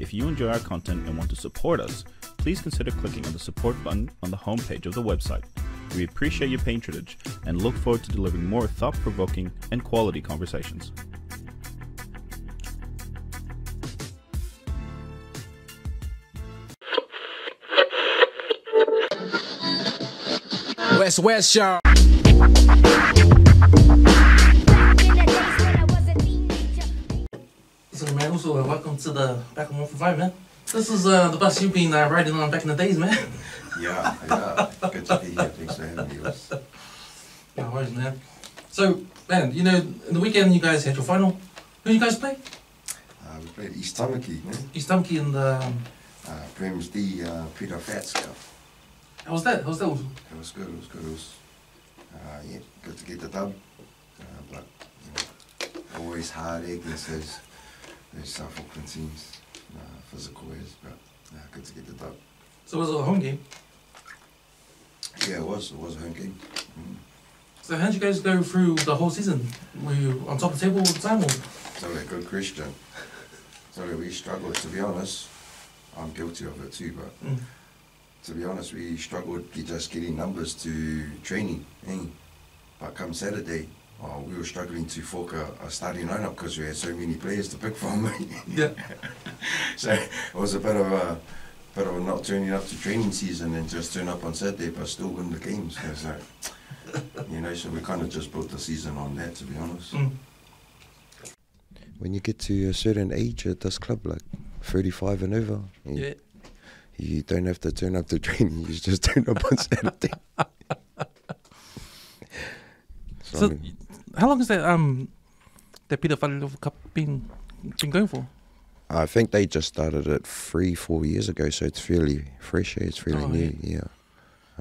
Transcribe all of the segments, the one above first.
If you enjoy our content and want to support us, please consider clicking on the support button on the homepage of the website. We appreciate your patronage and look forward to delivering more thought-provoking and quality conversations. West, y'all. So, man, also welcome to the Back on 145, man. This is the bus you've been riding on back in the days, man. Yeah. Good to be here. Thanks for having me. No worries, man. So, man, you know, in the weekend you guys had your final. Who did you guys play? We played East Tamaki, man. East Tamaki and the... Prem's D, Peter Fats Cup. How was that? It was good. It was good to get the dub. But, you know, always hard against those South Auckland teams. Physical ways, but good to get the dub. So was it a home game? Yeah, it was a home game. So how did you guys go through the whole season? Were you on top of the table all the time? Or? So a good question. So we struggled, to be honest. I'm guilty of it too, but to be honest, we struggled just getting numbers to training. But come Saturday, we were struggling to fork a starting lineup because we had so many players to pick from. Yeah. So it was a bit of not turning up to training season and just turn up on Saturday but still win the games. So, you know, so we kind of just built the season on that, to be honest. When you get to a certain age at this club, like 35 and over, you don't have to turn up to training, you just turn up on Saturday. So, how long has that Peter Whare Cup been going for? I think they just started it 3-4 years ago, so it's fairly fresh. It's fairly new. Yeah.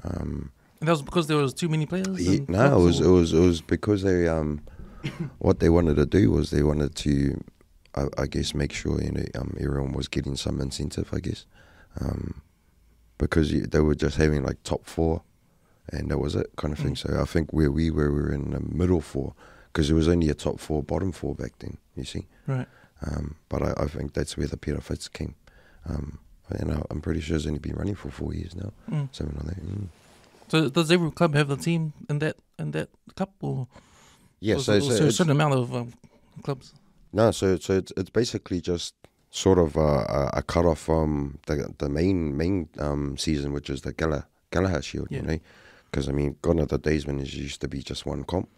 And that was because there was too many players. No, it was because they what they wanted to do was they wanted to, I guess, make sure everyone was getting some incentive. I guess because they were just having like top four, and that was it kind of thing. So I think where we were in the middle four because there was only a top four, bottom four back then. You see, right. But I think that's where the Peter Fits came. And I'm pretty sure it's only been running for 4 years now, something like that. So does every club have the team in that cup, or yeah? So a certain amount of clubs. No, so it's basically just sort of a cut off from the main season, which is the Galahad Shield. You know, because I mean, gone are the days when it used to be just one comp.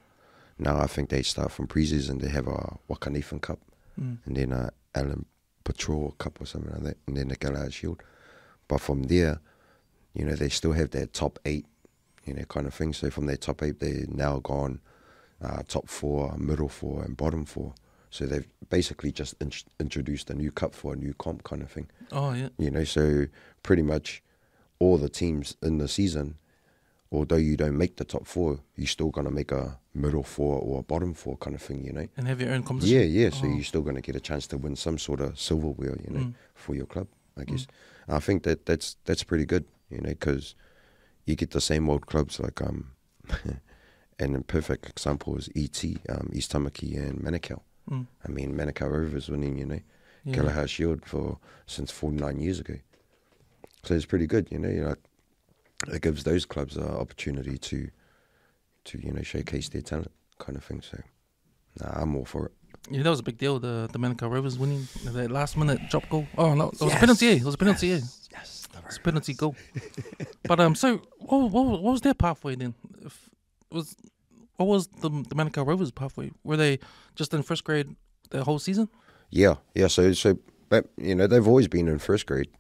Now I think they start from pre-season. They have a Wakanathan Cup, and then a Allen Patrol Cup or something like that, and then the Galahad Shield. But from there, you know, they still have their top 8, you know, kind of thing. So from their top 8, they're now gone top 4, middle 4, and bottom 4. So they've basically just introduced a new cup for a new comp kind of thing. Oh, yeah. You know, so pretty much all the teams in the season, although you don't make the top 4, you're still going to make a middle 4 or a bottom 4 kind of thing, you know. And have your own competition? Yeah. So you're still going to get a chance to win some sort of silverware, you know, for your club, I guess. I think that's pretty good, you know, because you get the same old clubs like, and a perfect example is ET, East Tamaki and Manukau. I mean, Manukau Rovers winning, you know, Galahad Shield since 49 years ago. So it's pretty good, you know, it gives those clubs an opportunity to you know, showcase their talent kind of thing. So, I'm all for it. Yeah, that was a big deal, the Manukau Rovers winning that last minute drop goal. Oh, no, it was a penalty, It was a penalty, Yes, it was a penalty goal. But, so, what was their pathway then? What was the Manukau Rovers pathway? Were they just in first grade the whole season? Yeah. So that, you know, they've always been in first grade.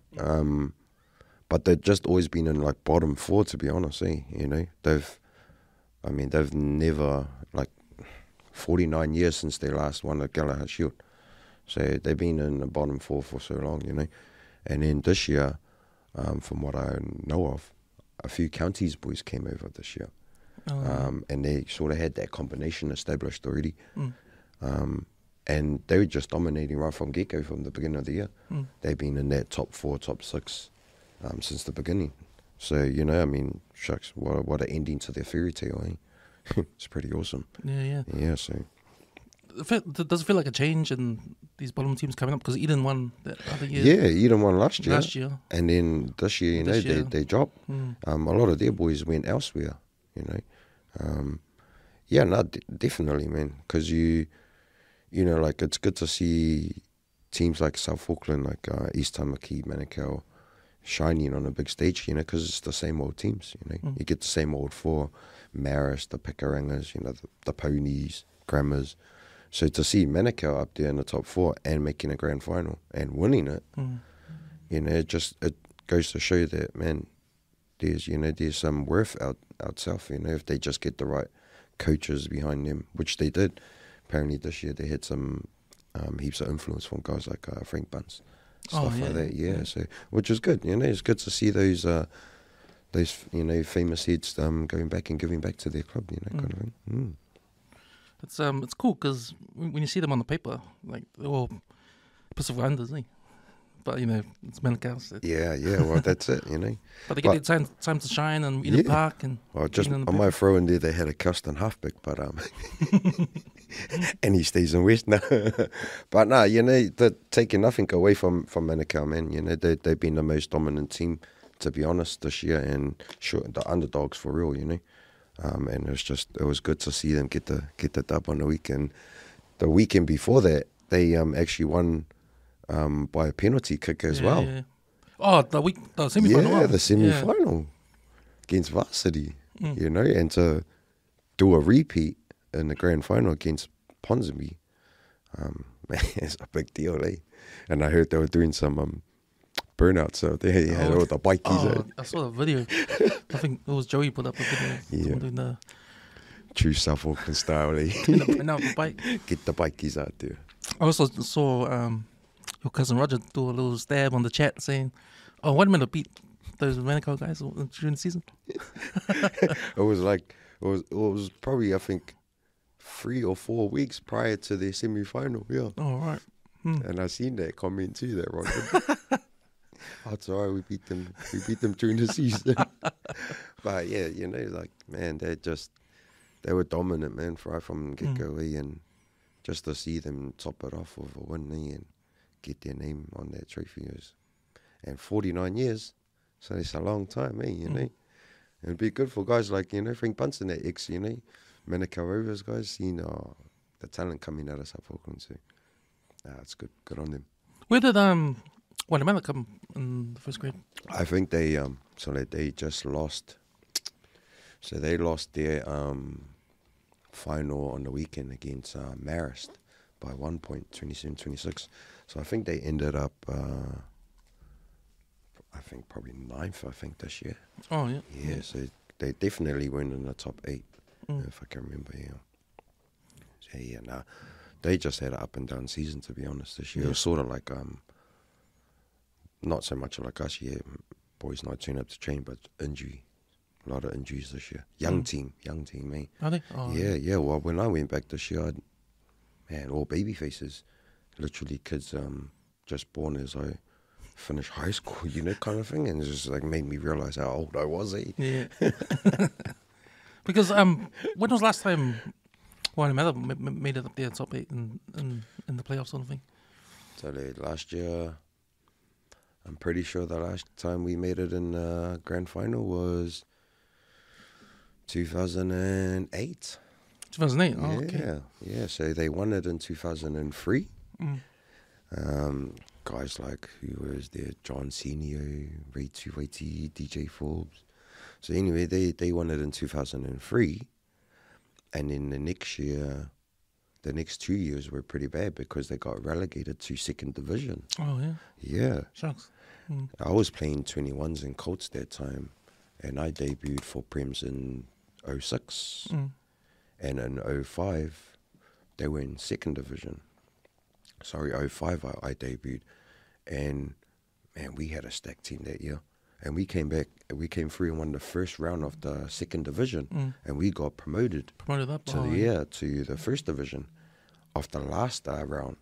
But they've just always been in like bottom 4, to be honest, you know. They've never, like, 49 years since they last won the Galahad Shield. So they've been in the bottom 4 for so long, you know. And then this year, from what I know of, a few counties boys came over this year. And they sort of had that combination established already. And they were just dominating right from get-go from the beginning of the year. They've been in that top 4, top 6 since the beginning. So, you know, I mean, shucks, what an ending to their fairy tale, eh? It's pretty awesome. Yeah. Yeah, so. Does it feel like a change in these bottom teams coming up? Because Eden won that other year. Yeah, Eden won last year. And then this year, they dropped. A lot of their boys went elsewhere, Yeah, no, definitely, man. Because like it's good to see teams like South Auckland, like East Tamaki, Manukau, shining on a big stage, because it's the same old teams, You get the same old four, Marist, the Pikarangas, the Ponies, Grammars. So to see Manukau up there in the top four and making a grand final and winning it, it goes to show that, man, there's some worth out south, if they just get the right coaches behind them, which they did. Apparently this year they had some heaps of influence from guys like Frank Bunce, stuff like that. Yeah, so which is good. It's good to see those famous heads going back and giving back to their club. Kind of thing. It's cool because when you see them on the paper, like they're all Pacific Islanders, but it's Manukau. So. Yeah. Well, that's it. But they get their time to shine and Eden Park and. Well, just I might throw in there they had a Kirsten halfback, but and he stays in West now. But no, they're taking nothing away from Manukau, man. They've been the most dominant team, to be honest, this year, and sure the underdogs for real. And it was good to see them get the dub on the weekend. The weekend before that, they actually won by a penalty kick as well. Yeah. Oh, the semi-final. Yeah, the semi-final against Varsity. And to do a repeat in the grand final against Ponsonby, man, it's a big deal, eh? And I heard they were doing some burnout, so they had all the bikies. I saw the video. I think it was Joey put up a video. Yeah. Doing the true South Auckland style, eh? the bike. Get the bikies out there. I also saw your cousin Roger do a little stab on the chat saying, "Oh, what minute beat those Manukau guys during the season?" It was probably, I think, 3 or 4 weeks prior to their semi-final. Yeah. Oh, right. And I seen that comment too, that Roger. It's all right, we beat them during the season. But yeah, like, man, they were dominant, man, right from get-go, and just to see them top it off with a win, and get their name on that trophy. And 49 years, so it's a long time, It'd be good for guys like, Frank Bunsen, that ex, Manukau Rovers guys, seeing the talent coming out of South Auckland, so it's good on them. Where did Waitamata come in the first grade? I think they they just lost. So they lost their final on the weekend against Marist by 1 point, 27-26. So I think they ended up, probably 9th, this year. Oh, yeah. Yeah, so they definitely weren't in the top 8, if I can remember, yeah. So yeah, they just had an up and down season, to be honest, this year. It was sort of like, not so much like us, boys not turning up to train, but injury. A lot of injuries this year. Young team, mate. Are they? Oh, yeah. Well, when I went back this year, all baby faces. Literally kids just born as I finished high school, kind of thing. And it just like made me realize how old I was, eh? Yeah. Because when was last time Waitamata made it up there top 8 in the playoffs sort of thing? So last year, I'm pretty sure the last time we made it in the grand final was 2008. 2008. Oh, okay. Yeah. So they won it in 2003. Guys like who was there? John Senio, Ray Tuwaiti, DJ Forbes. So anyway, they won it in 2003, and then the next year, the next 2 years were pretty bad because they got relegated to second division. Oh yeah. Yeah. Shucks. I was playing 21s and Colts that time, and I debuted for Prems in 06. And in 05, they were in second division. Sorry, 05 I debuted. And, man, we had a stacked team that year. And we came through and won the first round of the second division. And we got promoted. Promoted up? To the first division of the last round.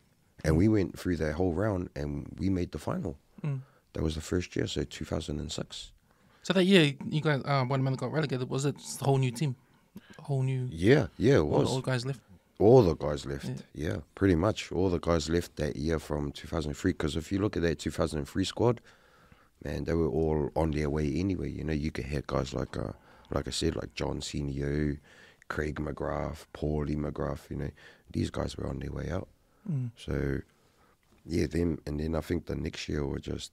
And we went through that whole round and we made the final. That was the first year, so 2006. So that year, you guys, Waitamata got relegated. Was it just a whole new team? A whole new... Yeah, it was. All guys left? All the guys left, yeah, pretty much. All the guys left that year from 2003, because if you look at that 2003 squad, man, they were all on their way anyway. You know, you could have guys like I said, like John Senio, Craig McGrath, Paulie McGrath, you know, these guys were on their way out. So, yeah, them, and then I think the next year were just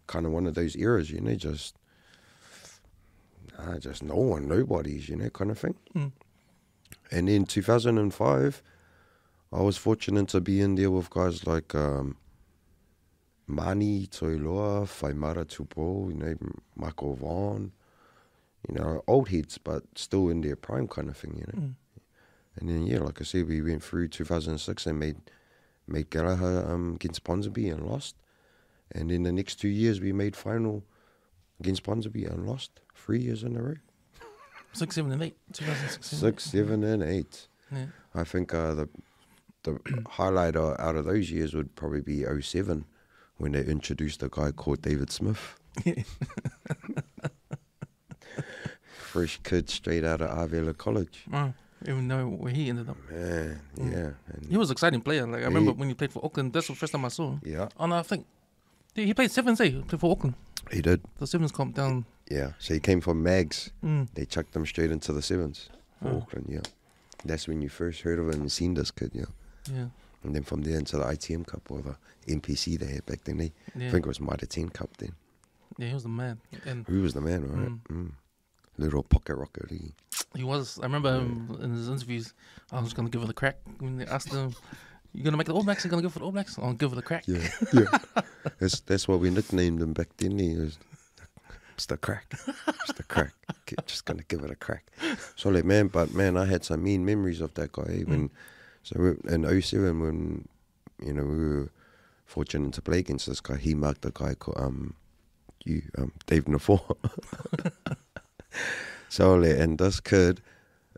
kind of one of those eras, you know, just nobodies, you know, kind of thing. And then 2005, I was fortunate to be in there with guys like Mani Toiloa, Whaimara Tupo, you know, Michael Vaughan, you know, old heads, but still in their prime kind of thing, you know. And then, yeah, like I said, we went through 2006 and made Gallagher against Ponsonby and lost. And then the next 2 years, we made final against Ponsonby and lost 3 years in a row. 6, 7, and 8. 2006, 6, 7, and 8. Yeah. I think the highlight out of those years would probably be 07, when they introduced a guy called David Smith. Fresh kid straight out of Avila College. Even know where he ended up. Man, yeah. And He was an exciting player. Like I remember when he played for Auckland, that's the first time I saw him. yeah, Oh no, I think he played Sevens, He played for Auckland. he did. The Sevens comp down. Yeah, so he came from Mags. They chucked him straight into the sevens for Auckland, yeah. That's when you first heard of him and seen this kid, yeah. Yeah. And then from there into the ITM Cup or the NPC they had back then. I think it was Mitre 10 Cup then. Yeah, he was the man. And Who was the man, right? Little pocket rocket. he was. I remember him in his interviews. I was going to give it a crack when they asked him, "You going to make the All Blacks? You going to go for the All Blacks?" I'll give it a crack. Yeah. That's what we nicknamed him back then. He was Mr. Crack. Mr. Crack. Just going to give it a crack. Solid man, but man, I had some mean memories of that guy. So in 07, when, you know, we were fortunate to play against this guy, he marked a guy called Dave Nafor. So, and this kid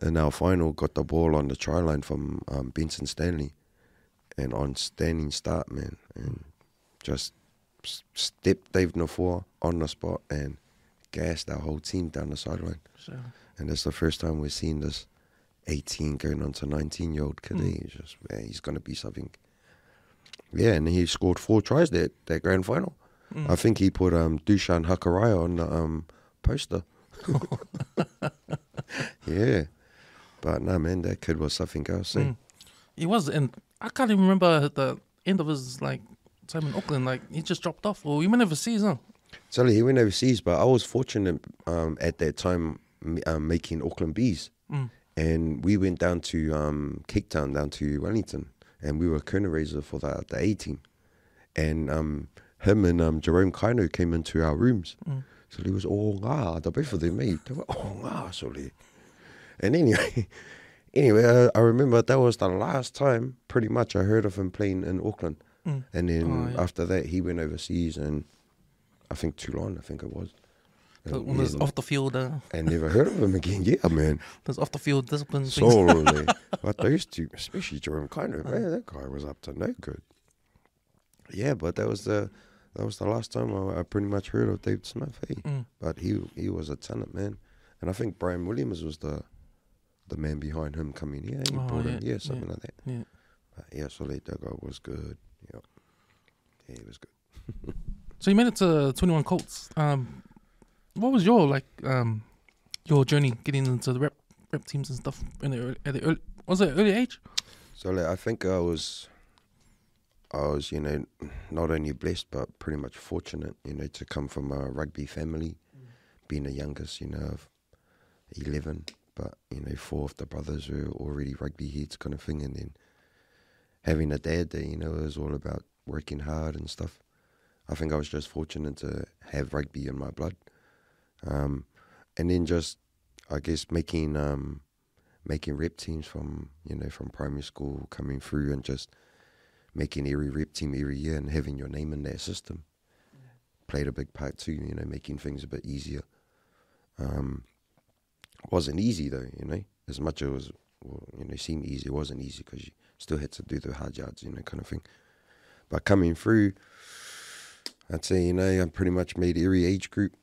in our final got the ball on the try line from Benson Stanley, and on standing start, man, and just stepped Dave Nafor on the spot and gassed our whole team down the sideline. Sure. And that's the first time we've seen this 18 going on to 19-year-old kid. He's just, man, he's going to be something. Yeah, and he scored 4 tries that grand final. I think he put Dushan Hakaraya on the poster. Yeah. But no, man, that kid was something else. He was, and I can't even remember at the end of his like time in Auckland. Like he just dropped off, or he went overseas, huh? So he went overseas, but I was fortunate at that time making Auckland Bees. And we went down to Cape Town, down to Wellington, and we were kernel raiser for the A team. And him and Jerome Kaino came into our rooms. So he was the both of them, mate. They were so they. And anyway, I remember that was the last time pretty much I heard of him playing in Auckland. And then after that he went overseas, and I think Toulon, I think it was. When there's off the field, I never heard of him again. Yeah, man. There's off the field discipline. Solely. But those two, especially Jerome Kaino, man, that guy was up to no good. Yeah, but that was the last time I pretty much heard of David Smith. But he was a talent, man. And I think Brian Williams was the man behind him coming here. He brought him, something like that. Yeah. But yeah, Solid, that guy was good. Yeah, he was good. So you made it to 21 Colts. What was your your journey getting into the rep teams and stuff was it early age? So I think I was, you know, not only blessed but pretty much fortunate, you know, to come from a rugby family, being the youngest, you know, of 11. But you know, 4 of the brothers were already rugby heads, kind of thing, and then having a dad that, you know, was all about working hard and stuff. I think I was just fortunate to have rugby in my blood. And then just, I guess, making rep teams from primary school, coming through and just making every rep team every year and having your name in that system played a big part too, you know, making things a bit easier. Wasn't easy though, you know, as much as it was, you know, seemed easy, it wasn't easy because you still had to do the hard yards, you know, kind of thing. But coming through, I'd say, you know, I pretty much made every age group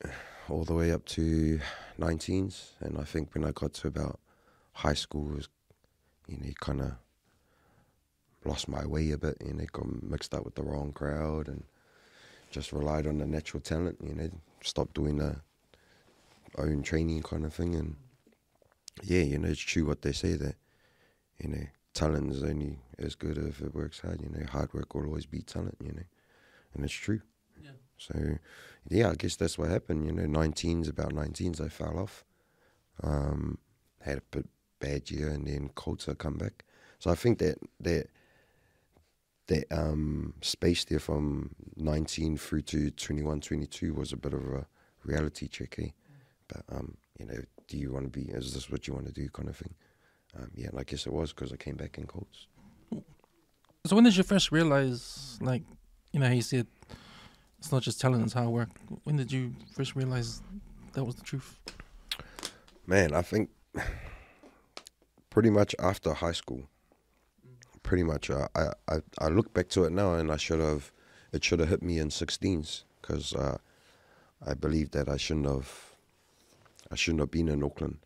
all the way up to 19s. And I think when I got to about high school, it was, you know, you kind of lost my way a bit, got mixed up with the wrong crowd and just relied on the natural talent, stopped doing the own training kind of thing. And yeah, it's true what they say that, talent is only as good if it works hard, hard work will always beat talent, and it's true. Yeah. So yeah, I guess that's what happened, about 19s I fell off, had a bit bad year, and then Colts had come back. So I think that space there from 19 through to 21, 22 was a bit of a reality check, eh? But, do you want to be, is this what you want to do kind of thing? Yeah, and I guess it was because I came back in Colts. So when did you first realize, like, how you said it's not just talent, it's hard work. When did you first realize that was the truth? Man, I think pretty much after high school. Pretty much, I look back to it now, and it should have hit me in 16s, because I believe that I shouldn't have been in Auckland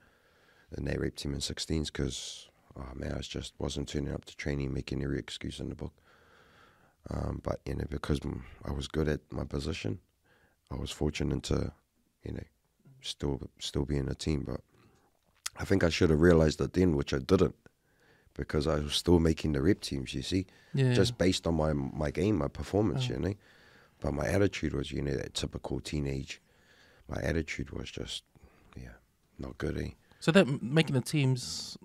in that rep team in 16s, because I just wasn't turning up to training, making every excuse in the book. But because I was good at my position, I was fortunate to still be in a team. But I think I should have realized it then, which I didn't, because I was still making the rep teams, you see, just based on my game, my performance, But my attitude was, that typical teenage. My attitude was just, not good, eh? So that making the teams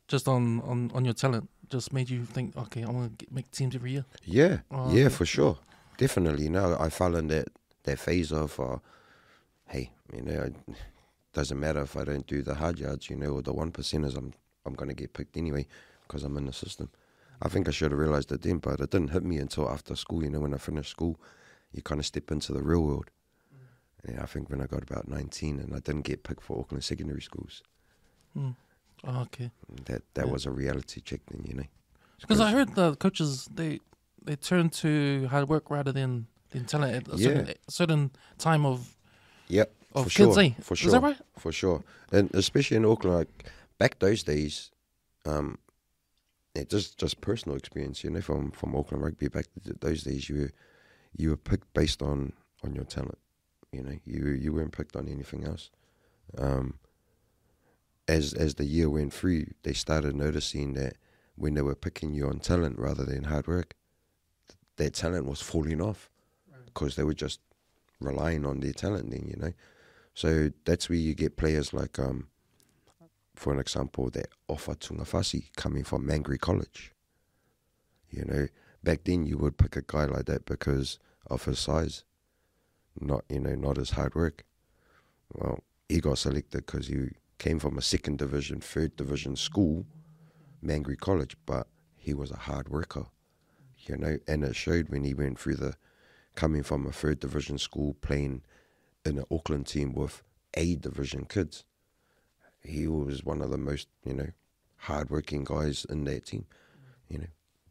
just on your talent just made you think, okay, I want to make teams every year? Yeah, okay. For sure. Definitely. I fell in that phase of, hey, it doesn't matter if I don't do the hard yards, or the 1%ers, I'm going to get picked anyway, because I'm in the system. I think I should have realised it then, but it didn't hit me until after school. When I finished school, you kind of step into the real world. And I think when I got about 19 and I didn't get picked for Auckland secondary schools. Oh, okay. That was a reality check then, Because I heard the coaches, they turn to hard work rather than talent at a certain time of for kids, sure. eh? For sure. Is that right? For sure. And especially in Auckland, like back those days, just personal experience, from Auckland rugby. Back those days, you were picked based on your talent. You weren't picked on anything else. As the year went through, they started noticing that when they were picking you on talent rather than hard work, their talent was falling off, because they were just relying on their talent then, So that's where you get players like, for an example, that Ofa Tungafasi coming from Mangere College. Back then you would pick a guy like that because of his size, not his hard work. Well, he got selected because he came from a 2nd division, 3rd division school, Mangere College, but he was a hard worker, and it showed when he went through coming from a 3rd division school, playing in an Auckland team with A division kids. He was one of the most, hard-working guys in that team.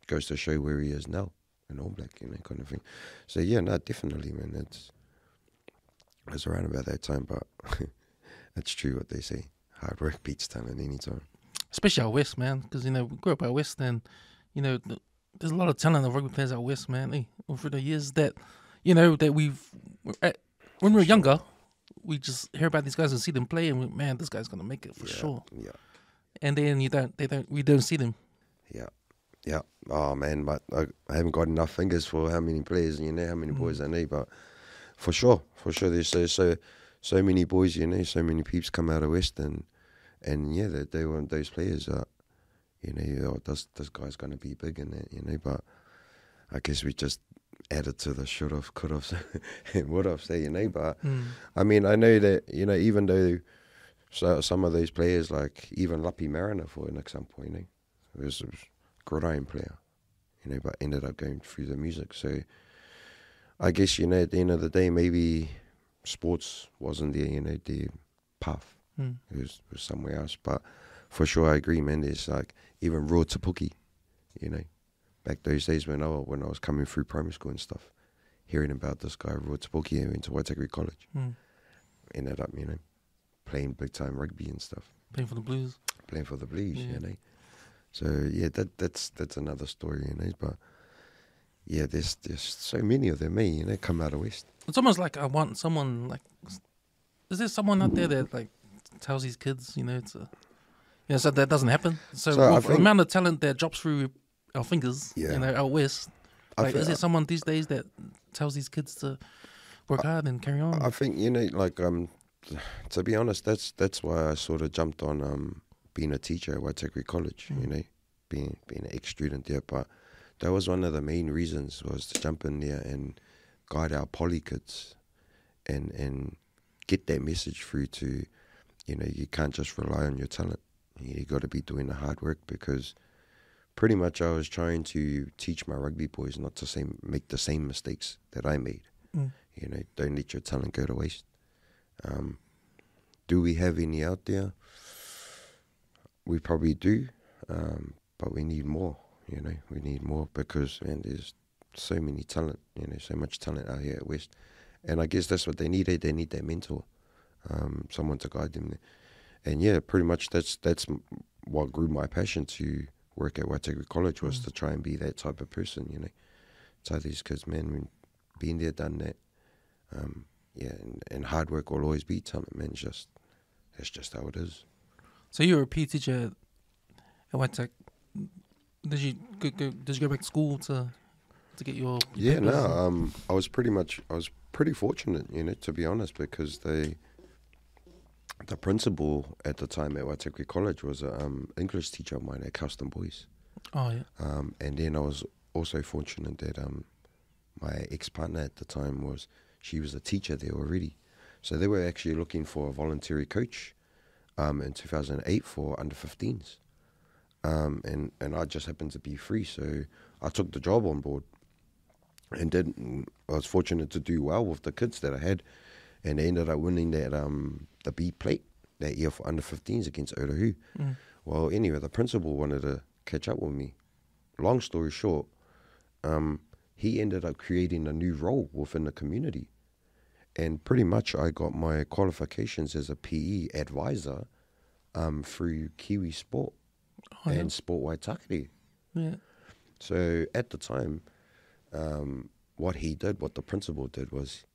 Goes to show where he is now, in All Black, kind of thing. So yeah, no, definitely, man. It's around about that time, but it's true what they say. Hard work beats talent any time. Especially out west, man, because we grew up out west, and there's a lot of talent of rugby players out west, man. Over the years that that when we were younger, we just hear about these guys and see them play, and man, this guy's gonna make it for sure. Yeah. And then we don't see them. Yeah. Oh man, but I haven't got enough fingers for how many players, how many boys I need. But for sure, there's so many boys, so many peeps come out of West, and yeah, they want those players. This guy's gonna be big in that, But I guess we just added to the should have, could have, and would have, But I mean, I know that even though some of those players, like even Lapi Mariner, for an example, was a gridiron player, but ended up going through the music. So I guess at the end of the day, maybe sports wasn't their path. It was somewhere else. But for sure, I agree, man. There's like even Raw Tapuki, back those days when I was coming through primary school and stuff, hearing about this guy, Raw Tapuki, who went to Waitakere College, ended up, playing big time rugby and stuff. Playing for the Blues. Playing for the Blues, So yeah, that's another story, you know. But yeah, there's so many of them, you know, come out of West. It's almost like I want someone like. Is there someone out there that like tells these kids, you know, it's a, you know, so that doesn't happen. So So I with the think- amount of talent that drops through our fingers, Yeah. you know, out west. I Like, thi- is there someone these days that tells these kids to work hard and carry on? I think, you know, like to be honest, that's why I sort of jumped on being a teacher at Waitakere College, you know, being an ex-student there. But that was one of the main reasons, was to jump in there and guide our poly kids and get that message through to, you know, you can't just rely on your talent. You got to be doing the hard work, because pretty much I was trying to teach my rugby boys not to make the same mistakes that I made. You know, don't let your talent go to waste. Do we have any out there? We probably do, but we need more, you know. We need more because, man, there's so many talent, you know, so much talent out here at West. And I guess that's what they need. They need that mentor, someone to guide them. And yeah, pretty much that's what grew my passion to work at Waitakere College, was to try and be that type of person, you know. Tell these kids, man, we've been there, done that. Yeah, and hard work will always beat talent, man. That's just how it is. So you were a PE teacher at Waitak. Did you go back to school to get your Yeah, papers? no, I was pretty fortunate, you know, to be honest, because the principal at the time at Waitakere College was an English teacher of mine at Custom Boys. Oh yeah. And then I was also fortunate that my ex-partner at the time she was a teacher there already. So they were actually looking for a voluntary coach in 2008 for under 15s. And I just happened to be free, so I took the job on board. And I was fortunate to do well with the kids that I had, and they ended up winning that the B plate that year for under 15s against Otahu. Well, anyway, the principal wanted to catch up with me. Long story short, he ended up creating a new role within the community. And pretty much I got my qualifications as a PE advisor through Kiwi Sport and Sport Waitakere. Yeah. So at the time, what the principal did was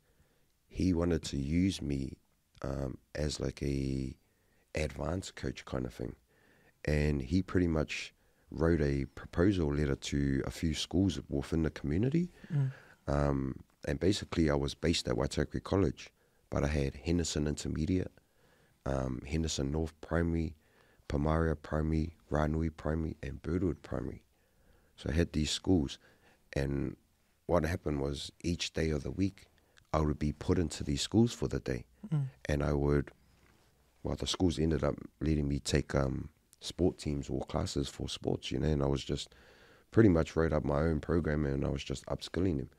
he wanted to use me as like a advanced coach kind of thing. And he pretty much wrote a proposal letter to a few schools within the community. And basically I was based at Waitakere College, but I had Henderson Intermediate, Henderson North Primary, Pamaria Primary, Ranui Primary, and Birdwood Primary. So I had these schools, and what happened was each day of the week I would be put into these schools for the day. And the schools ended up letting me take sport teams or classes for sports, you know, and I was just pretty much wrote up my own program, and I was just upskilling them.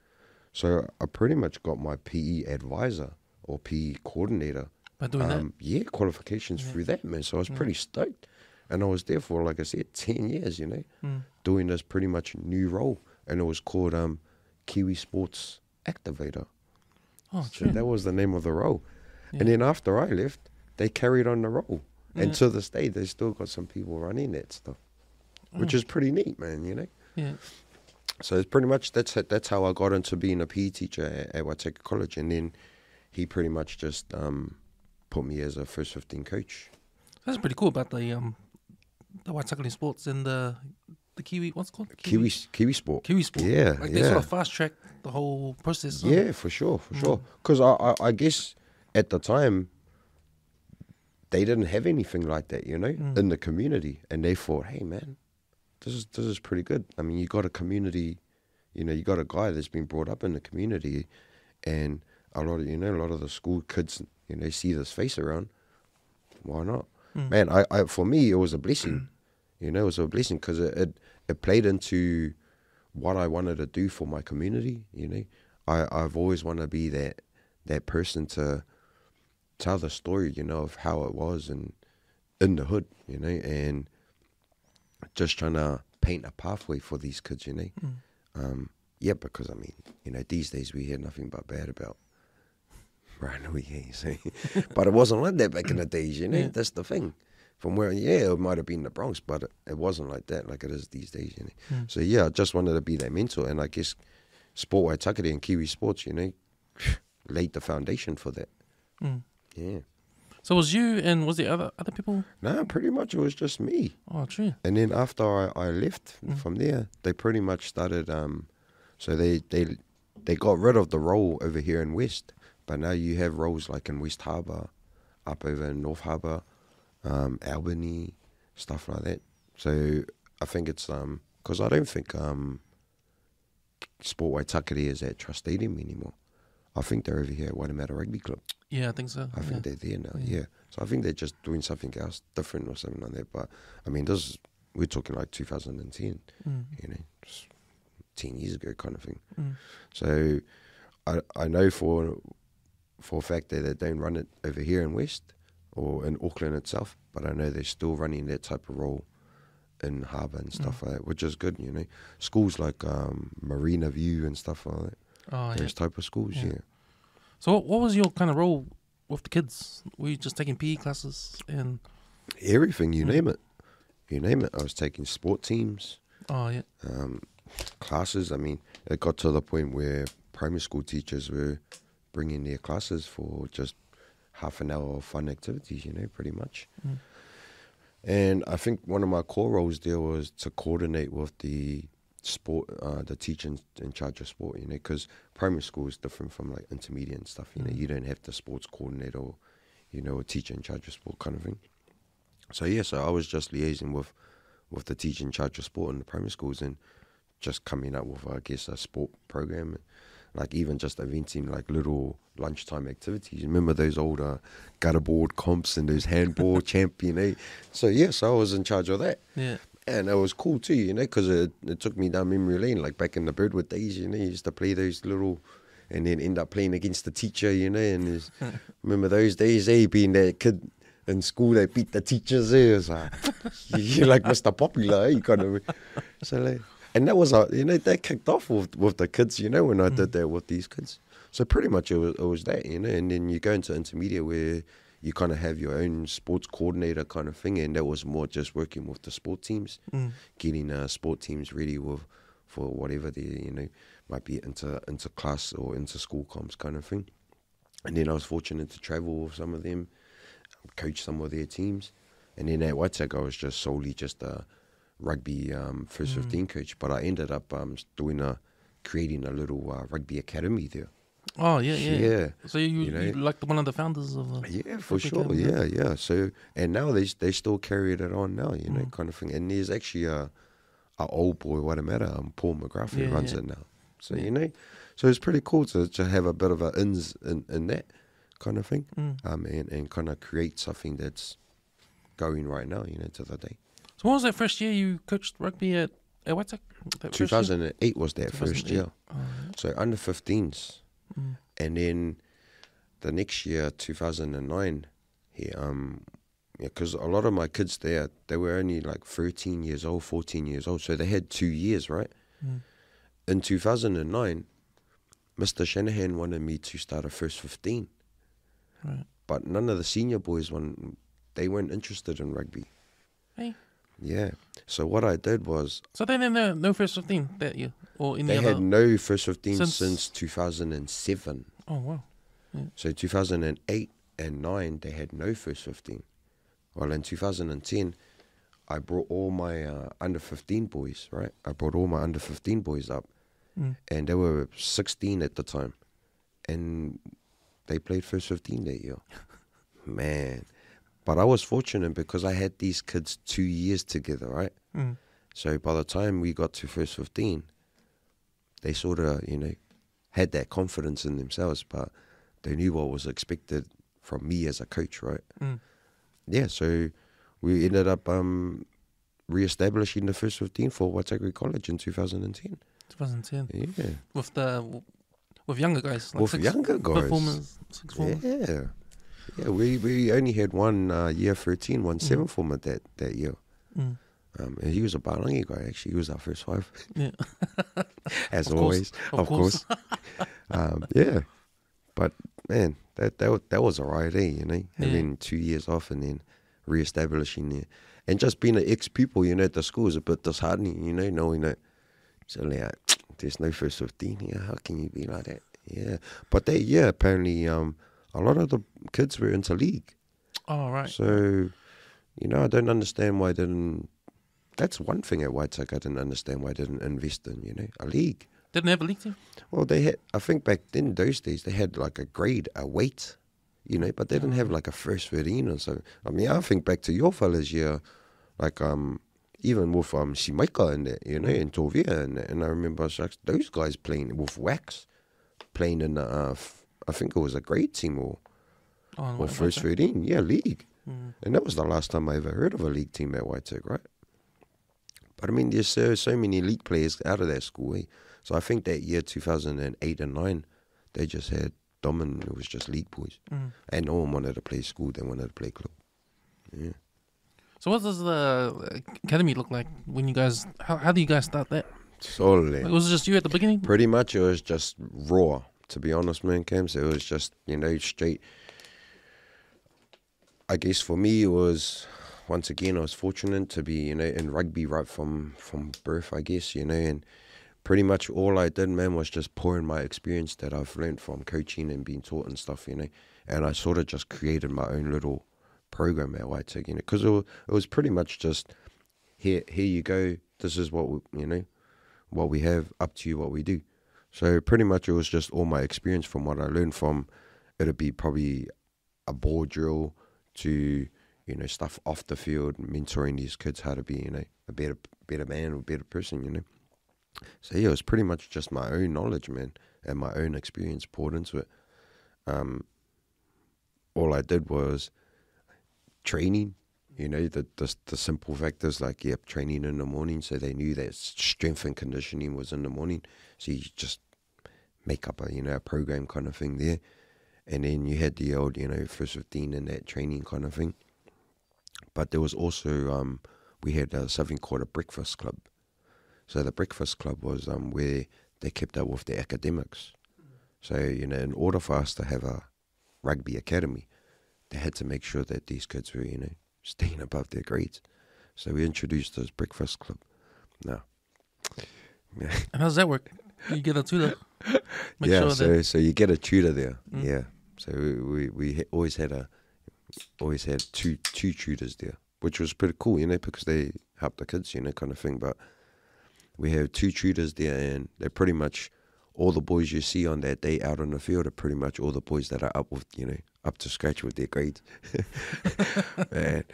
So I pretty much got my PE advisor or PE coordinator. By doing that? Yeah, qualifications through that, man. So I was pretty stoked. And I was there for, like I said, 10 years, you know, doing this pretty much new role. And it was called Kiwi Sports Activator. Oh, So true. that was the name of the role. Yeah. And then after I left, they carried on the role. And to this day, they still got some people running that stuff, which is pretty neat, man, you know. Yeah. So it's pretty much, that's how I got into being a PE teacher at Waitakere College. And then he pretty much just put me as a first 15 coach. That's pretty cool about the Waitakere Sports and the Kiwi, what's it called? Kiwi Sport. Kiwi Sport. Yeah, Like they yeah. sort of fast track the whole process. Yeah, for sure. Because I guess at the time, they didn't have anything like that, you know, in the community. And they thought, hey, man, this is pretty good. I mean, you got a community, you know, you got a guy that's been brought up in the community, and a lot of the school kids, you know, see this face around. Why not? Man, I for me, it was a blessing. You know, it was a blessing because it played into what I wanted to do for my community, you know. I've always wanted to be that person to tell the story, you know, of how it was and in the hood, you know, and just trying to paint a pathway for these kids, you know. Yeah, because, I mean, you know, these days we hear nothing but bad about Ranui, you see. But it wasn't like that back in the days, you know. Yeah. That's the thing. from where, it might have been the Bronx, but it wasn't like that, like it is these days, So I just wanted to be that mentor, and I guess Sport Waitakere and Kiwi Sports, laid the foundation for that. Yeah. So it was you and was there other people? No, pretty much it was just me. Oh, true. And then after I left from there, they pretty much started. So they got rid of the role over here in West, but now you have roles like in West Harbour, up over in North Harbour, Albany, stuff like that. So I think it's because I don't think Sport Waitakere is at Trust Stadium anymore. I think they're over here at Waitamata Rugby Club. Yeah, I think so. I think they're there now, So I think they're just doing something else different or something like that. But, I mean, we're talking like 2010, just 10 years ago kind of thing. So I know for a fact that they don't run it over here in West or in Auckland itself, but I know they're still running that type of role in Harbour and stuff like that, which is good, Schools like Marina View and stuff like that. Oh, Those type of schools, So what was your kind of role with the kids? Were you just taking PE classes and everything? You name it. You name it. I was taking sport teams. Oh yeah. Classes. I mean, it got to the point where primary school teachers were bringing their classes for just half an hour of fun activities. Pretty much. And I think one of my core roles there was to coordinate with the sport, the teacher in charge of sport, because primary school is different from like intermediate and stuff, you don't have the sports coordinator or, a teacher in charge of sport kind of thing. So I was just liaising with the teacher in charge of sport in the primary schools and just coming up with, I guess, a sport program, like even just inventing like little lunchtime activities. Remember those old gutterboard comps and those handball champ, So I was in charge of that. Yeah. And it was cool too, because it took me down memory lane, like back in the Birdwood days, you used to play those little, and then end up playing against the teacher, and remember those days, being that kid in school that beat the teachers, it was like, you're like Mr. Popular, kind of. So like, and that was, that kicked off with the kids, when I did that with these kids. So pretty much it was that, and then you go into intermediate where you kind of have your own sports coordinator kind of thing, and that was more just working with the sport teams, getting sport teams ready for whatever they might be into class or into school comps kind of thing. And then I was fortunate to travel with some of them, coach some of their teams, and then at Waitak I was just solely just a rugby first 15 coach, but I ended up creating a little rugby academy there. Oh yeah. So you like one of the founders of for sure, yeah. So and now they still carry it on now, kind of thing. And there's actually a old boy Waitamata, Paul McGrath, who runs it now. So so it's pretty cool to have a bit of a ins in that kind of thing, and kind of create something that's going right now, to the day. So what was that first year you coached rugby at Waitak? 2008 was that first year. Oh, So under 15s. And then the next year, 2009, because a lot of my kids there, they were only like 13 years old, 14 years old, so they had 2 years, right? In 2009, Mr. Shanahan wanted me to start a first 15. Right. But none of the senior boys, they weren't interested in rugby. Hey. Yeah. So what I did was... So they didn't no first 15 that year? Or in they had no first 15 since 2007. Oh, wow. Yeah. So 2008 and 9, they had no first 15. Well, in 2010, I brought all my under 15 boys, right? I brought all my under 15 boys up, and they were 16 at the time. And they played first 15 that year. Man. But I was fortunate because I had these kids 2 years together, right? So by the time we got to first 15, they sort of, had that confidence in themselves, but they knew what was expected from me as a coach, right? Yeah, so we ended up re-establishing the first 15 for Waitakere College in 2010. 2010. Yeah. With younger guys. Like with younger guys. Performers, sixth formers. Yeah. Yeah, we only had one year 13, one seventh former that year. And he was a Balangi guy, actually. He was our first wife. Yeah. As always, of course. Yeah. But, man, that was a right, Having 2 years off and then re-establishing there. And just being an ex-pupil, you know, at the school is a bit disheartening, you know, knowing that so like, there's no first 15 here. How can you be like that? Yeah. But that year, apparently, a lot of the kids were into league. Oh, right. So, you know, I don't understand why they didn't. That's one thing at Waitak I didn't understand why they didn't invest in, you know, a league. Didn't have a league team? Well, they had, I think back then, those days, they had like a grade, a weight, you know, but they didn't have like a first 13 or so. I mean, I think back to your fellas' year, like, even with Shimaika and that, you know, and Tovia and I remember those guys playing with Wax, playing in I think it was a grade team or first 13, yeah, league. And that was the last time I ever heard of a league team at Waitak, right? But I mean, there's so many league players out of that school, eh? So I think that year, 2008 and 9, they just had dominant, it was just league boys. And no one wanted to play school, they wanted to play club. Yeah. So what does the academy look like when you guys, how do you guys start that? Solely. Like, was it just you at the beginning? Pretty much it was just raw, to be honest, man, Cams. It was just, you know, straight. I guess for me it was, once again, I was fortunate to be, you know, in rugby right from birth, I guess, you know, and pretty much all I did, man, was just pour in my experience that I've learned from coaching and being taught and stuff, you know, and I sort of just created my own little program at Waitak, you know, because it was pretty much just, here you go, this is what we, you know, what we have, up to you what we do. So pretty much it was just all my experience from what I learned from, it'd be probably a ball drill to, you know, stuff off the field, mentoring these kids how to be, you know, a better man or better person, you know. So yeah, it was pretty much just my own knowledge, man, and my own experience poured into it. All I did was training, you know, the simple factors like, yep, training in the morning, so they knew that strength and conditioning was in the morning. So you just make up a, you know, a program kind of thing there. And then you had the old, you know, first 15 and that training kind of thing. But there was also, we had something called a breakfast club. So the breakfast club was where they kept up with their academics. So, you know, in order for us to have a rugby academy, they had to make sure that these kids were, you know, staying above their grades. So we introduced this breakfast club. Now, and how does that work? You get a tutor? So you get a tutor there. Yeah. So we always had two tutors there, which was pretty cool, you know, because they helped the kids, you know, kind of thing. But we have two tutors there, and they're pretty much all the boys you see on that day out on the field are pretty much all the boys that are up with, you know, up to scratch with their grades. Man.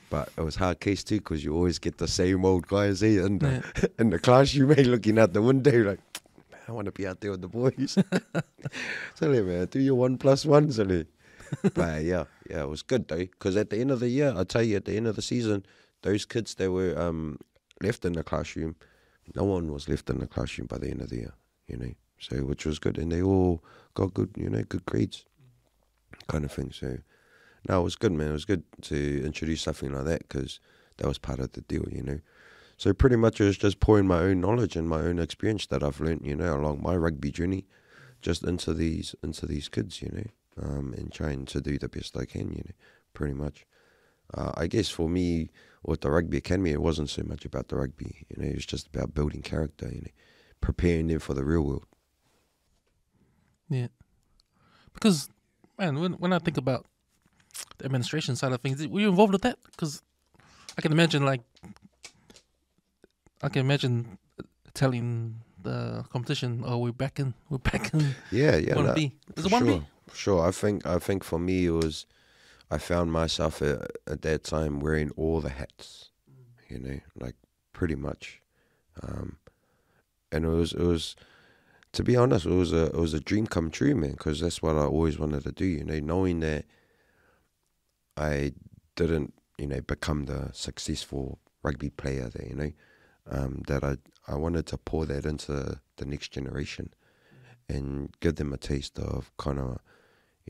But it was hard case too, because you always get the same old guys here in the class, you may looking out the window like, I want to be out there with the boys. So man, do your 1+1, so but yeah, it was good though, because at the end of the year, I tell you, at the end of the season, those kids that were left in the classroom, no one was left in the classroom by the end of the year, you know. So which was good, and they all got good, you know, good grades, kind of thing. So no, it was good, man. It was good to introduce something like that, because that was part of the deal, you know. So pretty much it was just pouring my own knowledge and my own experience that I've learned, you know, along my rugby journey, just into these kids, you know, and trying to do the best I can, you know, pretty much. I guess for me, with the rugby academy, it wasn't so much about the rugby, you know, it was just about building character, you know, preparing them for the real world. Yeah. Because, man, when I think about the administration side of things, were you involved with that? Because I can imagine, telling the competition, "Oh, we're back in." Yeah. Is it 1B? Sure. I think for me it was, I found myself at that time wearing all the hats, you know, like pretty much, and it was, to be honest, it was a dream come true, man, because that's what I always wanted to do, you know, knowing that I didn't, you know, become the successful rugby player there, you know. That I wanted to pour that into the next generation and give them a taste of kind of,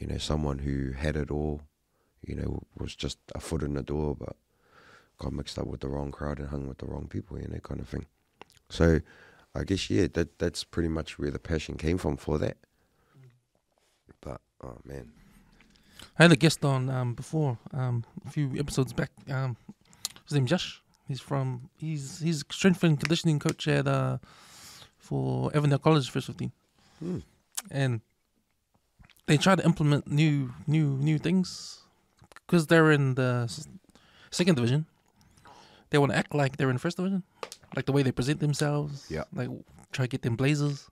you know, someone who had it all, you know, was just a foot in the door, but got mixed up with the wrong crowd and hung with the wrong people, you know, kind of thing. So I guess, yeah, that's pretty much where the passion came from for that. But, oh, man. I had a guest on before a few episodes back. His name's Josh. He's strength and conditioning coach at for Avondale College First 15, and they try to implement new things because they're in the second division. They want to act like they're in the first division, like the way they present themselves. Yeah. Like try to get them blazers.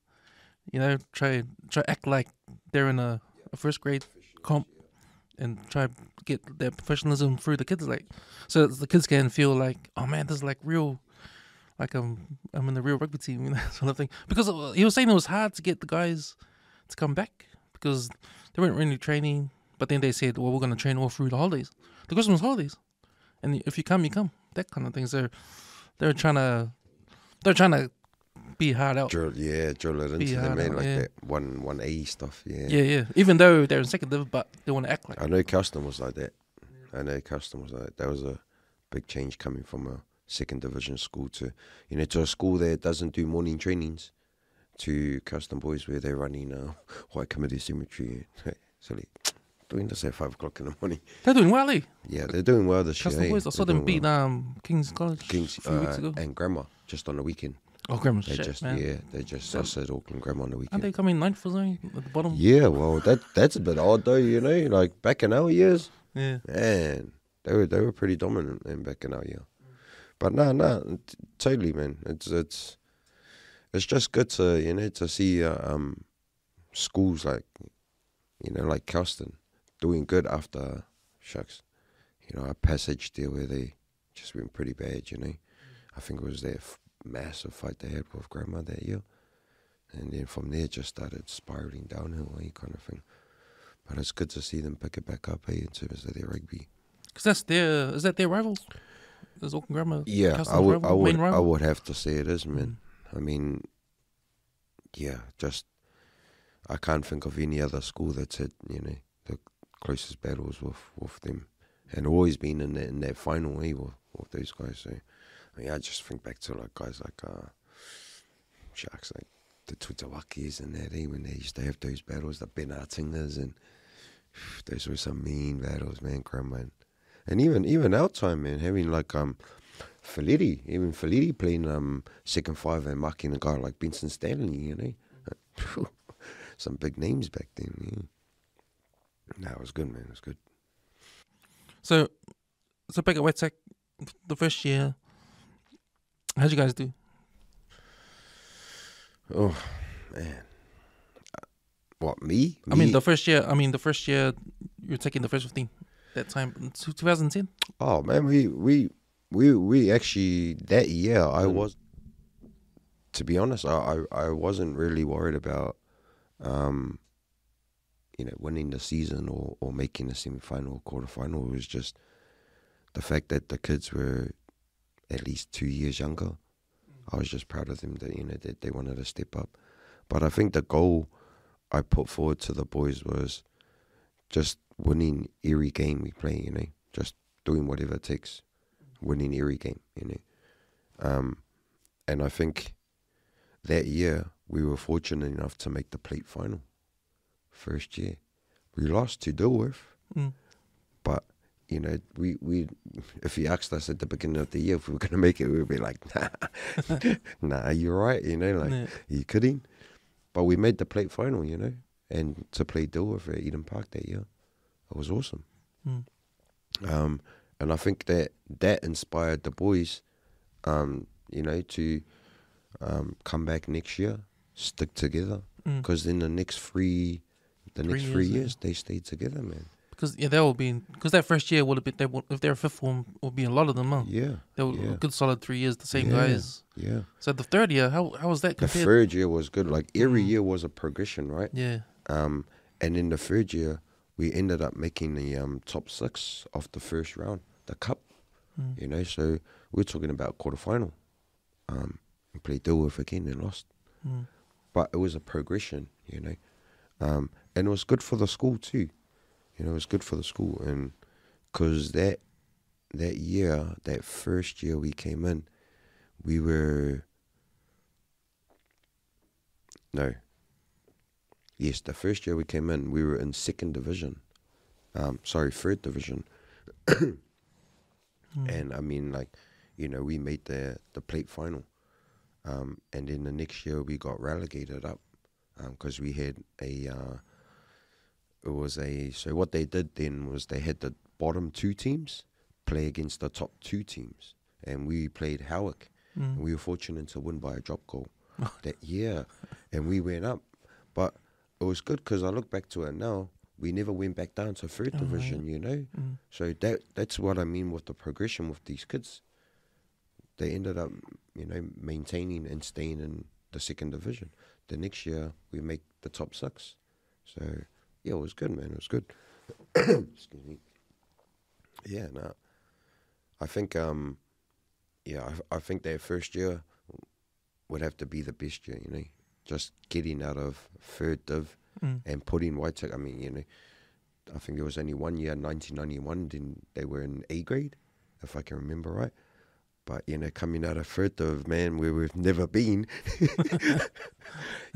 You know, try act like they're in a first grade comp, and try to get their professionalism through the kids, like so the kids can feel like, oh man, this is like real, like I'm in the real rugby team, you know, sort of thing. Because he was saying it was hard to get the guys to come back because they weren't really training. But then they said, well, we're going to train all through the holidays, the Christmas holidays, and if you come, you come. That kind of thing. So they're trying to be hard out. Drill it into them, man, like that 1A stuff, Yeah. Even though they're in second div, but they want to act like. I know Custom was like that. That was a big change coming from a second division school to a school that doesn't do morning trainings, to Custom Boys where they're running White Committee Cemetery. So they doing this at 5 o'clock in the morning. They're doing well, eh? Yeah, they're doing well this Custom year. Boys. I saw them beat King's College a few weeks ago. And Grammar just on the weekend. Oh, Grammar's They shit, just man. I said Auckland Grammar on the Aren't weekend. they coming ninth or something at the bottom? Yeah, well that's a bit odd though, like back in our years. Yeah. Man, they were pretty dominant in back in our year. But no, totally, man. It's just good to to see schools like like Kelston doing good after shucks. A passage there where they just went pretty bad. I think it was that massive fight they had with Grandma that year, and then from there it just started spiraling downhill, kind of thing. But it's good to see them pick it back up, in terms of their rugby. Because is that their rivals? Is Auckland Grammar? Yeah, Kelston's main rival? I would have to say it is, man. I mean, yeah, just I can't think of any other school that's had the closest battles with them, and always been in that final with those guys. So I mean, I just think back to like guys like Sharks, like the Tutawakis and that, when they used to have those battles, the Benartingers, and those were some mean battles, man, Grandma. And even our time, man, having like Felitti playing second five and marking a guy like Benson Stanley, some big names back then. Yeah. No, it was good, man. It was good. So back at Waitak, the first year, how'd you guys do? Oh man, what me? I mean, the first year you were taking the first 15. That time, 2010. Oh man, we actually that year I was, to be honest, I wasn't really worried about winning the season or making the semi-final or quarter-final. It was just the fact that the kids were at least 2 years younger. I was just proud of them that that they wanted to step up. But I think the goal I put forward to the boys was just winning every game we play, just doing whatever it takes, winning every game, and I think that year we were fortunate enough to make the plate final. First year, we lost to Dilworth, but we if you asked us at the beginning of the year if we were going to make it, we would be like, nah, you're right, you kidding? But we made the plate final, and to play Dilworth at Eden Park that year, it was awesome. And I think that inspired the boys, to come back next year, stick together, because then the next three years they stayed together, man. Because that first year would have been if they're fifth form would be a lot of them, huh? Yeah, they were a good solid 3 years, the same guys. Yeah. So the third year, how was that compared? The third year was good. Like every year was a progression, right? Yeah. And in the third year, we ended up making the top 6 of the first round, the cup. So we're talking about quarterfinal. We played Dilworth again and lost. But it was a progression, and it was good for the school too. It was good for the school, and because that year, that first year we came in, the first year we came in, we were in second division, third division. And I mean, like, you know, we made the plate final. And then the next year we got relegated up because we had so what they did then was they had the bottom two teams play against the top two teams. And we played Howick. And we were fortunate to win by a drop goal that year. And we went up. But it was good because I look back to it now. We never went back down to third division, you know. So that's what I mean with the progression with these kids. They ended up, you know, maintaining and staying in the second division. The next year, we make the top 6. So, yeah, it was good, man. It was good. Excuse me. Yeah, no. I think, I think their first year would have to be the best year, you know. Just getting out of third div and putting Waitakere. I mean, you know, I think there was only 1 year, 1991, then they were in A grade, if I can remember right. But, you know, coming out of third div, man, where we've never been.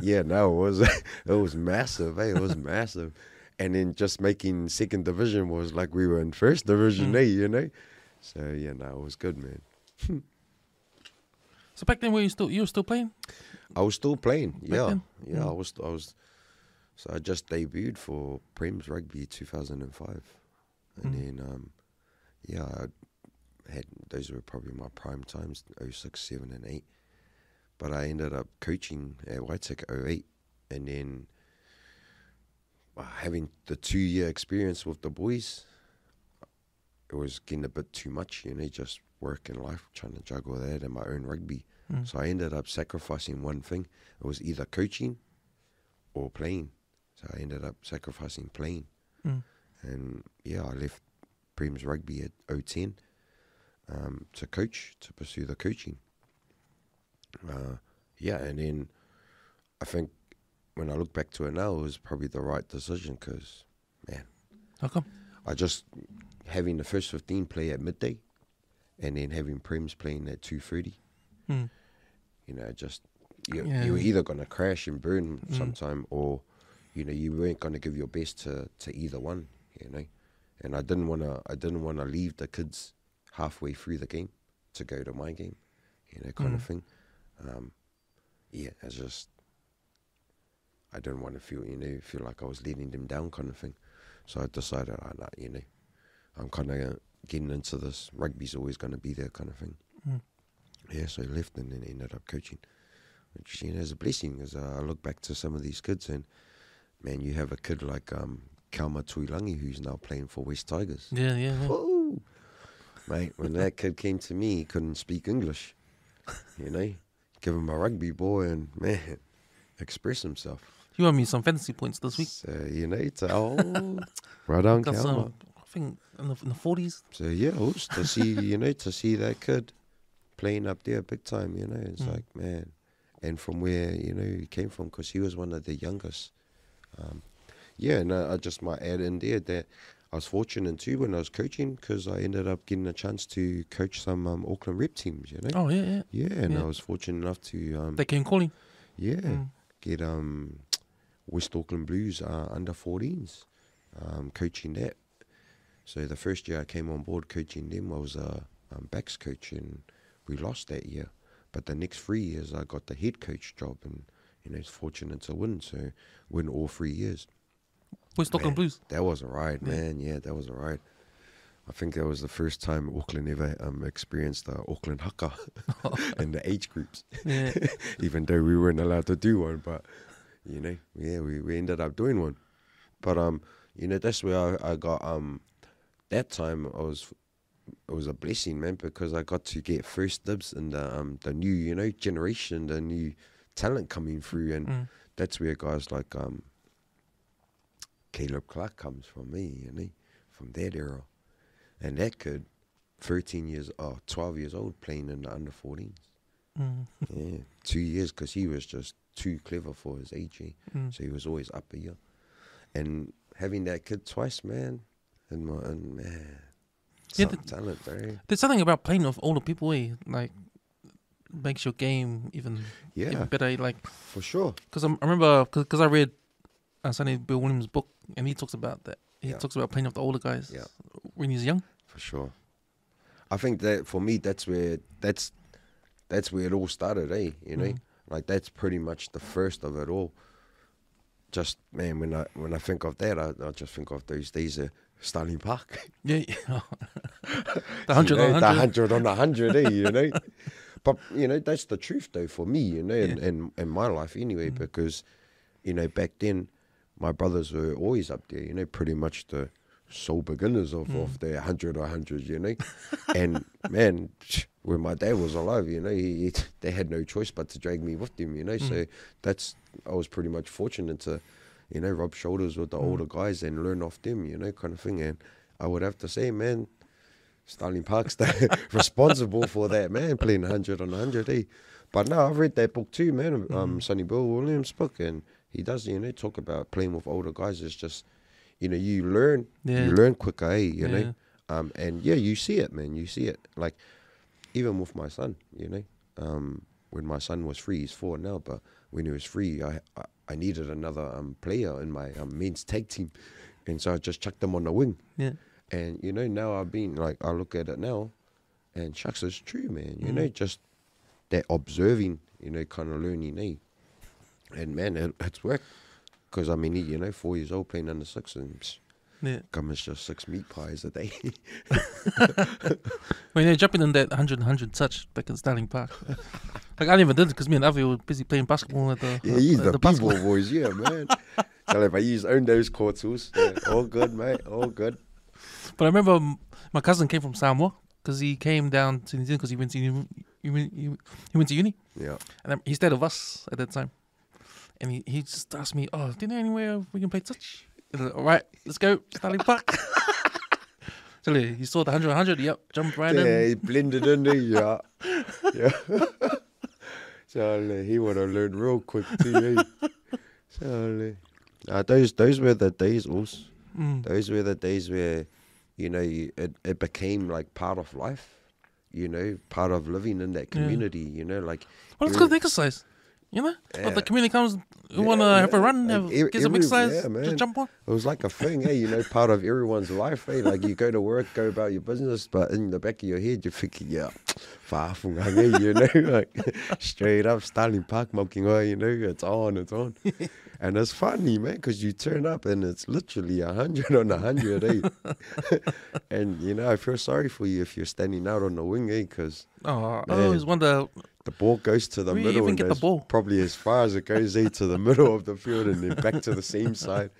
Yeah, no, it was massive, eh? It was massive. And then just making second division was like we were in first division, you know? So, yeah, no, it was good, man. So back then, you were still playing? I was still playing, yeah. then? Yeah, I was. So I just debuted for Prem's Rugby 2005. And then, I had, those were probably my prime times, 06, 7 and 8. But I ended up coaching at Waitakere 08. And then having the 2-year experience with the boys, it was getting a bit too much, you know, just work and life, trying to juggle that and my own rugby. So I ended up sacrificing one thing. It was either coaching or playing. So I ended up sacrificing playing. And yeah, I left Prem's Rugby at 010 to coach, to pursue the coaching. And then I think when I look back to it now, it was probably the right decision because, man. How come? I just, having the first 15 play at midday and then having Prem's playing at 2:30. You know, just you were either going to crash and burn sometime, or you know you weren't going to give your best to either one. You know, and I didn't want to leave the kids halfway through the game to go to my game. You know, kind of thing. It's just I didn't want to feel like I was letting them down, kind of thing. So I decided, you know, I'm kind of getting into this. Rugby's always going to be there, kind of thing. Yeah, so I left and then ended up coaching, which, you know, is a blessing. As I look back to some of these kids, and man, you have a kid like Kalma Tuilangi who's now playing for West Tigers. Yeah. Woo! Mate, when that kid came to me, he couldn't speak English. You know, give him a rugby ball and, man, express himself. You owe me some fantasy points this week. So, you know, right on, Kalma. I think in the 40s. So, yeah, it was to see that kid playing up there big time, you know. It's like, man. And from where, you know, he came from, because he was one of the youngest. And I just might add in there that I was fortunate too when I was coaching, because I ended up getting a chance to coach some Auckland rep teams, you know. Oh, yeah. Yeah, and I was fortunate enough to... they came calling. Yeah, get West Auckland Blues under 14s, coaching that. So the first year I came on board coaching them, I was a backs coach, and we lost that year. But the next 3 years I got the head coach job, and, you know, it's fortunate to win all 3 years. West Auckland Blues. That was a ride, man. Yeah, that was a ride. I think that was the first time Auckland ever experienced the Auckland haka in the age groups. Yeah. Even though we weren't allowed to do one, but, you know, yeah, we ended up doing one. But, you know, that's where I got, that time it was a blessing, man, because I got to get first dibs in the new, you know, generation, the new talent coming through. And that's where guys like Caleb Clark comes from, you know, from that era. And that kid, 12 years old, playing in the under 14s. Yeah, 2 years, because he was just too clever for his age. So he was always up a year. And having that kid twice, man, and man, talent, bro. There's something about playing with older people, like, makes your game even better, like. For sure. Because I remember, because I read Sonny Bill Williams' book, and he talks about that he talks about playing with the older guys when he's young. For sure. I think that for me, that's where it all started, you know? Like, that's pretty much the first of it all. Just, man, when I think of that, I just think of those days at Starling Park. Yeah. The 100 on 100. The 100 on 100, you know? But, you know, that's the truth, though, for me, you know, in my life anyway, because, you know, back then, my brothers were always up there, you know, pretty much the sole beginners of the 100 or 100, you know? And, man, when my dad was alive, you know, they had no choice but to drag me with them, you know? So I was pretty much fortunate to, you know, rub shoulders with the older guys and learn off them, you know, kind of thing. And I would have to say, man, Starling Park's responsible for that, man, playing 100 on 100, eh? But no, I've read that book too, man, Sonny Bill Williams' book, and he does, you know, talk about playing with older guys. It's just, you know, you learn quicker, eh, you know? And yeah, you see it, man, you see it. Like, even with my son, you know, when my son was 3, he's 4 now, but when he was 3, I needed another player in my men's tag team, and so I just chucked him on the wing. Yeah. And, you know, now I look at it now, and shucks, it's true, man. You know, just that observing, you know, kind of learning, eh? And, man, it's worked. Because, I mean, you know, 4 years old playing under 6, and comes just 6 meat pies a day. When you're jumping in that 100 touch back in Starling Park. Like, I never did it because me and Avi were busy playing basketball at the he's the people boys, yeah, man. So if I own those court tools, all good, mate, all good. But I remember my cousin came from Samoa because he came down to New Zealand because he went to uni. Yeah. And he stayed with us at that time. And he just asked me, do you know anywhere we can play touch? All right, let's go, Starling Park. So he saw the 100, jumped right in. Yeah, he blended in there, yeah. So he would have learned real quick too, eh? So those were the days, also. Those were the days where, you know, it became like part of life, you know, part of living in that community, you know, like. Well, it's good exercise, you know? If the community comes, you want to have a run, get some exercise, just jump on. It was like a thing, eh, you know, part of everyone's life, eh? Like, you go to work, go about your business, but in the back of your head, you're thinking, far from you know, like, straight up, Starling Park, you know, it's on. And it's funny, man, because you turn up and it's literally 100 on 100, eh? And, you know, I feel sorry for you if you're standing out on the wing, eh? Because I always wonder. The ball goes to the middle, even get the ball? Probably as far as it goes, eh, to the middle of the field and then back to the same side.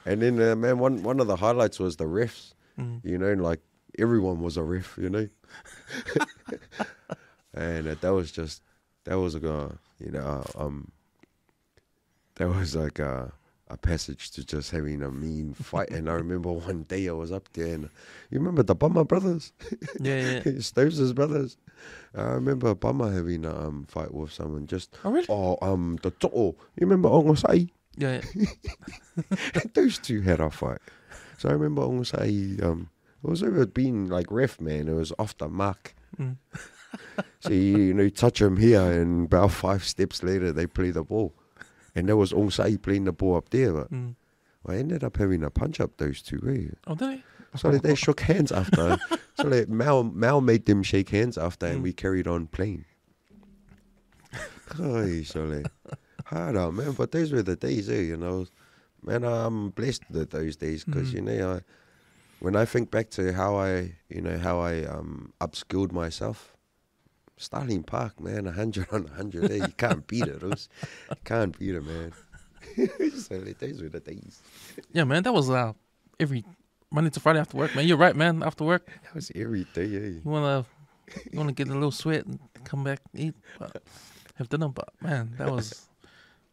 And then, man, one of the highlights was the refs. You know, like, everyone was a ref, you know? And that was like a passage to just having a mean fight. And I remember one day I was up there, and you remember the Bummer brothers? Yeah. Stoves' brothers. I remember Bummer having a fight with someone. Oh, really? The To'o. You remember Ongosai? Yeah. Those two had a fight. So I remember Ongosai, it was over being like ref, man. It was off the mark. So you know, touch him here, and about 5 steps later, they play the ball. And that was Ongosai playing the ball up there. But I ended up having a punch up those two, eh? Oh, did he? So they shook hands after. So Mal made them shake hands after, and we carried on playing. Hard out, man. But those were the days, eh? You know, man, I'm blessed with those days because you know, when I think back to how I upskilled myself, Starling Park, man, 100 on 100, eh? You can't beat it, Rose. You can't beat it, man. So those were the days. Yeah, man, that was every Monday to Friday after work, man. You're right, man. After work, that was every day. You wanna get a little sweat and come back, eat, have dinner. But man, that was.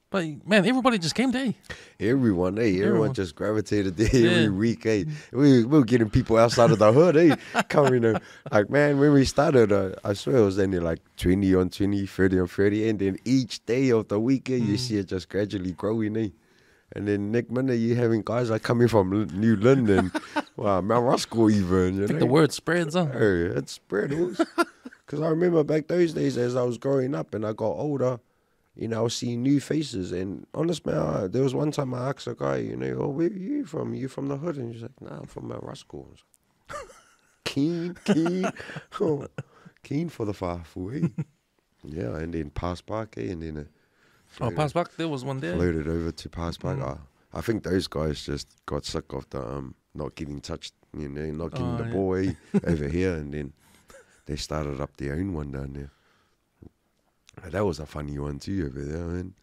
But man, everybody just came there. Everyone just gravitated there every week, eh? We were getting people outside of the hood, eh? Coming, like, man, when we started, I swear it was only like 20 on 20, 30 on 30, and then each day of the week, you see it just gradually growing, eh? And then next minute, you having guys like coming from New London, Mount Roscoe even, you know? I think the word spreads, huh? Hey, it spread, because I remember back those days as I was growing up and I got older, you know, I was seeing new faces. And honest, man, there was one time I asked a guy, you know, oh, where are you from? You from the hood? And he's like, nah, I'm from Mount Ruskell. Keen. Oh, keen for the whāfu, eh? Yeah, and then Pass Park, eh? And then Pass Park, there was one there. floated over to Pass Park. I think those guys just got sick of the not getting touched, you know, not getting the ball, eh? Over here, and then they started up their own one down there. But that was a funny one too over there, man.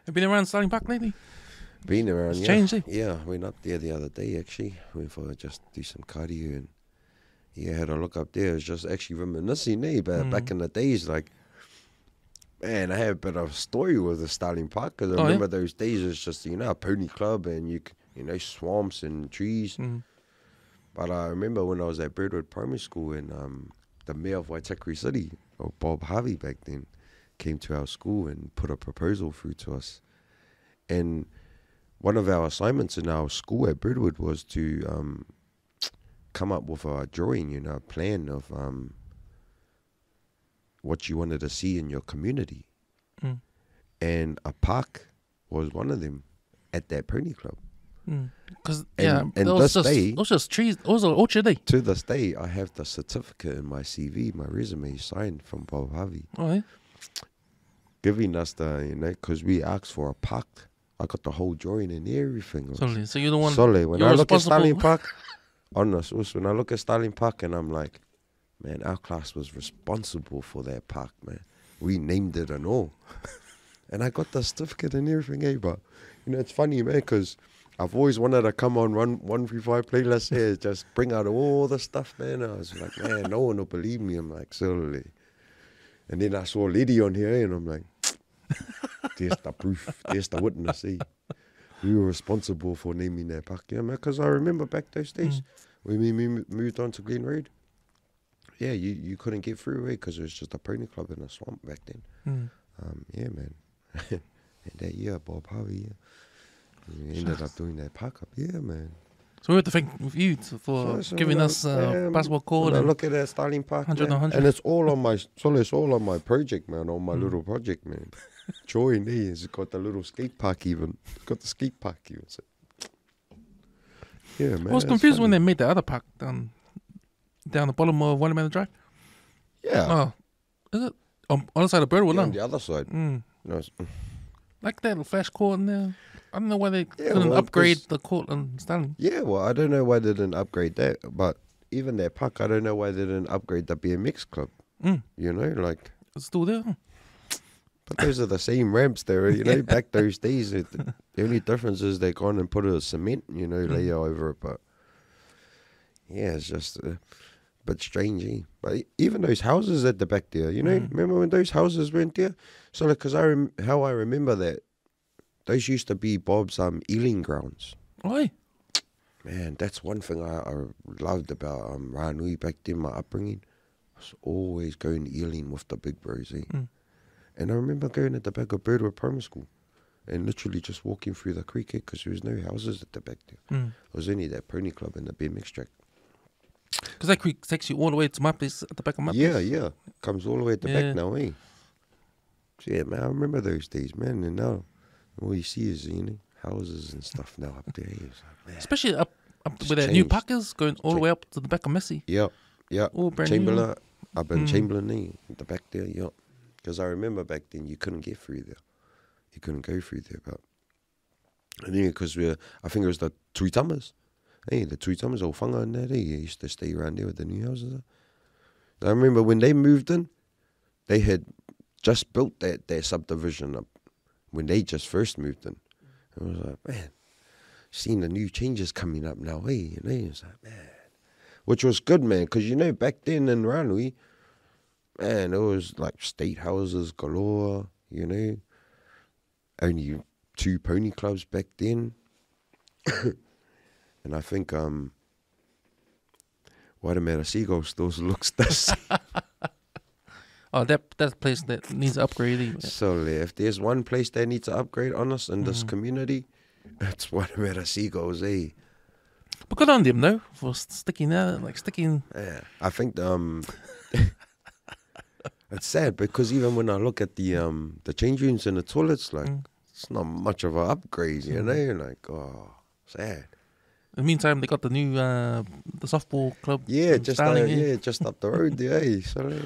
Have you been around Starling Park lately? Been around, It's yeah. changed, eh? Yeah, went up there the other day, actually. Went for just do some cardio and, yeah, had a look up there. It was just actually reminiscing, eh? But back in the days, like, man, I had a bit of a story with the Starling Park, because I remember those days, it's just, you know, a pony club and, you know, swamps and trees. But I remember when I was at Birdwood Primary School, and the mayor of Waitakere City, or Bob Harvey back then, came to our school and put a proposal through to us. And one of our assignments in our school at Birdwood was to come up with a drawing, you know, a plan of what you wanted to see in your community. And a park was one of them at that pony club. Because, and it was just trees, it was an orchard, eh? To this day, I have the certificate in my CV, my resume signed from Bob Harvey. Oh, yeah? Giving us the, you know, because we asked for a park. I got the whole drawing and everything. Solely. So you're the one. Solely. When you're I look at responsible- Starling Park, honest, when I look at Starling Park and I'm like, man, our class was responsible for that park, man. We named it and all. And I got the certificate and everything, eh? But, you know, it's funny, man, because I've always wanted to come on 135 playlist here, just bring out all the stuff, man. I was like, man, no one will believe me. I'm like, solely. And then I saw Liddy on here, and I'm like, there's the proof, there's the witness, eh? We were responsible for naming that park, yeah, man, because I remember back those days when we moved on to Glen Road. Yeah, you couldn't get through, eh, because it was just a pony club in a swamp back then. Yeah, man. And that year, Bob Harvey, we ended up doing that park up, yeah, man. So we have to thank you for giving us basketball court. I look at that Starling Park, 100 man, 100. and it's all on my, it's all on my project, man, on my little project, man. Joy there, it's got the little skate park even. It's got the skate park even. So. Yeah, man. I was confused when they made the other park down the bottom of Waitamata Drive. Yeah. Oh, is it? On the other side of Birdwood, Yeah, no? on the other side. No, Like that little flash court in there. I don't know why they Yeah, couldn't well, upgrade 'cause- the court on Starling. yeah, well, I don't know why they didn't upgrade that, but even that park, I don't know why they didn't upgrade the BMX club. You know, like, It's still there. Huh? but those are the same ramps there, you know, back those days. The only difference is they gone and put a cement, you know, layer over it, but yeah, it's just a bit strange, eh? But even those houses at the back there, you know, remember when those houses went there? So, like, because how I remember that, those used to be Bob's ealing grounds. Why? Man, that's one thing I loved about Ranui back then, my upbringing. I was always going ealing with the big bros, eh? And I remember going at the back of Birdwood Primary School and literally just walking through the creek, because there was no houses at the back there. It was only that pony club and the BMX track. Because that creek takes you all the way to my place, at the back of my place. Yeah. Comes all the way at the back now, eh? So, yeah, man, I remember those days, man. And now all you see is, you know, houses and stuff now up there. It's like, man. Especially up It's where that new changed. park is, going all the way up to the back of Messi. Yeah. All brand Chamberlain, up in Chamberlain, eh? At the back there, yeah. Because I remember back then you couldn't get through there. You couldn't go through there, but I think because I think it was the Tuitamas. Hey, the Tuitamas or whanga and that, eh? You used to stay around there with the new houses. I remember when they moved in, they had just built their subdivision up when they just first moved in. I was like, man, seeing the new changes coming up now, eh? You know, it's like, man. Which was good, man, because, you know, back then in Ranui, man, it was like state houses galore, you know. Only 2 pony clubs back then. And I think Waitamata Seagull still looks the same. Oh, that place that needs upgrading. So if there's one place that needs to upgrade on us in this community, it's Waitamata Seagulls, eh? But good on them, though, for sticking. Yeah, I think It's sad because even when I look at the change rooms and the toilets, like it's not much of an upgrade, you know. Like, oh, sad. In the meantime, they got the new the softball club. Yeah, just Starling, just up the road there. So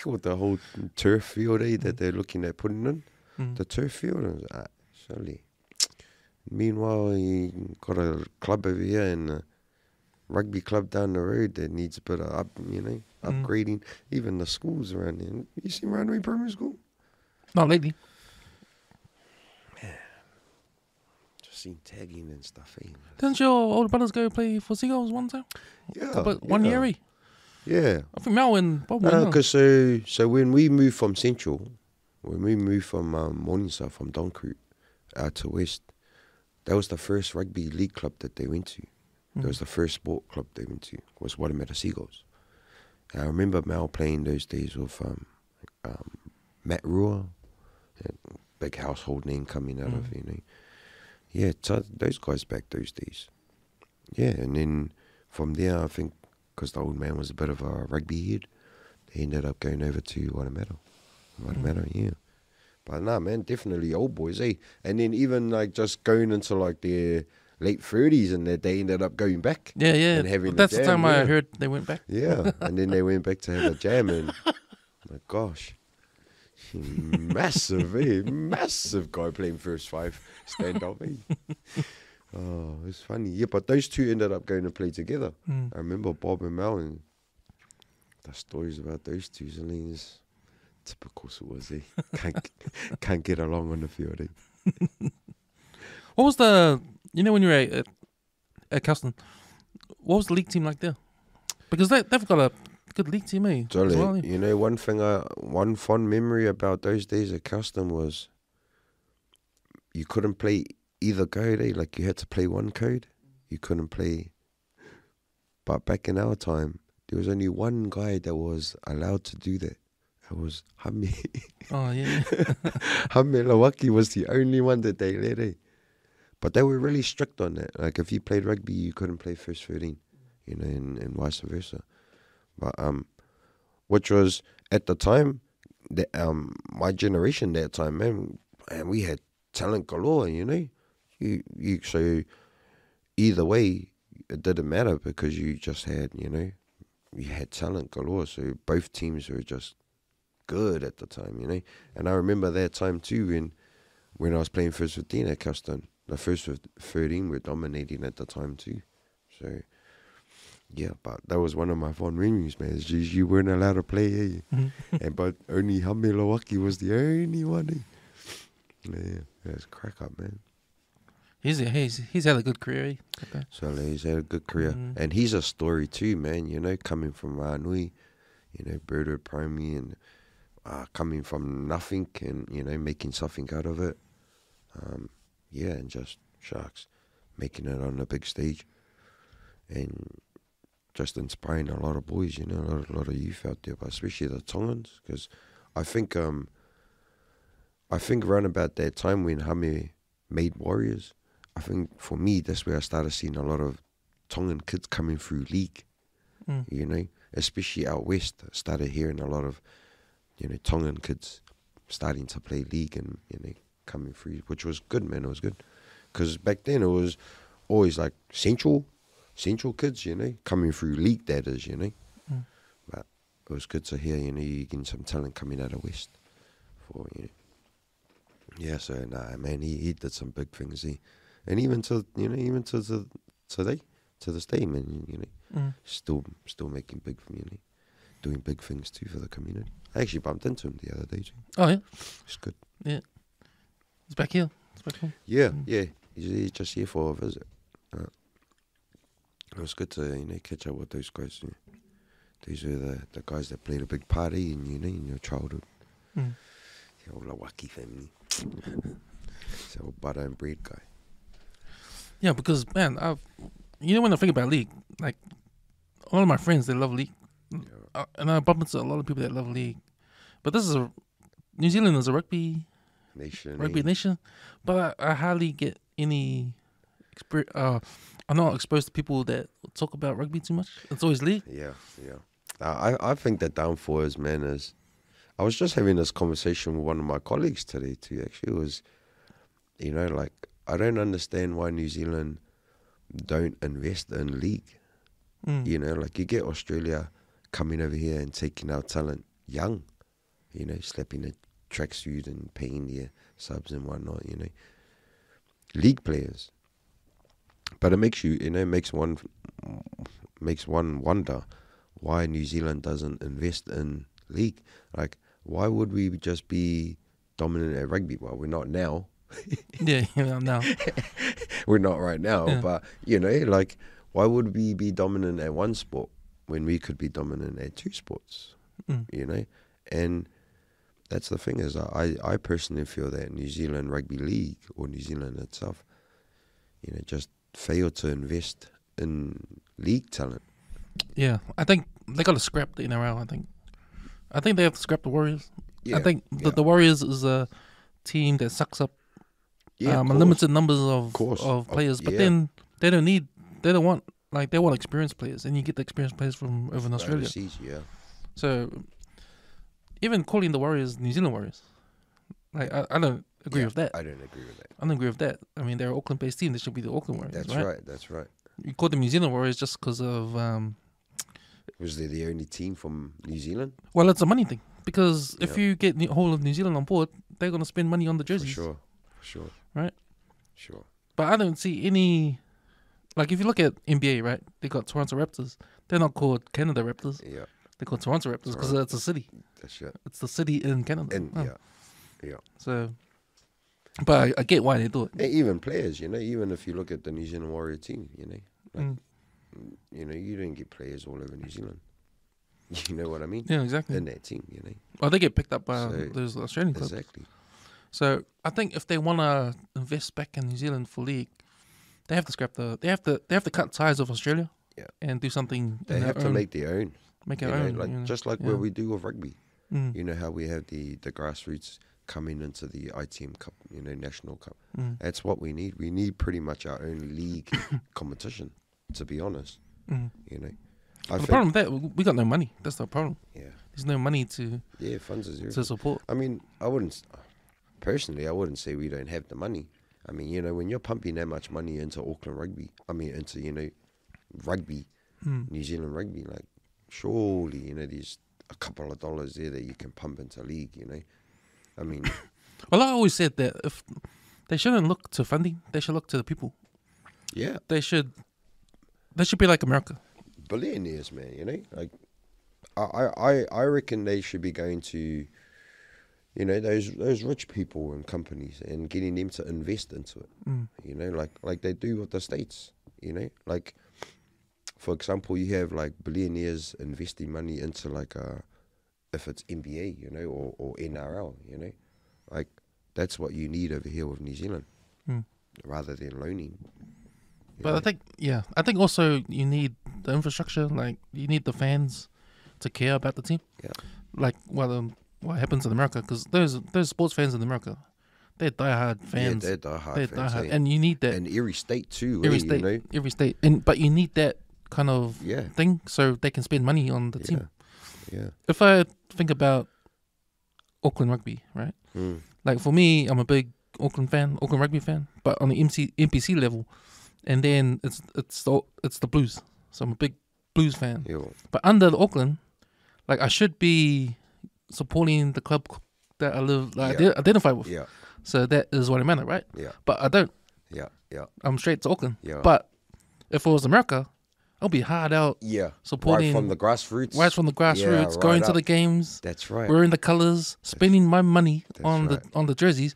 with the whole turf field that they're looking at putting in, the turf field. Surely. Meanwhile, you got a club over here and a rugby club down the road that needs a bit of upgrading. Even the schools around there. You seen Runway Primary School? Not lately. Just seen tagging and stuff. Didn't your older brothers go play for Seagulls one time? Yeah. 1 year, eh? Yeah. I think Mel and Bob went. Because so when we moved from Central, when we moved from Morningside, from Donkroot out to West, that was the first rugby league club that they went to. That was the first sport club they went to, was Waitamata Seagulls. And I remember Mel playing those days with Matt Rua, big household name coming out of, Yeah, those guys back those days. Yeah, and then from there, I think, because the old man was a bit of a rugby head, they ended up going over to Waitamata, yeah. But nah, man, definitely old boys, eh? And then even like just going into like their late 30s and that they ended up going back. Yeah. And having That's a the jam, time I heard they went back. Yeah, and then they went back to have a jam and my gosh. Massive, massive guy playing first five, stand up, Oh, it's funny. Yeah, but those two ended up going to play together. I remember Bob and Mel and the stories about those two. Something is typical Suas, Can't get along on the field, What was the, when you were at Custon, what was the league team like there? Because they've got a good league team, eh? Jolly, As well, one fond memory about those days at Custom was you couldn't play either code, Like you had to play one code. You couldn't play. But back in our time, there was only one guy that was allowed to do that. It was Hame. Oh, yeah. Hame Lawaki was the only one that they let, But they were really strict on that. Like if you played rugby, you couldn't play first 13, and vice versa. But which was at the time, my generation that time, man, we had talent galore, So either way, it didn't matter because you just had, you had talent galore. So both teams were just good at the time, And I remember that time too when I was playing first 15 at Custon. The first 13 were dominating at the time too. So, yeah, but that was one of my fond memories, man. You weren't allowed to play, but only Hame Lawaki was the only one, Yeah, that's crack up, man. He's had a good career, Okay. So he's had a good career. And he's a story too, man, coming from Ranui, Birdo Primary and coming from nothing and, making something out of it. Yeah, and just Sharks making it on the big stage and just inspiring a lot of boys, a lot of youth out there, but especially the Tongans, because I think around about that time when Hame made Warriors, I think for me that's where I started seeing a lot of Tongan kids coming through league, especially out west. I started hearing a lot of Tongan kids starting to play league and coming through, which was good, man. It was good. Because back then it was always like central kids, coming through league, that is, But it was good to hear, you getting some talent coming out of West. Yeah, so, nah, man, he did some big things, And even to this day, man, still making big, doing big things too for the community. I actually bumped into him the other day too. Oh, yeah? It's good. Yeah. He's back here. Yeah. He's just here for a visit. It was good to catch up with those guys. These are the guys that played a big part in your childhood. The old Lawaki family. It's the old butter and bread guy. Yeah, because man, when I think about league, like a lot of my friends, they love league, and I bump into a lot of people that love league. But New Zealand is a rugby nation, but I hardly get any experience. I'm not exposed to people that talk about rugby too much. It's always league. Yeah. I think the downfall is, man, is I was just having this conversation with one of my colleagues today too. Actually, it was, like, I don't understand why New Zealand don't invest in league. Like you get Australia coming over here and taking our talent young, slapping a tracksuit and paying their subs and whatnot, league players. But it makes makes one wonder why New Zealand doesn't invest in league. Like, why would we just be dominant at rugby? Well, we're not now. No. We're not right now, Yeah. but like, why would we be dominant at one sport when we could be dominant at two sports? And that's the thing is, I personally feel that New Zealand Rugby League or New Zealand itself, just failed to invest in league talent. Yeah, I think they got to scrap the NRL. I think they have to scrap the Warriors. Yeah, I think the Warriors is a team that sucks up Yeah, a limited numbers of players, but yeah. then they want experienced players, and you get the experienced players from over in Australia. Overseas, yeah. So even calling the Warriors New Zealand Warriors, like I don't agree with that. I don't agree with that. I don't agree with that. I mean, they're an Auckland-based team. They should be the Auckland Warriors. That's right. You call them New Zealand Warriors just because of Was they the only team from New Zealand? well, it's a money thing. Because if you get the whole of New Zealand on board, they're going to spend money on the jerseys. For sure. Right? Sure. But I don't see any... Like, if you look at NBA, right? They got Toronto Raptors. They're not called Canada Raptors. Yeah. They're called Toronto Raptors because it's a city. That's it. It's the city in Canada. And yeah. So... But I get why they do it. And even players, even if you look at the New Zealand Warrior team, like, you don't get players all over New Zealand. You know what I mean? Yeah, exactly. In that team, Well, they get picked up by those Australian clubs. Exactly. So I think if they want to invest back in New Zealand for league, they have to scrap they have to cut ties with Australia. Yeah. And do something. They have to make their own. Make our own. Like just like where we do with rugby. Mm. You know how we have the grassroots coming into the ITM Cup, National Cup. Mm. That's what we need. We need pretty much our own league competition, to be honest. Mm. The problem with that, we got no money. That's the problem. Yeah. There's no money to funds are zero. to support. I mean, I wouldn't say we don't have the money. I mean, when you're pumping that much money into Auckland rugby, into, rugby, New Zealand rugby, like, surely, there's a couple of dollars there that you can pump into league, I mean... Well, I always said that if they shouldn't look to funding, they should look to the people. Yeah. They should be like America. Billionaires, man, like, I reckon they should be going to, those rich people and companies and getting them to invest into it, like they do with the States, like, for example, you have like billionaires investing money into like if it's NBA, or NRL, like that's what you need over here with New Zealand, rather than loaning. But I think also you need the infrastructure, like you need the fans to care about the team. Yeah. Like what happens in America, because those sports fans in America, they're diehard fans. Yeah, they're diehard fans. And you need that. And every state too. Every state, but you need that kind of thing so they can spend money on the team. Yeah. If I think about Auckland rugby, right? Like for me, I'm a big Auckland rugby fan, but on the NPC level, and then it's the Blues. So I'm a big Blues fan. Yeah. But under the Auckland, like I should be supporting the club that I identify with. Yeah. So that is what I meant, right? Yeah. But I don't. Yeah. I'm straight to Auckland. Yeah. But if it was America, I'll be hard out. Yeah. Supporting right from the grassroots. Right going to the games. That's right. Wearing the colours, spending my money on the jerseys.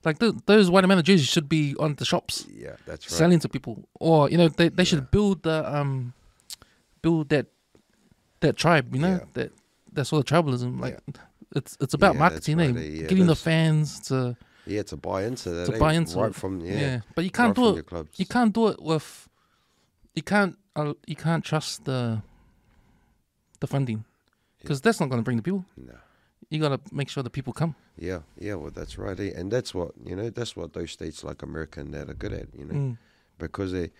Like those Waitamata jerseys should be on the shops. Yeah, that's right. Selling to people, or they should build the build that tribe. That sort of tribalism. Like it's about marketing, getting the fans to buy into that. buy into right it. from But you can't do it. Clubs. You can't do it with. You can't trust the funding, because that's not going to bring the people. No. You got to make sure the people come. Yeah, well, that's right. And that's what, that's what those states like America and that are good at, because the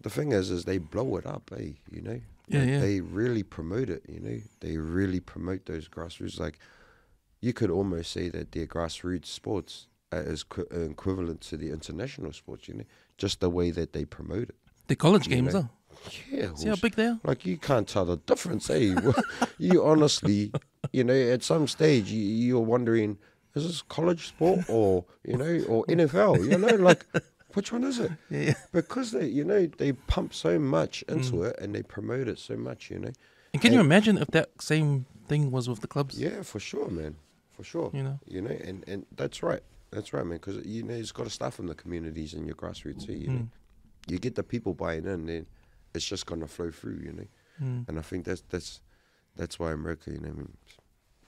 thing is they blow it up, Yeah. They really promote it, they really promote those grassroots. Like, you could almost say that their grassroots sports is equivalent to the international sports, you know, just the way that they promote it. The college games, know? Yeah. See how big they are? Like, you can't tell the difference, eh? You honestly, you know, at some stage, you're wondering, is this college sport or, you know, or NFL? You know, like, which one is it? Yeah. Because they, you know, they pump so much into it and they promote it so much, you know. And can you imagine if that same thing was with the clubs? Yeah, for sure, man. For sure. You know, and that's right. That's right, man. Because, you know, it's got to start from the communities and your grassroots, you know. You get the people buying in, then it's just going to flow through, you know. And I think that's why America, you know, I mean,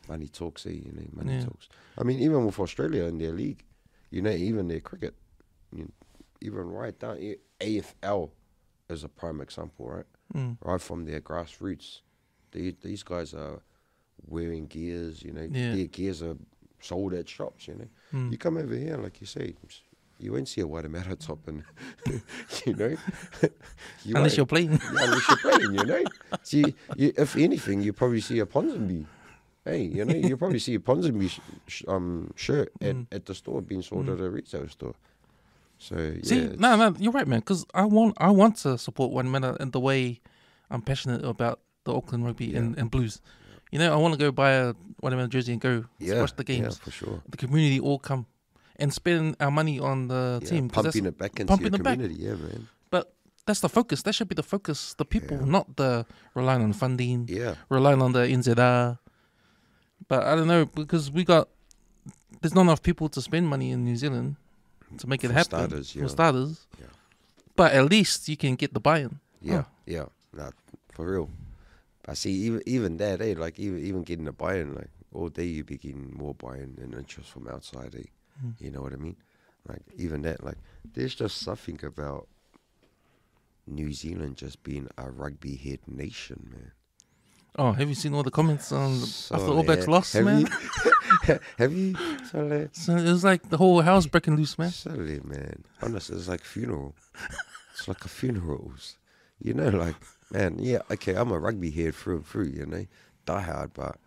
money talks, you know, money talks. I mean, even with Australia in their league, you know, even their cricket, you know, even right down, AFL is a prime example, right? Right from their grassroots. These guys are wearing gears, you know, their gears are sold at shops, you know. You come over here, like you say, you won't see a Waitamata top, and you know, unless you're playing. Yeah, unless you're playing, you know. See, if anything, you probably see a Ponsonby. Hey, you know, you probably see a Ponsonby shirt at the store being sold at a retail store. So yeah. See, no, you're right, man. Because I want to support Waitamata in the way I'm passionate about the Auckland Rugby and Blues. You know, I want to go buy a Waitamata jersey and go watch the games. Yeah, for sure. The community all come and spend our money on the team. Pumping it back into your community, yeah, man. But that's the focus. That should be the focus. The people, not the relying on funding, relying on the NZR. But I don't know, because there's not enough people to spend money in New Zealand to make it happen. For starters. Yeah. But at least you can get the buy-in. Yeah, no, for real. I see, even that, like, even getting the buy-in, like, all day you be getting more buy-in and interest from outside, eh? You know what I mean? Like, even that, like, there's just something about New Zealand just being a rugby-head nation, man. Oh, have you seen all the comments after All Blacks lost, man? Have you? So it was like the whole house breaking loose, man. Sorry, man. Honestly, it's like funeral. It's like a funerals. You know, like, man, yeah, okay, I'm a rugby head through and through, you know, die hard, but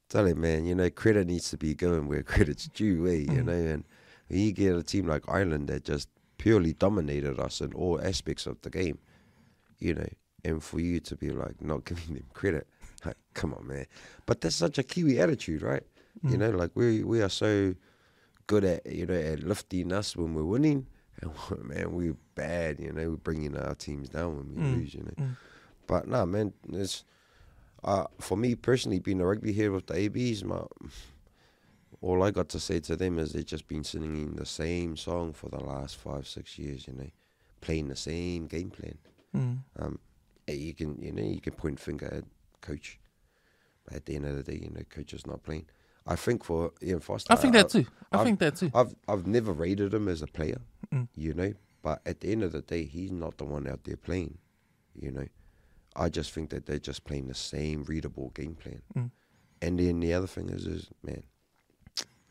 tell you, man, you know, credit needs to be going where credit's due, you know, and when you get a team like Ireland that just purely dominated us in all aspects of the game, you know, and for you to be like not giving them credit, like, come on, man. But that's such a Kiwi attitude, right? You know, like we are so good at, you know, at lifting us when we're winning, and man, we're bad, you know, we're bringing our teams down when we lose, you know. But nah, man, it's for me personally, being a rugby head with the ABs, all I got to say to them is they've just been singing the same song for the last 5-6 years, you know, playing the same game plan. You can point finger at coach, but at the end of the day, you know, coach is not playing. I think for Ian Foster, I think that too. I've never rated him as a player, you know, but at the end of the day, he's not the one out there playing, you know. I just think that they're just playing the same readable game plan. And then the other thing is, man,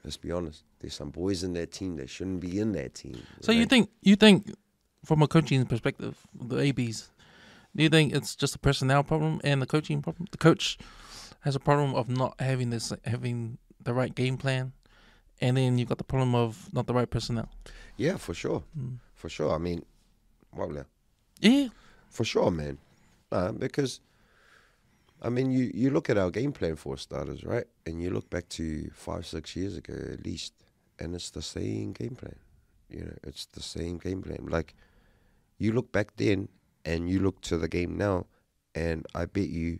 let's be honest, there's some boys in that team that shouldn't be in that team. So you think from a coaching perspective, the ABs, do you think it's just a personnel problem and the coaching problem? The coach has a problem of not having the right game plan, and then you've got the problem of not the right personnel. Yeah, for sure. For sure. I mean, yeah, for sure, man. Because, I mean, you look at our game plan for starters, right? And you look back to 5-6 years ago at least, and it's the same game plan. You know, it's the same game plan. Like, you look back then and you look to the game now, and I bet you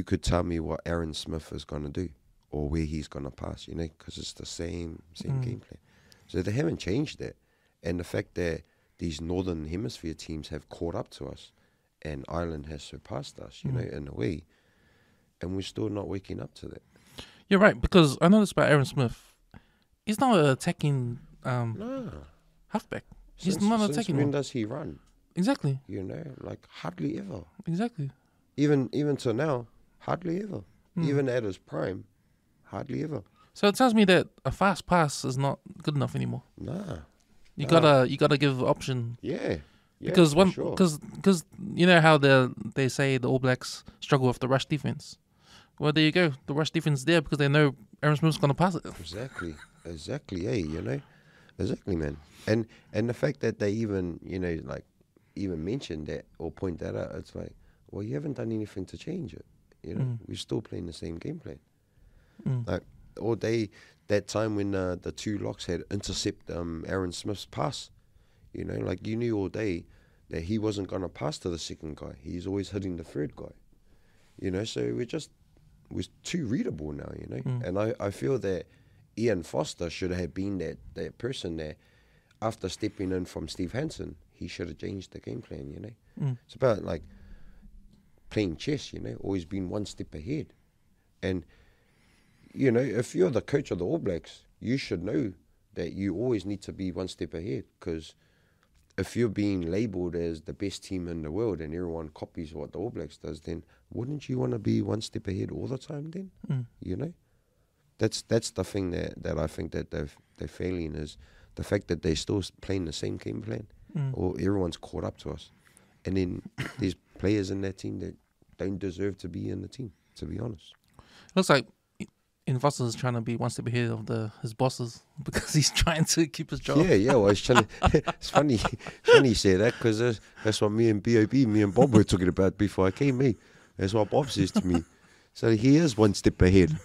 could tell me what Aaron Smith is going to do or where he's going to pass, you know, because it's the same game plan. So they haven't changed that. And the fact that these Northern Hemisphere teams have caught up to us and Ireland has surpassed us, you know, in a way, and we're still not waking up to that. You're right, because I noticed about Aaron Smith, he's not an attacking halfback. He's not attacking. When does he run? Exactly. You know, like hardly ever. Exactly. Even to now, hardly ever. Even at his prime, hardly ever. So it tells me that a fast pass is not good enough anymore. Nah. You gotta give option. Yeah. Because you know how they say the All Blacks struggle with the rush defense. Well, there you go. The rush defense is there because they know Aaron Smith's going to pass it. Exactly. Hey, you know, exactly, man. And the fact that they even, you know, like even mentioned that or point that out, it's like, well, you haven't done anything to change it. You know, we're still playing the same game plan. Like all day, that time when the two locks had intercept Aaron Smith's pass, you know, like you knew all day that he wasn't going to pass to the second guy. He's always hitting the third guy. You know, so we're too readable now, you know. And I feel that Ian Foster should have been that person that after stepping in from Steve Hansen, he should have changed the game plan, you know. It's about like playing chess, you know, always being one step ahead. And, you know, if you're the coach of the All Blacks, you should know that you always need to be one step ahead, because if you're being labelled as the best team in the world and everyone copies what the All Blacks does, then wouldn't you want to be one step ahead all the time then? You know? That's the thing that I think that they're failing, is the fact that they're still playing the same game plan, or everyone's caught up to us. And then there's players in that team that don't deserve to be in the team, to be honest. Looks like Ian Foster's trying to be one step ahead of his bosses because he's trying to keep his job. Yeah, well, it's funny you say that, because that's what me and Bob were talking about before I came, me. That's what Bob says to me. So he is one step ahead.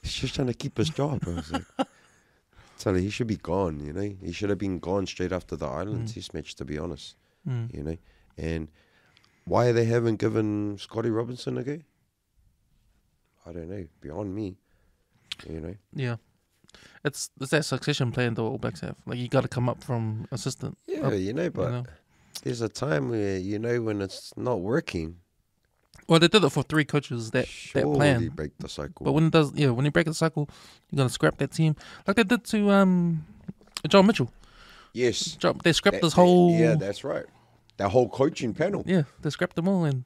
He's just trying to keep his job. I was like, so he should be gone, you know. He should have been gone straight after the Ireland Test match, to be honest, you know. And why they haven't given Scotty Robinson a go? I don't know. Beyond me, you know. Yeah. It's that succession plan the All Blacks have. Like, you got to come up from assistant. Yeah, up, you know, but there's a time where, you know, when it's not working. Well, they did it for 3 coaches, that plan. Surely break the cycle. But when you break the cycle, you're going to scrap that team. Like they did to John Mitchell. Yes. They scrapped this whole... Yeah, that's right. That whole coaching panel. Yeah, they scrapped them all and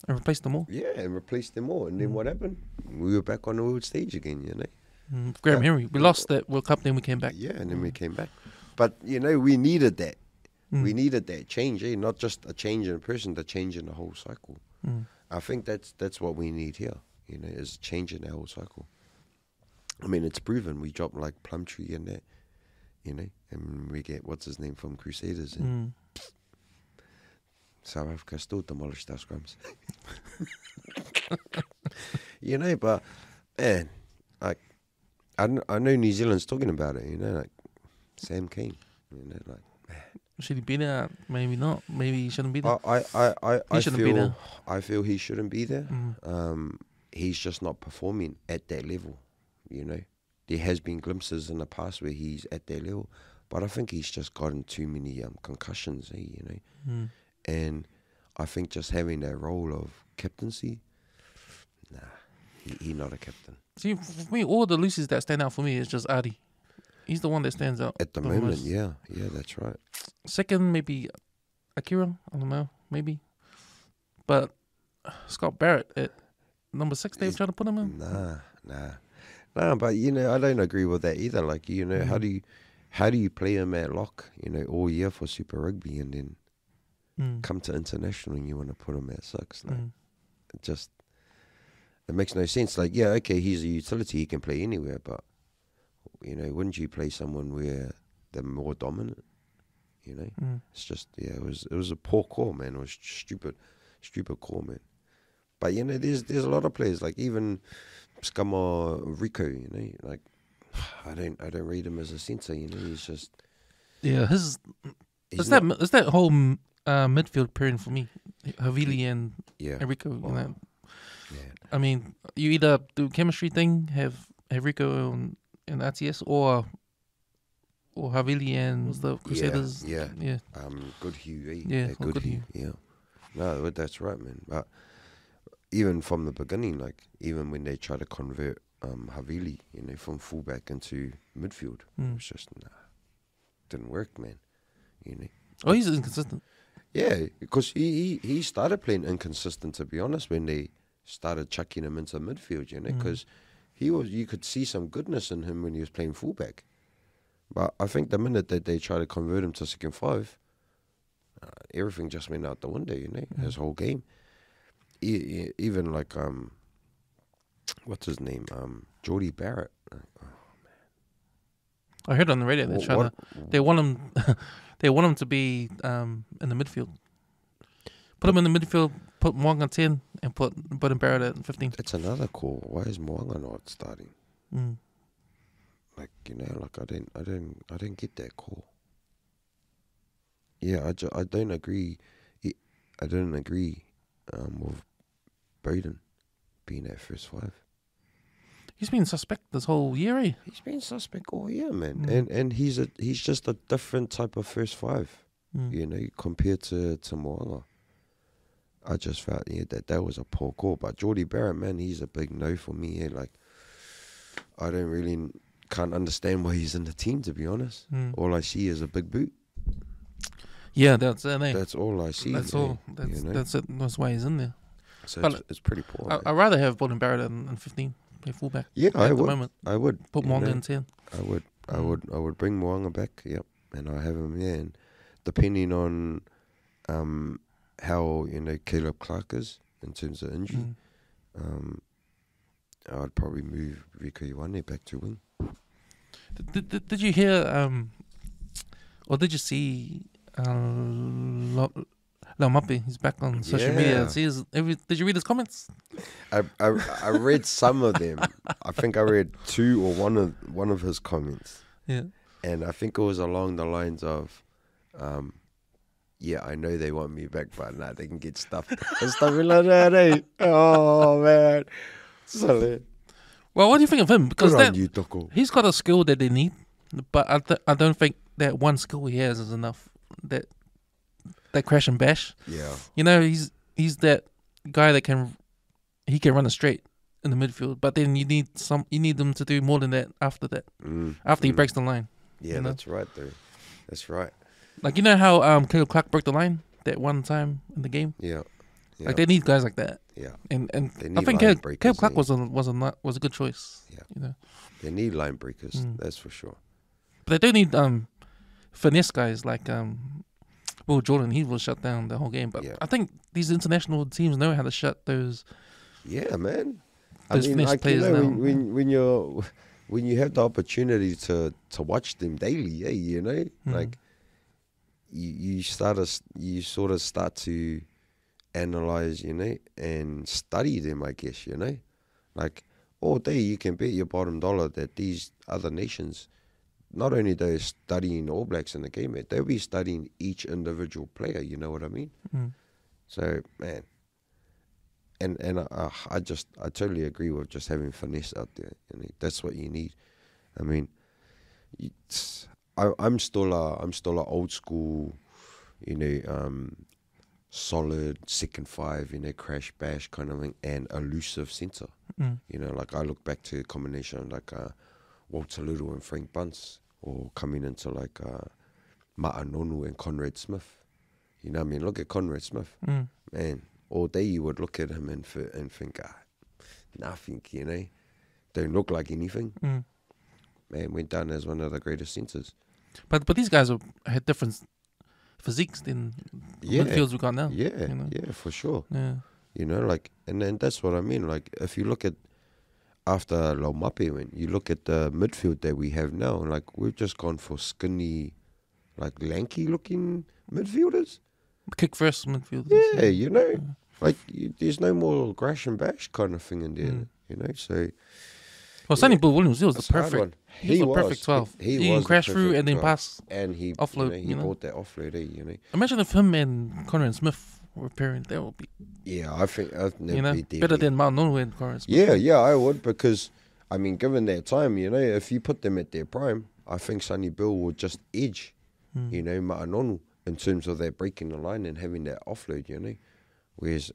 replaced them all. Yeah, and replaced them all. And then what happened? We were back on the world stage again, you know. Graham Henry. We lost that World Cup, then we came back. Yeah, and then we came back. But, you know, we needed that. We needed that change, not just a change in a person, the change in the whole cycle. I think that's what we need here, you know, is changing the whole cycle. I mean, it's proven. We dropped like Plumtree and that, you know, and we get, what's his name, from Crusaders. And South Africa still demolished our scrums. You know, but, man, like, I know New Zealand's talking about it, you know, like Sam Cane, you know, like, man. Should he be there? Maybe not. Maybe he shouldn't be there. I feel he shouldn't be there. He's just not performing at that level, you know. There has been glimpses in the past where he's at that level, but I think he's just gotten too many concussions, you know. And I think just having that role of captaincy, he's not a captain. See, for me, all the Lucy's that stand out for me is just Adi. He's the one that stands out. At the moment, yeah, that's right. Second, maybe Akira. I don't know, maybe. But Scott Barrett at number 6, they've tried to put him in. Nah, but, you know, I don't agree with that either. Like, you know, how do you play him at lock, you know, all year for Super Rugby, and then come to international and you want to put him at 6? Like, it makes no sense. Like, yeah, okay, he's a utility, he can play anywhere, but, you know, wouldn't you play someone where they're more dominant? You know, it's just, it was a poor call, man. It was stupid call, man. But, you know, there's a lot of players, like even Skama Rico, you know, like I don't rate him as a centre, you know. He's just it's that whole midfield pairing for me, Havili and Rico. You know, I mean, you either do chemistry thing, have Rico and ATS, or Havili and the Crusaders. Good Hugh. Good Hugh. Yeah. No, that's right, man. But even from the beginning, like even when they try to convert Havili, you know, from fullback into midfield, it was just didn't work, man. You know. Oh, he's inconsistent. Yeah, because he started playing inconsistent, to be honest, when they started chucking him into midfield, you know, because you could see some goodness in him when he was playing fullback. But I think the minute that they try to convert him to second 5, everything just went out the window, you know, his whole game. Even like what's his name? Geordie Barrett. I heard on the radio they want him they want him to be in the midfield. Put him in the midfield, put Mwanga 10 and put him Barrett at 15. That's another call. Why is Mwanga not starting? Like, you know, like I didn't get that call. Yeah, I don't agree. I don't agree with Braden being at first 5. He's been suspect this whole year, eh? He's been suspect all year, man. And he's just a different type of first 5, you know, compared to Moanga. I just felt that was a poor call. But Geordie Barrett, man, he's a big no for me. Yeah. Like, I can't understand why he's in the team, to be honest. All I see is a big boot. Yeah, that's it, eh? That's all I see. That's all. That's, you know? That's it. That's why he's in there. So it's pretty poor. I'd rather have Bolton Barrett in 15, play fullback. Yeah, I would. The moment. I would. Put Mwanga in 10. I would bring Mwanga back. Yep, and I have him there. And depending on how, you know, Caleb Clark is in terms of injury, I'd probably move Rico Ioane back to wing. Did you hear or did you see Laumape? He's back on social media. Did you read his comments? I read some of them. I think I read 2 or one of his comments. Yeah. And I think it was along the lines of, yeah, I know they want me back, but nah, they can get stuff and stuff like that, eh? Oh, man. Solid. Well, what do you think of him? Because he's got a skill that they need, but I don't think that one skill he has is enough. That crash and bash. Yeah. You know, he's that guy that can run a straight in the midfield, but then you need them to do more than that after that. After he breaks the line. Yeah, you know? That's right, though. That's right. Like, you know how Caleb Clark broke the line that one time in the game? Yeah. Like, they need guys like that. Yeah. And I think Caleb Clark was a good choice. Yeah. You know? They need line breakers, that's for sure. But they do need finesse guys like Will Jordan. He was shut down the whole game. But I think these international teams know how to shut those. Yeah, man. Those finesse players now. When you have the opportunity to watch them daily, you know, like you sort of start to analyze, you know, and study them, I guess, you know, like all day you can bet your bottom dollar that these other nations, not only they're studying All Blacks in the game, they'll be studying each individual player. You know what I mean? So, man, and I totally agree with just having finesse out there. You know, that's what you need. I mean, I'm still a old school, you know, solid second 5, you know, crash bash kind of thing, and elusive centre. You know, like I look back to a combination like Walter Little and Frank Bunce, or coming into like Ma'a Nonu and Conrad Smith. You know what I mean? Look at Conrad Smith. Man, all day you would look at him and think, nothing, you know. Don't look like anything. Man, went down as one of the greatest centres. But these guys had different physiques than midfields we got now. Yeah, you know? Yeah, for sure. Yeah. You know, like, and then that's what I mean. Like, if you look at, after Laumape went, you look at the midfield that we have now, like, we've just gone for skinny, like, lanky-looking midfielders. Kick first midfielders. Yeah, you know, like, there's no more grash and bash kind of thing in there, you know, so... Well, Sonny Bill Williams, he was the perfect. He was the perfect 12. He can crash through and then 12. pass. And he offload. You know, he brought that offload, you know. Imagine if him and Conrad Smith were pairing. That would be. Yeah, I think that'd you know, be better than Mount Nonu and Conrad Smith. Yeah, I would, because I mean, given their time, you know, if you put them at their prime, I think Sonny Bill would just edge, you know, Ma'a Nonu in terms of that breaking the line and having that offload, you know. Whereas,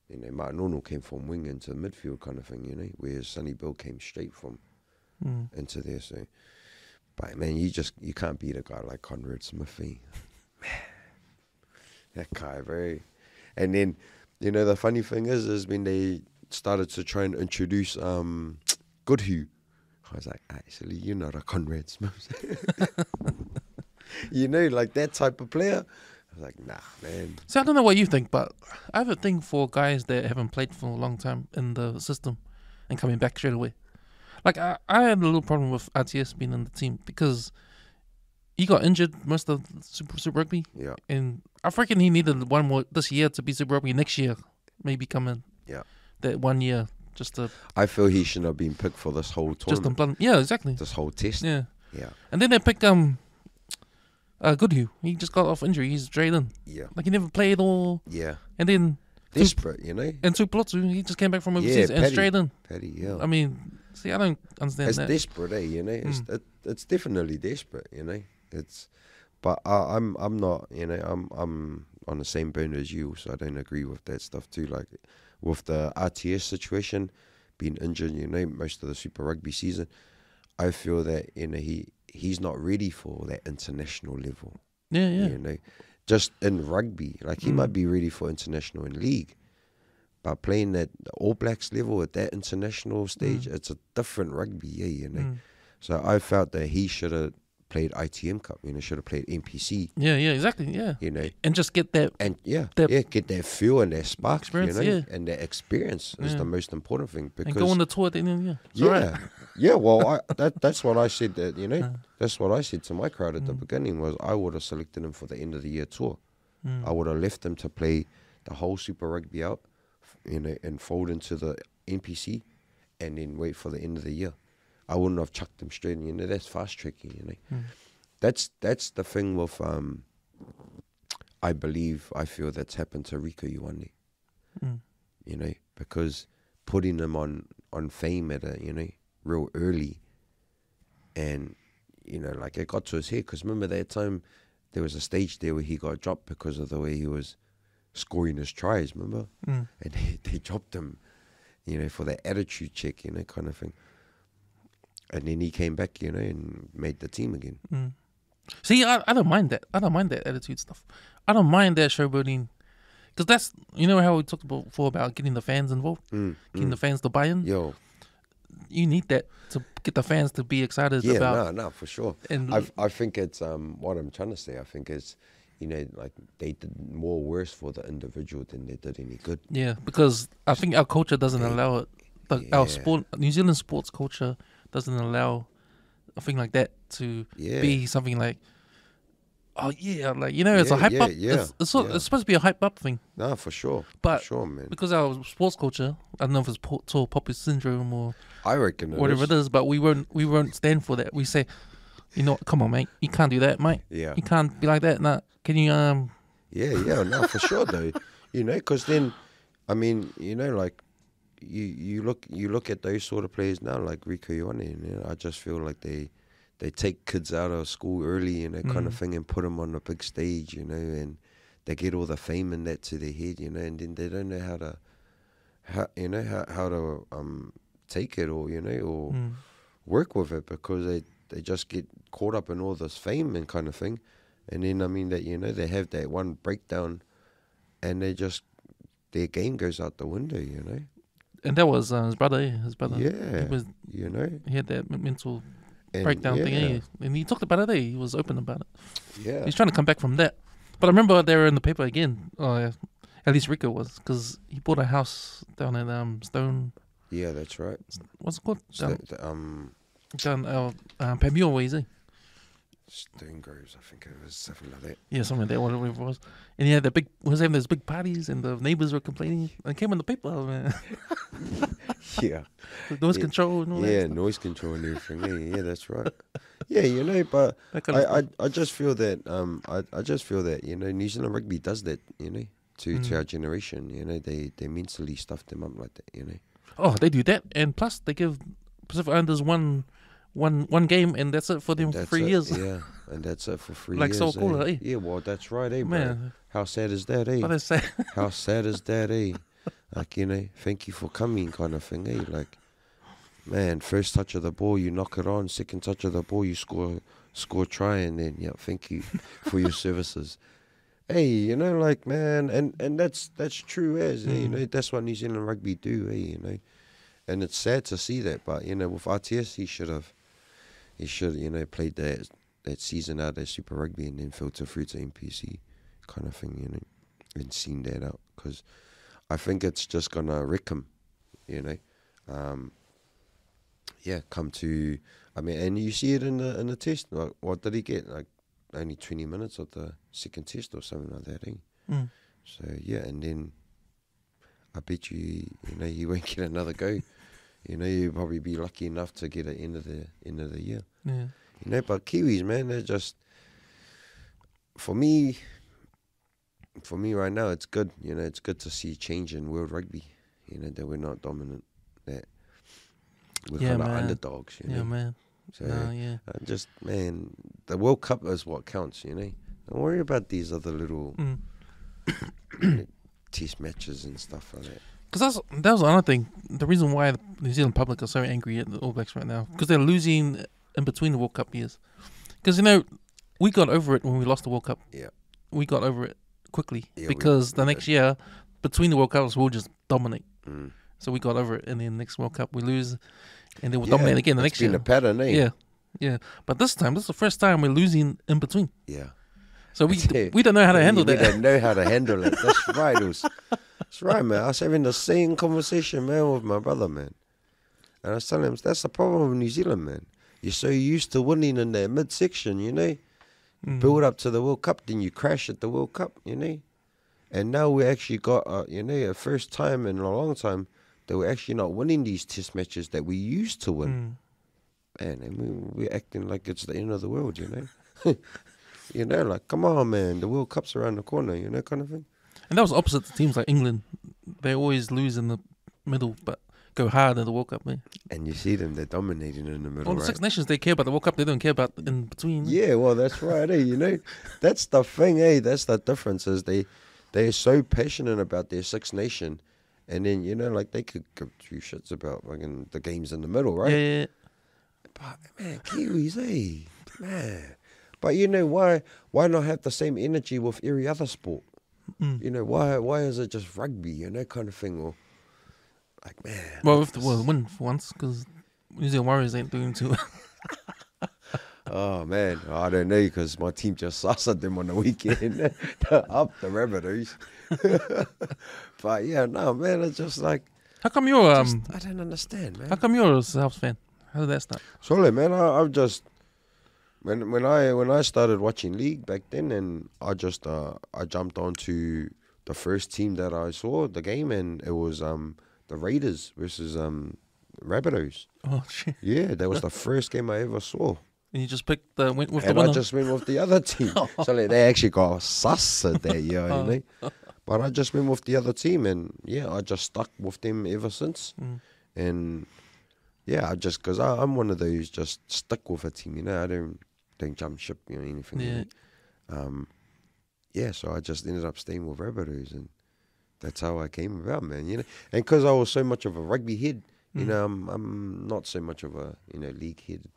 you know, Ma'a Nonu came from wing into midfield kind of thing, you know, whereas Sonny Bill came straight from into there. So, but man, you can't beat a guy like Conrad Smith. Man, that guy, bro. And then, you know, the funny thing is when they started to try and introduce Goodhue, I was like, actually, you're not a Conrad Smith. You know, like that type of player. I was like, nah, man. See, I don't know what you think, but I have a thing for guys that haven't played for a long time in the system. and coming back straight away. Like I had a little problem with RTS being on the team because he got injured most of Super Rugby. Yeah. And I reckon he needed one more this year to be Super Rugby. Next year, maybe come in. Yeah. That 1 year just to. I feel he shouldn't have been picked for this whole tournament. Yeah, exactly. This whole test. Yeah. Yeah. And then they picked Goodhue. He just got off injury. He's straight in. Yeah. Like he never played or. Yeah. And then. Desperate, you know. And Tupolotu, he just came back from overseas and straight in. Paddy, yeah. I mean, see, I don't understand it's that. It's desperate, you know. It's definitely desperate, you know. But I'm not, you know. I'm on the same boat as you, so I don't agree with that stuff too. Like with the RTS situation, being injured, you know, most of the Super Rugby season, I feel that, you know, he's not ready for that international level. Yeah. You know. Just in rugby, like he might be ready for international in league, but playing at the All Blacks level at that international stage, it's a different rugby, you know. So I felt that he should have played ITM Cup, you know, should have played NPC. Yeah, exactly, yeah. You know, and just get that, get that feel and that spark, you know, and that experience is the most important thing. Because and go on the tour at the end of the year. Yeah. Well, that's what I said. That, you know, that's what I said to my crowd at the beginning was I would have selected him for the end of the year tour. I would have left him to play the whole Super Rugby out, you know, and fold into the NPC, and then wait for the end of the year. I wouldn't have chucked him straight in. You know, that's fast tracking. You know, that's the thing with I feel that's happened to Rico Ioane. You know, because putting him on fame at a, you know, real early, and you know, like it got to his head. Because remember that time there was a stage there where he got dropped because of the way he was scoring his tries. Remember, and they dropped him, you know, for that attitude check, you know, kind of thing. And then he came back, you know, and made the team again. See, I don't mind that. I don't mind that attitude stuff. I don't mind that showboating. Because that's, you know how we talked before about getting the fans involved? Getting the fans to buy in? Yo. You need that to get the fans to be excited about. No, for sure. And I think it's, what I'm trying to say, I think it's, you know, like they did more worse for the individual than they did any good. Yeah, because I think our culture doesn't allow it. Our New Zealand sports culture doesn't allow a thing like that to be something like, oh yeah, like, you know, it's a hype up. It's supposed to be a hype up thing. No, for sure. But for sure, man. Because our sports culture, I don't know if it's tall poppy syndrome or I reckon whatever it is, but we won't stand for that. We say, you know, come on, mate, you can't do that, mate. Yeah, you can't be like that. Nah, can you no, for sure though. You know, because then, I mean, you know, like. You look at those sort of players now, like Rico Ioane, you know, I just feel like they take kids out of school early and that kind of thing and put them on a big stage, you know, and they get all the fame and that to their head, you know, and then they don't know how to take it or, you know, or work with it because they just get caught up in all this fame and kind of thing, and then I mean that, you know, they have that one breakdown and their game goes out the window, you know. And that was his brother. Yeah, you know, he had that mental breakdown thing, and he talked about it. He was open about it. Yeah, he's trying to come back from that. But I remember they were in the paper again. At least Rico was, because he bought a house down at Stone. Yeah, that's right. What's it called? Down Pamio way, is he? Stone Groves, I think it was something like that. Yeah, something like that, whatever it was. And he had was having those big parties, and the neighbors were complaining. And it came in the paper, man. Yeah. Noise control and all that. Yeah, noise control and everything. Yeah, that's right. Yeah, you know, but I just feel that I just feel that, you know, New Zealand rugby does that, you know, to our generation. You know, they mentally stuff them up like that, you know. Oh, they do that, and plus they give Pacific Islanders one game, and that's it for them for 3 years. Yeah, and that's it for 3 like years. Like so cool, eh? Yeah, well, that's right, eh, man. Bro? How sad is that, eh? What is sad? How sad is that, eh? Like, you know, thank you for coming kind of thing, eh? Like, man, first touch of the ball, you knock it on. Second touch of the ball, you score a try, and then, yeah, thank you for your services. Hey, you know, like, man, and that's true as, eh? You know, that's what New Zealand rugby do, eh? You know, and it's sad to see that, but, you know, with RTS, he should, you know, played that season out as Super Rugby and then filter through to NPC kind of thing, you know, and seen that out, because I think it's just gonna wreck him, you know. come to. I mean, and you see it in the test. Like, what did he get? Like only 20 minutes of the second test or something like that. So yeah, and then I bet you know he won't get another go. You know, you'll probably be lucky enough to get it end of the year. Yeah. You know, but Kiwis, man, they're just for me right now. It's good. You know, it's good to see change in world rugby. You know, that we're not dominant. That we're kind of underdogs. You know? Yeah, man. So just man, the World Cup is what counts. You know, don't worry about these other little test matches and stuff like that. Because that was another thing. The reason why the New Zealand public are so angry at the All Blacks right now, because they're losing in between the World Cup years. Because, you know, we got over it when we lost the World Cup. Yeah. We got over it quickly because the next year, between the World Cups, we'll just dominate. So we got over it, and then the next World Cup we lose, and then we'll dominate again the next year. It's been a pattern, eh? Yeah. But this time, this is the first time we're losing in between. Yeah. So we don't know how to handle that. We don't know how to handle it. That's right. That's right, man. I was having the same conversation, man, with my brother, man. And I was telling him, that's the problem with New Zealand, man. You're so used to winning in their midsection, you know. Build up to the World Cup, then you crash at the World Cup, you know. And now we actually got, you know, a first time in a long time that we're actually not winning these test matches that we used to win. Man, and we're acting like it's the end of the world, you know. You know, like, come on, man, the World Cup's around the corner, you know, kind of thing. And that was opposite to teams like England. They always lose in the middle, but go hard in the World Cup, man. And you see them, they're dominating in the middle, Well, the right? Six Nations, they care about the World Cup. They don't care about in between. Yeah, well, that's right, eh? You know, that's the thing, eh? That's the difference is they're so passionate about their Six Nation, and then, you know, like, they could give two shits about fucking the games in the middle, right? Yeah. But, man, Kiwis, eh? Man. But, you know, why not have the same energy with every other sport? You know, why is it just rugby, you know, kind of thing? Or, like, man. Well, we have to win for once, because New Zealand Warriors ain't doing too well. Oh, man, I don't know, because my team just sassed them on the weekend. Up the Rabbitohs. But, yeah, no, man, it's just like... How come you're... I don't understand, man. How come you're a Souths fan? How did that start? Sorry, man, I've just... When I started watching league back then, and I just I jumped onto the first team that I saw the game, and it was the Raiders versus Rabbitohs. Oh shit! Yeah, that was the first game I ever saw. And you just picked went with the and winner. I just went with the other team. So like, they actually got sus that year, you know. But I just went with the other team, and yeah, I just stuck with them ever since. And yeah, because I'm one of those just stick with a team, you know. I don't jump ship, you know, anything. Yeah. Like yeah, so I just ended up staying with Rabbitohs, and that's how I came about, man. You know, and because I was so much of a rugby head, you know, I'm not so much of a league head.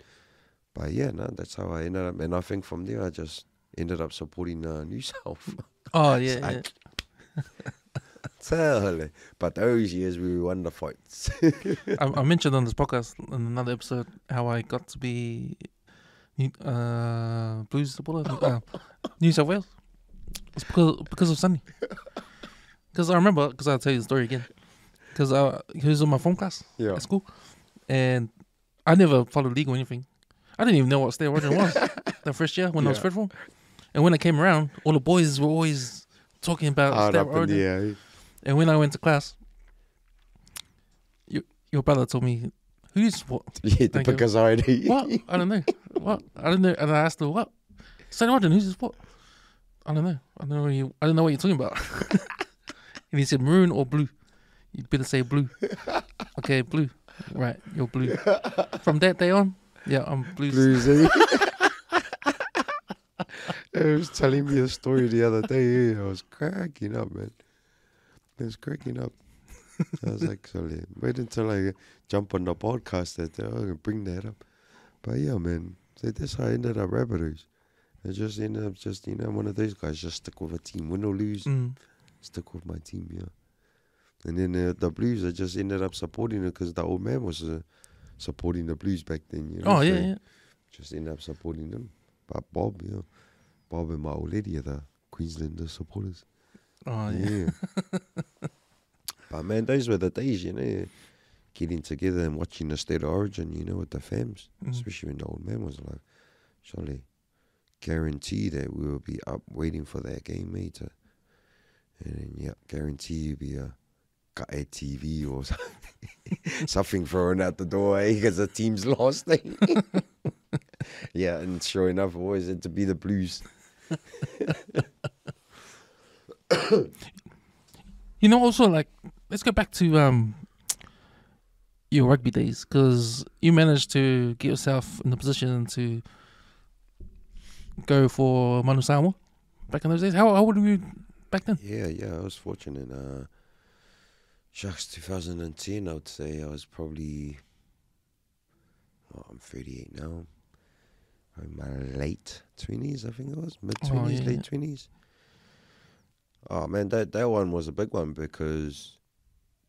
But yeah, no, that's how I ended up, and I think from there I just ended up supporting New South. Oh yeah. Totally. But those years we won the fights. I mentioned on this podcast in another episode how I got to be Blues supporter, New South Wales. It's because of Sunny. Because I remember, because I'll tell you the story again. Because he was in my phone class at school, and I never followed league or anything. I didn't even know what state origin was the first year when I was third form. And when I came around, all the boys were always talking about state origin. And when I went to class, your brother told me, who do you support? Yeah, because I already. What? I don't know. What? I don't know. And I asked her, what? State origin, who's your support? I don't know. I don't know what you're talking about. And he said, maroon or blue? You better say blue. Okay, blue. Right, you're blue. From that day on, yeah, I'm blues. Blues, He was telling me a story the other day. I was cracking up, man. I was cracking up. So I was like, sorry, wait until I jump on the podcast that I can bring that up. But yeah, man, so that's how I ended up Rabbitohs. I just ended up just, one of those guys, just stick with a team. Win or lose, stick with my team, yeah. And then the Blues, I just ended up supporting it because the old man was supporting the Blues back then, Oh, yeah. Just ended up supporting them. But Bob and my old lady are the Queenslander supporters. Oh, yeah. But man, those were the days, getting together and watching the State of Origin, you know, with the fams, especially when the old man was alive. Surely guarantee that we will be up waiting for that game, mate. And then, yeah, guarantee you'll be a TV or something, something thrown out the door, because the team's lost. Yeah, and sure enough, always had to be the Blues. You know, also, like, let's go back to your rugby days, because you managed to get yourself in the position to go for Nonu Sua back in those days. How old were you back then? Yeah, I was fortunate. Shucks, 2010, I would say I was probably, I'm 38 now. In my late 20s, I think it was. Mid-20s, late 20s. Oh, man, that one was a big one, because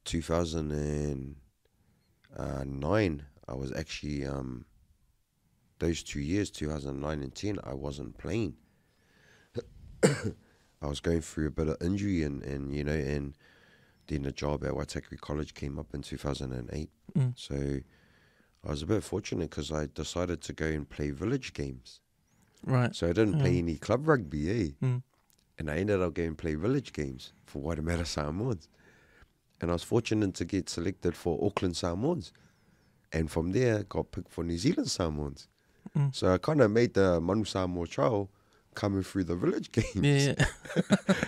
2009, I was actually, those 2 years, 2009 and 10, I wasn't playing. I was going through a bit of injury, and you know, and then the job at Waitakere College came up in 2008. So I was a bit fortunate, because I decided to go and play village games. Right. So I didn't play any club rugby, and I ended up going and play village games for Waitamata Samoans. And I was fortunate to get selected for Auckland Samoans. And from there, got picked for New Zealand Samoans. So I kind of made the Nonu Samoa trial coming through the village games. Yeah.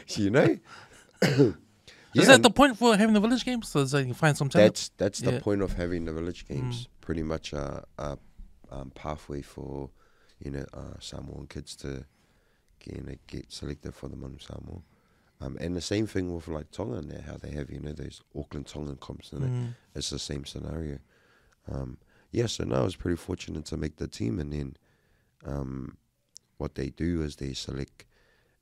You know? Is that the point for having the village games? So that you find some talent? That's the point of having the village games. Pretty much a pathway for, you know, Samoan kids to get selected for the Nonu Samoa. And the same thing with like Tonga and how they have, you know, those Auckland Tongan comps, and it's the same scenario. So now I was pretty fortunate to make the team, and then what they do is they select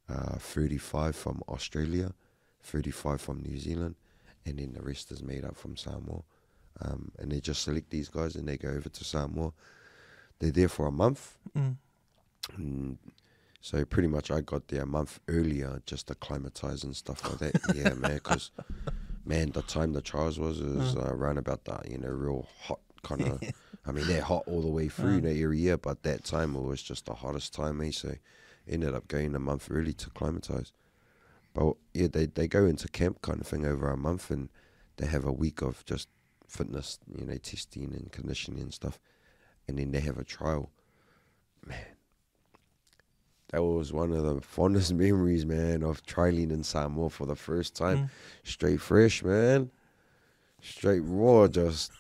35 from Australia, 35 from New Zealand, and then the rest is made up from Samoa. And they just select these guys, and they go over to Samoa. They're there for a month. And so pretty much I got there a month earlier just to acclimatise and stuff like that. Yeah, man, because, man, the time the trials was around about that, you know, real hot kind of, I mean, they're hot all the way through, you know, every year, but that time it was just the hottest time, so ended up going a month early to acclimatise. But yeah, they go into camp kind of thing over a month, and they have a week of just fitness, you know, testing and conditioning and stuff, and then they have a trial. Man, that was one of the fondest memories, man, of trialing in Samoa for the first time. Straight fresh, man. Straight raw, just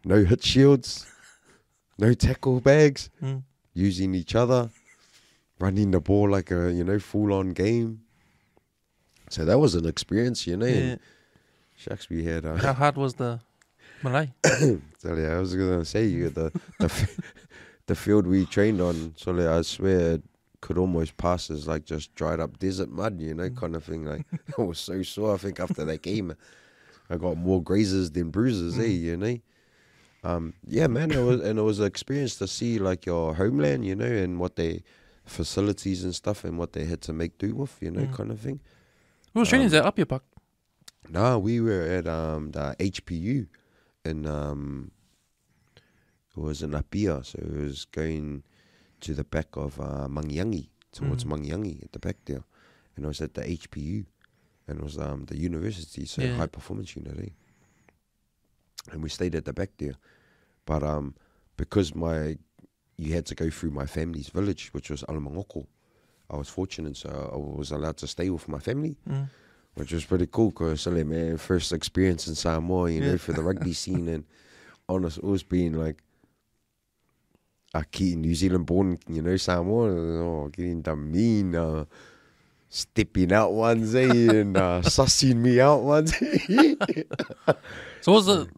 no hit shields, no tackle bags, using each other, running the ball like a, you know, full-on game. So that was an experience, you know. Yeah. Shucks, we had... How hard was the Malay? So yeah, I was going to say, you the field we trained on, so like, I swear it could almost pass as like just dried up desert mud, you know, kind of thing. Like, I was so sore. I think after that game, I got more grazes than bruises, you know. Yeah, man, it was an experience to see like your homeland, you know, and what they facilities and stuff, and what they had to make do with, you know, kind of thing. Who was training? Is that up your park? No, we were at the HPU in it was in Apia, so it was going to the back of Mangiangi, towards Mangiangi at the back there, and it was at the HPU, and it was the university, so high performance unit, and we stayed at the back there, but because you had to go through my family's village, which was Alamangoko. I was fortunate, so I was allowed to stay with my family, which was pretty cool, because, man, first experience in Samoa, you know, for the rugby scene, and honestly, it was being like a kid New Zealand born, you know, Samoa, getting the mean, stepping out ones, and sussing me out ones. So was it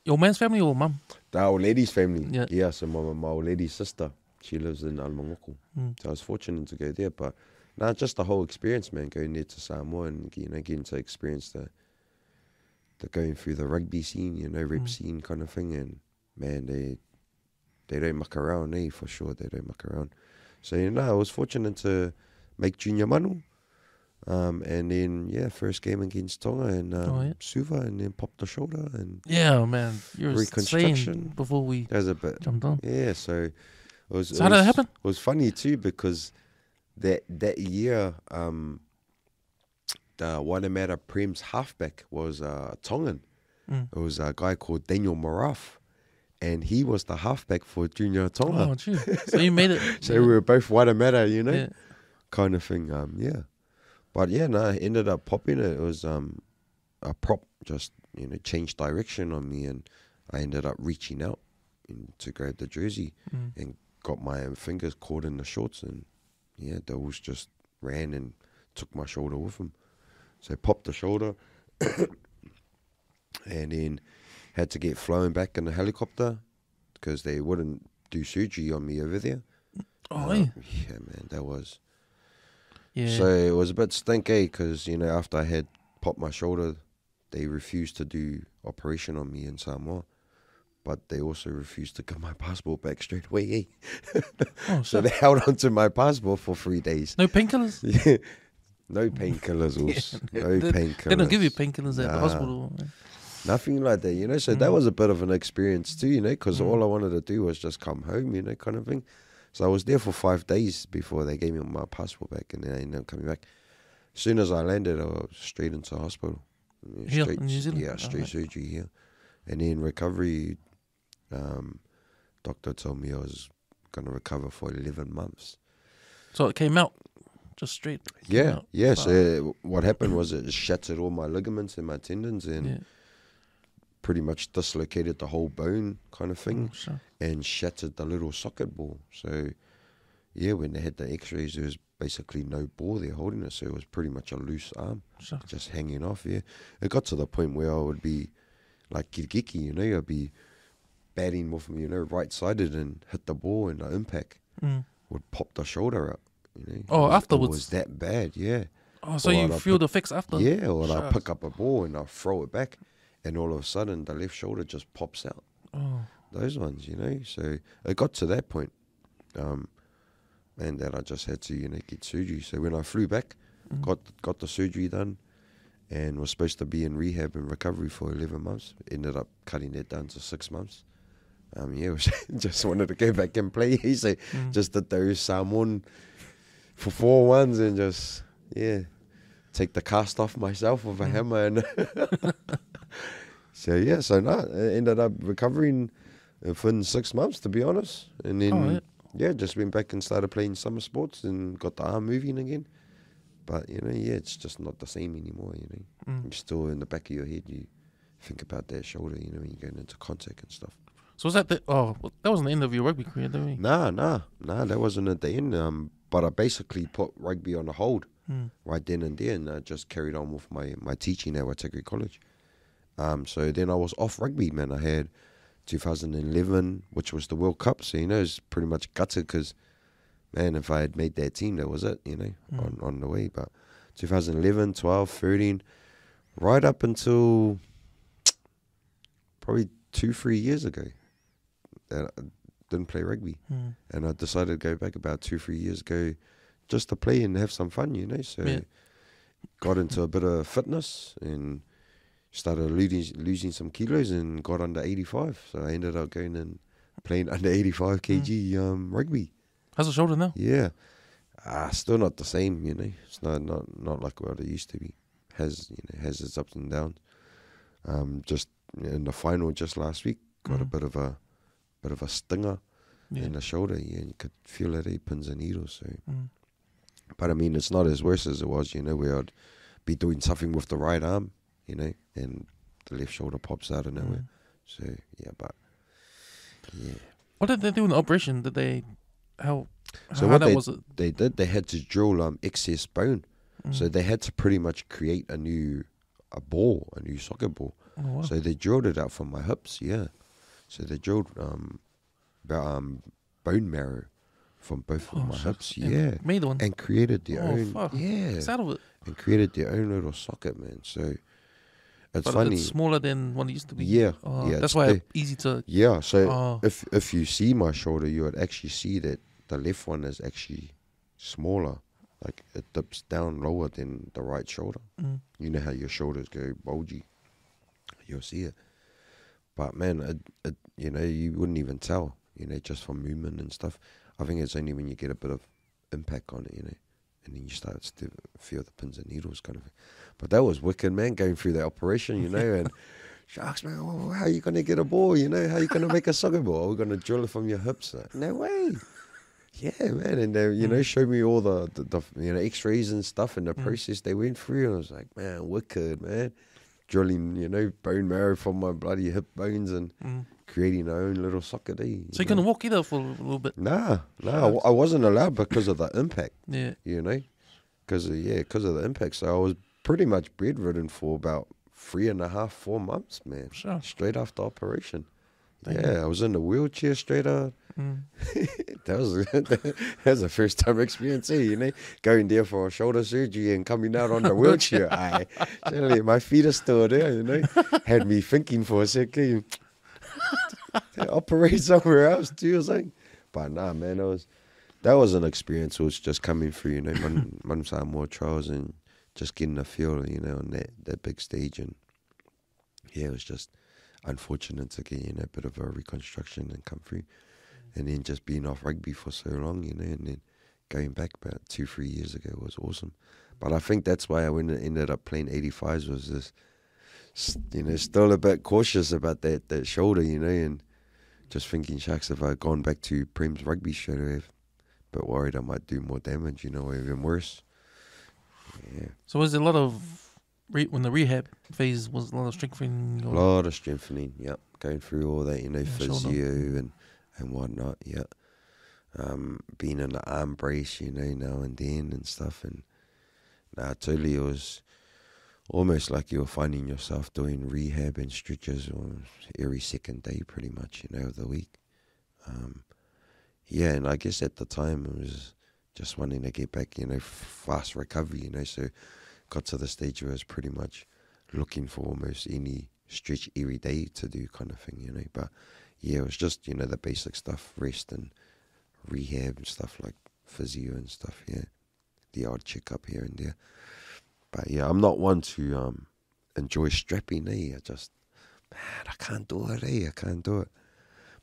your man's family or mum? The old lady's family. Yeah. So my old lady's sister, she lives in Alamangoko. So I was fortunate to go there, but just the whole experience, man, going there to Samoa and, you know, getting to experience the going through the rugby scene, you know, rep scene kind of thing, and man, they don't muck around, for sure, they don't muck around. So, you know, I was fortunate to make junior manu, And then, first game against Tonga and Suva, and then popped the shoulder and Yeah, man. You're reconstruction. saying before we That was a bit. jumped on. Yeah, so So how did that happen? It was funny too because that year, the Waitamata Prem's halfback was Tongan. It was a guy called Daniel Maraf, and he was the halfback for Junior Tonga. Oh, gee. So you made it. So we were both Waitamata, Yeah. kind of thing. But I ended up popping it. It was a prop just changed direction on me, and I ended up reaching out to grab the jersey and got my fingers caught in the shorts, and the wolves just ran and took my shoulder with them. So I popped the shoulder and then had to get flown back in the helicopter because they wouldn't do surgery on me over there. Oh, yeah. Yeah, man, that was... Yeah. So it was a bit stinky because, after I had popped my shoulder, they refused to do operation on me in Samoa. But they also refused to give my passport back straight away. Oh, So they held on to my passport for 3 days. no painkillers? Yeah. No painkillers, no painkillers. They don't give you painkillers at the hospital. Nothing like that, So that was a bit of an experience too, because all I wanted to do was just come home, kind of thing. So I was there for 5 days before they gave me my passport back, and then I ended up coming back. As soon as I landed, I was straight into hospital. Here Straight, in New Zealand? Yeah, straight Right. surgery here. And then recovery, doctor told me I was going to recover for 11 months. So it came out just straight? Yeah, out. yeah. So what happened was it shattered all my ligaments and my tendons and pretty much dislocated the whole bone kind of thing. Oh, sure. And shattered the little socket ball. So, when they had the x-rays, there was basically no ball there holding it. So it was pretty much a loose arm, Sure. just hanging off, It got to the point where I would be like kirikiki, I'd be batting with, right-sided and hit the ball and the impact would pop the shoulder out, Oh, afterwards? It was that bad, Oh, so Or you I'd feel the effects after? Yeah, or Sure. I pick up a ball and I throw it back, and all of a sudden the left shoulder just pops out. Oh. Those ones, So it got to that point, and then I just had to, get surgery. So when I flew back, got the surgery done, and was supposed to be in rehab and recovery for 11 months. Ended up cutting that down to 6 months. Just wanted to go back and play. So just did those Samoan for 4 months and just take the cast off myself with a hammer and so I ended up recovering within 6 months, to be honest, and then just went back and started playing summer sports and got the arm moving again. But it's just not the same anymore. You're still in the back of your head. You think about that shoulder. When you're going into contact and stuff. So was that that wasn't the end of your rugby career, did we? Nah, that wasn't at the end. But I basically put rugby on a hold right then and there, and I just carried on with my teaching at Waitakere College. So then I was off rugby, man. I had 2011, which was the World Cup. So, it's pretty much gutted because, man, if I had made that team, that was it, on the way. But 2011, 12, 13, right up until probably 2-3 years ago, that I didn't play rugby. And I decided to go back about 2-3 years ago just to play and have some fun, So got into a bit of fitness and started losing some kilos and got under 85. So I ended up going and playing under 85 kg rugby. How's the shoulder now? Yeah. Still not the same, It's not like what it used to be. Has its ups and downs. Just in the final just last week, got a bit of a stinger in the shoulder. Yeah, you could feel it, pins and needles. So, but I mean, it's not as worse as it was, where I'd be doing something with the right arm, and the left shoulder pops out of nowhere. So What did they do in the operation? Did they how what was it? they did, they had to drill excess bone. So they had to pretty much create a new socket ball. Oh, wow. So they drilled it out from my hips, So they drilled bone marrow from both of my hips, Made one. and created their own, fuck. It's out of it. and created their own little socket, man. So it's But funny, it's smaller than what it used to be. yeah. That's it's why the- it's easy to. So if you see my shoulder, you would actually see that the left one is actually smaller like it dips down lower than the right shoulder. You know how your shoulders go bulgy, you'll see it. But man, it you know, you wouldn't even tell, you know, just from movement and stuff. I think it's only when you get a bit of impact on it, you know, and then you start to feel the pins and needles kind of thing. But that was wicked, man, going through that operation, you know, and sharks, man, how are you going to get a ball, you know, how are you going to make a soccer ball? Are we going to drill it from your hips? Like, no way. Yeah, man, and they, you know, showed me all the you know, x-rays and stuff and the process they went through, and I was like, man, wicked, man. Drilling, you know, bone marrow from my bloody hip bones and creating our own little soccer day. So you're going to walk either for a little bit? Nah, I wasn't allowed because of the impact. Yeah. You know, because of the impact. So I was pretty much bedridden for about 3.5, 4 months, man. Sure. Straight after operation. Dang. Yeah, I was in the wheelchair straight out. that was the first time experience, you know, going there for a shoulder surgery and coming out on the wheelchair. My feet are still there, you know. Had me thinking for a second, operate somewhere else too or something. But nah, man, that was an experience. It was just coming through, you know, Nonu Sua more trials and just getting a feel, you know, on that big stage. And yeah, it was just unfortunate to get, you know, a bit of a reconstruction and come through. And then just being off rugby for so long, you know, and then going back about 2-3 years ago was awesome. But I think that's why I ended up playing 85s was this, you know, still a bit cautious about that shoulder, you know, and just thinking, shucks, if I'd gone back to Prem's rugby straight away, but worried I might do more damage, you know, or even worse. Yeah. So was there a lot of, when the rehab phase was a lot of strengthening? A lot of strengthening, yep. Going through all that, you know, physio shoulder. and whatnot, yeah. Being in the arm brace, you know, now and then and stuff. And totally, it was almost like you were finding yourself doing rehab and stretches every second day pretty much, you know, of the week. Yeah, and I guess at the time it was just wanting to get back, you know, fast recovery, you know, so got to the stage where I was pretty much looking for almost any stretch every day to do kind of thing, you know. But yeah, it was just, you know, the basic stuff, rest and rehab and stuff like physio and stuff, yeah. The odd checkup here and there. But yeah, I'm not one to enjoy strapping, I just, man, I can't do it, I can't do it.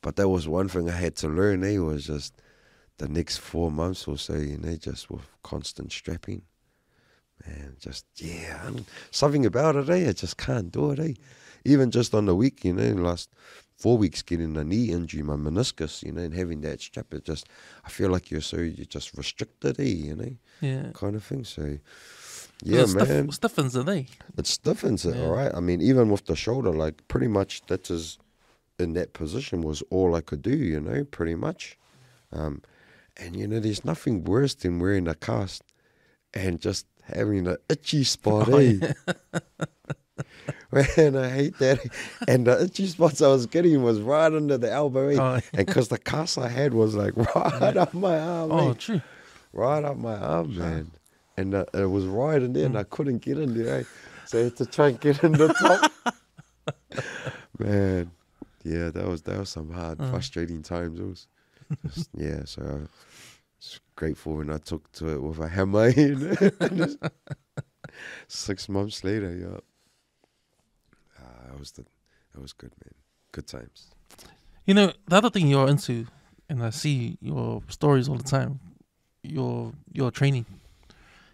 But that was one thing I had to learn, was just the next 4 months or so, you know, just with constant strapping. Man, just, yeah, something about it, I just can't do it, Even just on the week, you know, last 4 weeks getting a knee injury, my meniscus, you know, and having that strap, it just, I feel like you're just restricted, you know, yeah, kind of thing. So, yeah, man. Stiffens it, It stiffens it, yeah. all right? I mean, even with the shoulder, like, pretty much that is, in that position was all I could do, you know, pretty much. And, you know, there's nothing worse than wearing a cast and just having an itchy spot, Man, I hate that. And the itchy spots I was getting was right under the elbow, And because the cast I had was like right up my arm, Oh, true. Right up my arm, man. And it was right in there, and I couldn't get in there, So I had to try and get in the top. Man, yeah, that was some hard, frustrating times. It was just, yeah, so I was grateful when I took to it with a hammer. You know? 6 months later, yeah. That was good, man. Good times. You know, the other thing you're into, and I see your stories all the time, your training,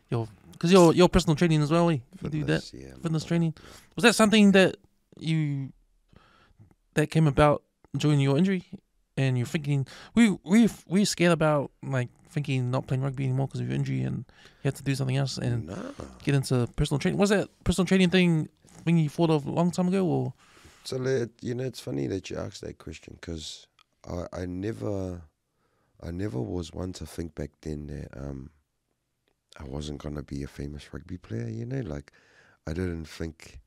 because your personal training as well, You do that, fitness training. Was that something that came about during your injury, and you're thinking, we scared about like thinking not playing rugby anymore because of your injury, and you had to do something else and get into personal training? Was that personal training thing you thought of a long time ago, or? So, you know, it's funny that you asked that question, because I never was one to think back then that I wasn't going to be a famous rugby player, you know. Like, I didn't think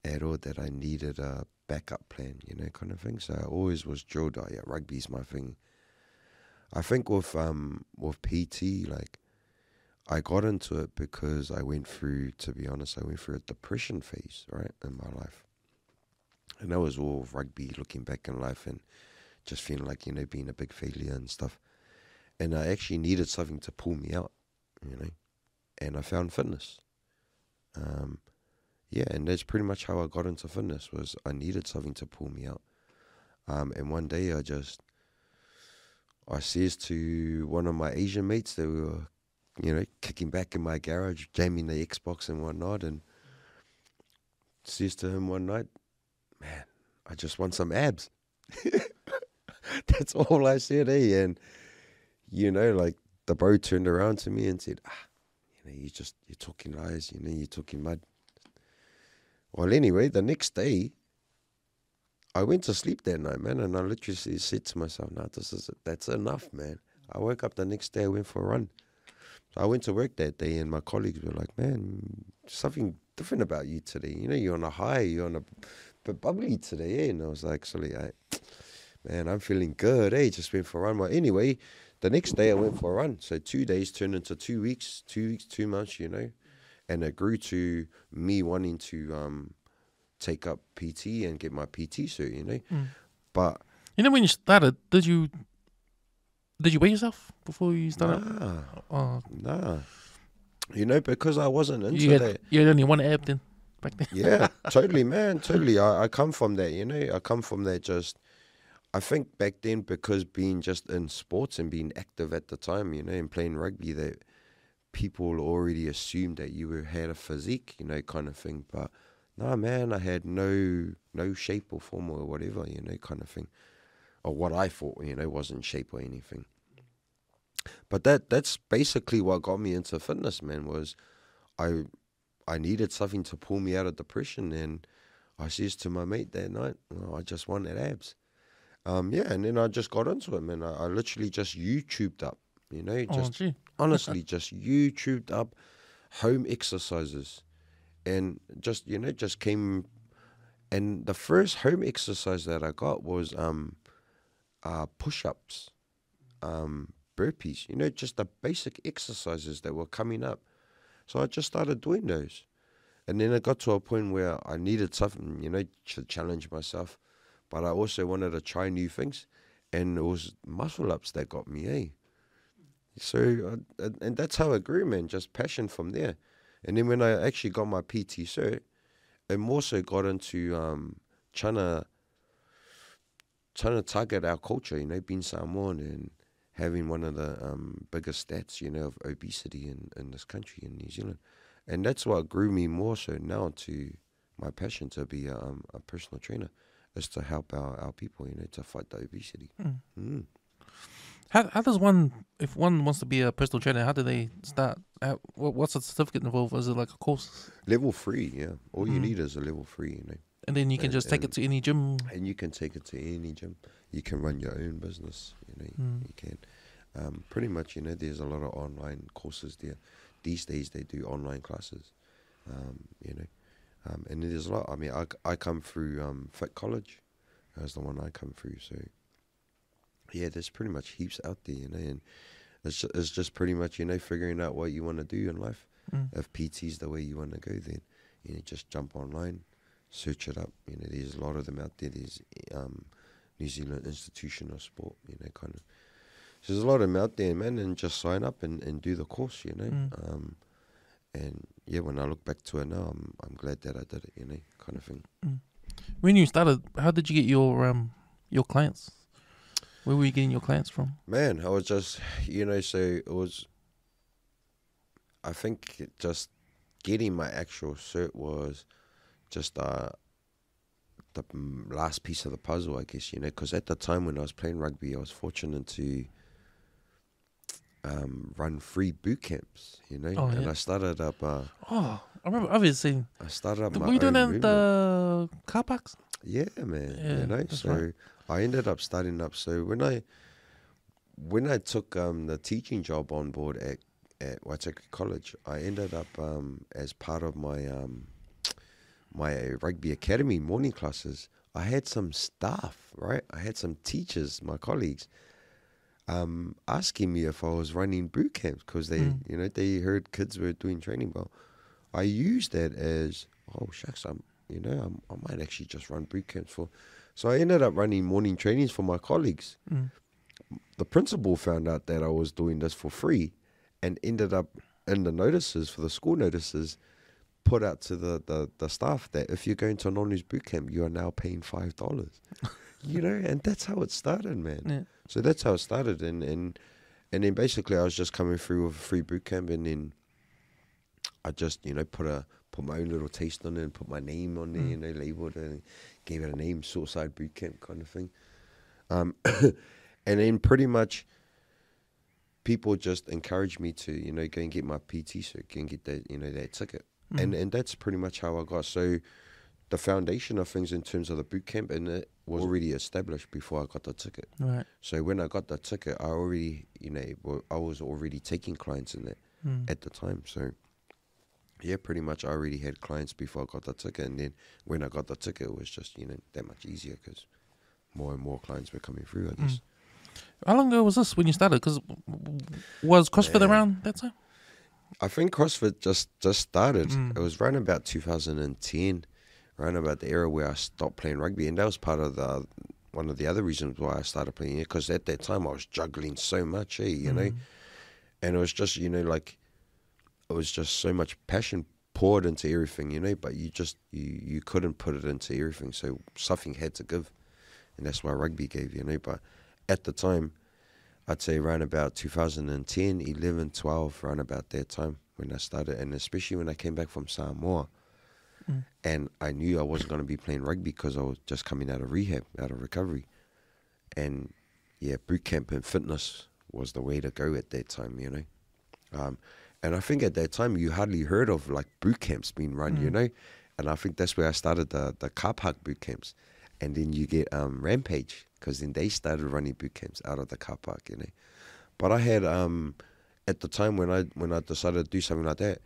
at all that I needed a backup plan, you know, kind of thing. So I always was drilled, yeah, rugby's my thing. I think with PT, like, I got into it because I went through a depression phase, right, in my life. And that was all rugby, looking back in life and just feeling like, you know, being a big failure and stuff. And I actually needed something to pull me out, you know. and I found fitness. Yeah, and that's pretty much how I got into fitness, was I needed something to pull me out. And one day I says to one of my Asian mates that we were, kicking back in my garage, jamming the Xbox and whatnot, and says to him one night, man, I just want some abs. That's all I said, eh? And, like the bro turned around to me and said, you're talking lies, you're talking mud. Well, anyway, the next day, I went to sleep that night, man, and I literally said to myself, no, that's enough, man. I woke up the next day, I went for a run. So I went to work that day, and my colleagues were like, man, something different about you today. You're on a high, you're on a bit bubbly today, eh? And I was like, man, I'm feeling good, eh? Just went for a run. Well, anyway, the next day I went for a run. So 2 days turned into 2 weeks, 2 months, and it grew to me wanting to take up PT and get my PT cert, But when you started, did you weigh yourself before you started? Nah. Because I wasn't into that. You had only one ab then back then. Yeah, totally, man, totally. I come from that, I come from that just. I think back then, because being just in sports and being active at the time, and playing rugby, that people already assumed that you had a physique, kind of thing. But nah, man, I had no shape or form or whatever, kind of thing. Or what I thought, wasn't shape or anything. But that's basically what got me into fitness, man, was I needed something to pull me out of depression. And I says to my mate that night, I just wanted abs. And then I just got into it, man. I literally just YouTubed up, honestly, just YouTubed up home exercises, and just came. And the first home exercise that I got was push-ups, burpees, just the basic exercises that were coming up. So I just started doing those, and then it got to a point where I needed something, to challenge myself. But I also wanted to try new things, and it was muscle ups that got me, eh? So, and that's how it grew, man, just passion from there. And then when I actually got my PT cert, it more so got into trying to target our culture, being Samoan and having one of the biggest stats, of obesity in this country, in New Zealand. And that's what grew me more so now to my passion to be a personal trainer. Is to help our people, to fight the obesity. How does one, if one wants to be a personal trainer, how do they start? What's the certificate involved? Is it like a course? Level 3, yeah. All you need is a level 3, And then you can just take it to any gym. And you can take it to any gym. You can run your own business, you can. Pretty much, there's a lot of online courses there. These days they do online classes, and there's a lot. I mean, I come through Fit College. That's the one I come through. So, yeah, there's pretty much heaps out there, and it's just pretty much, figuring out what you want to do in life. If PT's the way you want to go, then, just jump online, search it up. There's a lot of them out there. There's New Zealand Institution of Sport, kind of. So there's a lot of them out there, man, and just sign up and do the course, And yeah, when I look back to it now, I'm glad that I did it, kind of thing. When you started, how did you get your clients? Where were you getting your clients from? Man, I was just, so it was, I think just getting my actual cert was just the last piece of the puzzle, I guess, because at the time when I was playing rugby, I was fortunate to run free boot camps, and I started up. I remember obviously. I started up my Were you doing own that at the car parks? Yeah, man. Yeah, so right. I ended up starting up. So when I took the teaching job on board at Waitaki College, I ended up as part of my my rugby academy morning classes. I had some staff, right? I had some teachers, my colleagues, asking me if I was running boot camps because they, they heard kids were doing training. Well, I used that as, oh shucks, I might actually just run boot camps for. So I ended up running morning trainings for my colleagues. The principal found out that I was doing this for free, and ended up in the notices, for the school notices, put out to the staff that if you're going to Nonu's boot camp, you are now paying $5. You know, and that's how it started, man. Yeah. So that's how it started, and then basically I was just coming through with a free boot camp, and then I just, you know, put my own little taste on it and put my name on there, you know, labeled it and gave it a name, Suicide Boot Camp kind of thing. And then pretty much people just encouraged me to, you know, go and get my PT circuit and get that, you know, that ticket. And that's pretty much how I got. So the foundation of things in terms of the boot camp and it was already established before I got the ticket. Right. So when I got the ticket, I already, you know, I was already taking clients in that at the time. So yeah, pretty much I already had clients before I got the ticket. And then when I got the ticket, it was just, you know, that much easier because more and more clients were coming through, I guess. How long ago was this when you started? Because was CrossFit around that time? I think CrossFit just started. It was around about 2010, around about the era where I stopped playing rugby. And that was part of one of the other reasons why I started playing it, because at that time I was juggling so much, you know. And it was just, you know, like, it was just so much passion poured into everything, you know, but you just, you couldn't put it into everything. So something had to give. And that's why rugby gave, you know. But at the time, I'd say around about 2010, 11, 12, around about that time when I started. And especially when I came back from Samoa. And I knew I wasn't going to be playing rugby because I was just coming out of rehab, out of recovery. And yeah, boot camp and fitness was the way to go at that time, you know. And I think at that time you hardly heard of like boot camps being run, you know. And I think that's where I started the car park boot camps. And then you get Rampage, because then they started running boot camps out of the car park, you know. But I had at the time when I decided to do something like that,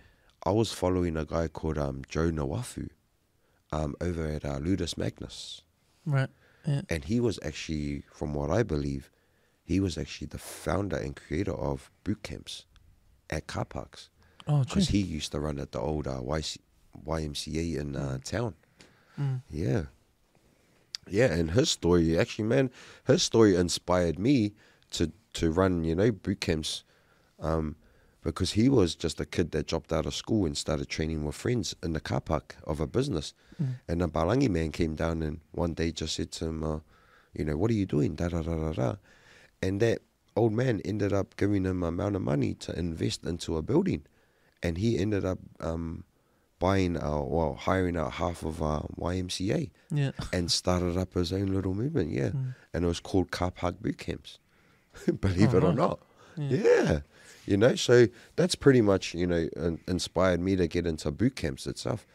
I was following a guy called Joe Nawafu over at Ludus Magnus. Right. Yeah. And he was actually, from what I believe, he was actually the founder and creator of boot camps at car parks. Oh, because he used to run at the old YMCA in town. Yeah. Yeah, and his story, actually, man, his story inspired me to run, you know, boot camps, because he was just a kid that dropped out of school and started training with friends in the car park of a business. And a Balangi man came down and one day just said to him, you know, what are you doing? Da da da da da. And that old man ended up giving him an amount of money to invest into a building, and he ended up hiring out half of YMCA, and started up his own little movement, and it was called Car Park Boot Camps, believe it or not. Yeah, you know, so that's pretty much, you know, inspired me to get into boot camps itself.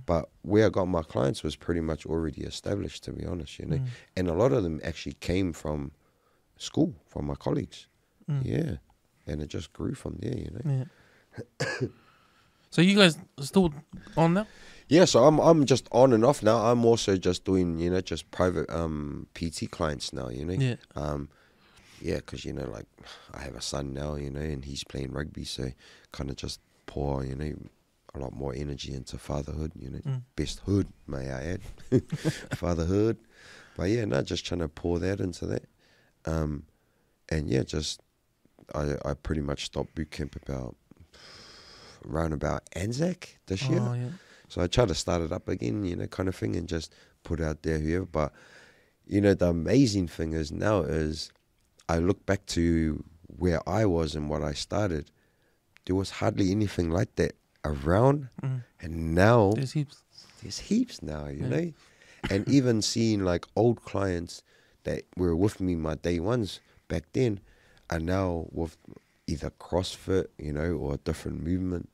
But where I got my clients was pretty much already established, to be honest, you know, and a lot of them actually came from school, from my colleagues, and it just grew from there, you know. So you guys still on now? Yeah, so I'm just on and off now. I'm also just doing, you know, just private PT clients now, you know. Yeah, because, you know, like, I have a son now, you know, and he's playing rugby, so kind of just pour, you know, a lot more energy into fatherhood, you know. Best hood, may I add. Fatherhood. But yeah, no, just trying to pour that into that. And yeah, just, I pretty much stopped boot camp around about Anzac this year. So I tried to start it up again, you know, kind of thing, and just put out there whoever. But, you know, the amazing thing is now is I look back to where I was and what I started. There was hardly anything like that around. And now There's heaps. There's heaps now, you know. And even seeing like old clients that were with me my day ones back then are now with either CrossFit, you know, or a different movement.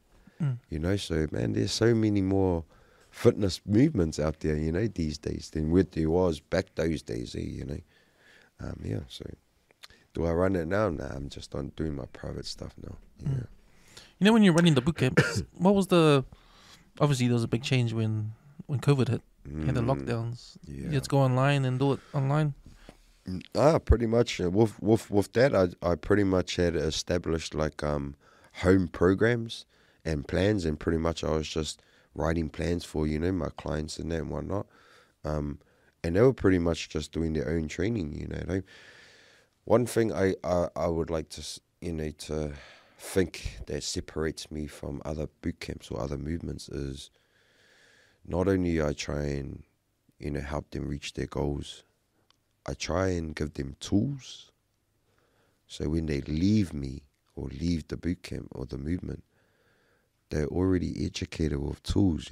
You know, so man, there's so many more fitness movements out there, you know, these days than what there was back those days, you know. Yeah, so do I run it now? Nah, I'm just on doing my private stuff now. Yeah. You know, when you're running the boot camps, what was obviously there was a big change when COVID hit, and the lockdowns. Yeah. You had to go online and do it online. Pretty much with that, I pretty much had established like home programs and plans, and pretty much I was just writing plans for, you know, my clients and that and whatnot. And they were pretty much just doing their own training, you know. One thing I would like to, you know, to think that separates me from other boot camps or other movements is not only I try and, help them reach their goals, I try and give them tools. So when they leave me or leave the boot camp or the movement, they're already educated with tools,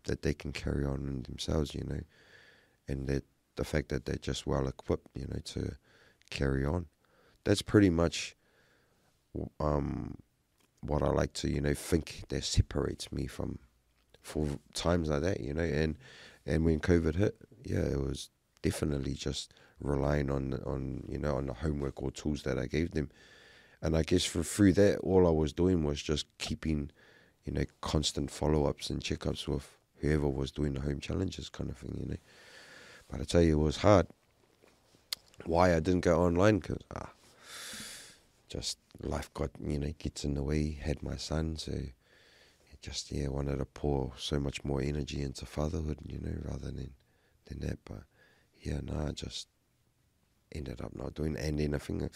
that they can carry on in themselves, and that the fact that they're just well equipped, to carry on. That's pretty much what I like to, think that separates me from, for times like that, and when COVID hit, it was definitely just relying on the homework or tools that I gave them. And I guess through that, all I was doing was just keeping, constant follow-ups and checkups with whoever was doing the home challenges kind of thing, But I tell you, it was hard. Why I didn't go online? Because just life got, gets in the way. Had my son, so just wanted to pour so much more energy into fatherhood, rather than that. But I just ended up not doing it. And then I think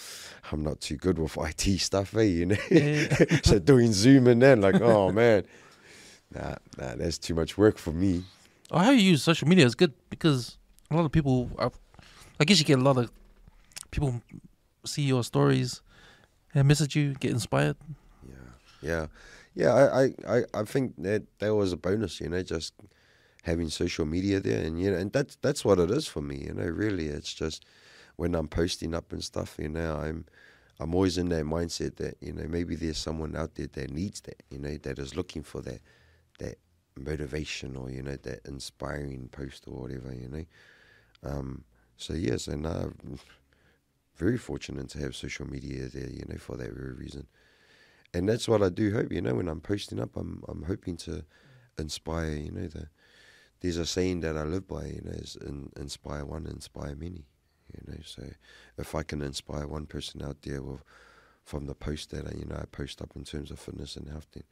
I'm not too good with IT stuff, So doing Zoom and then oh man, nah, that's too much work for me. Oh, how you use social media is good because a lot of people, I guess you get a lot of people see your stories and message you, get inspired. Yeah. I think that was a bonus, just having social media there, and that's what it is for me, Really, it's just when I'm posting up and stuff, I'm always in that mindset that maybe there's someone out there that needs that, that is looking for that motivation or that inspiring post or whatever, So yes, and I'm very fortunate to have social media there, for that very reason. And that's what I do hope, when I'm posting up, I'm hoping to inspire, there's a saying that I live by, is inspire one, inspire many, So if I can inspire one person out there from the post that I post up in terms of fitness and health, then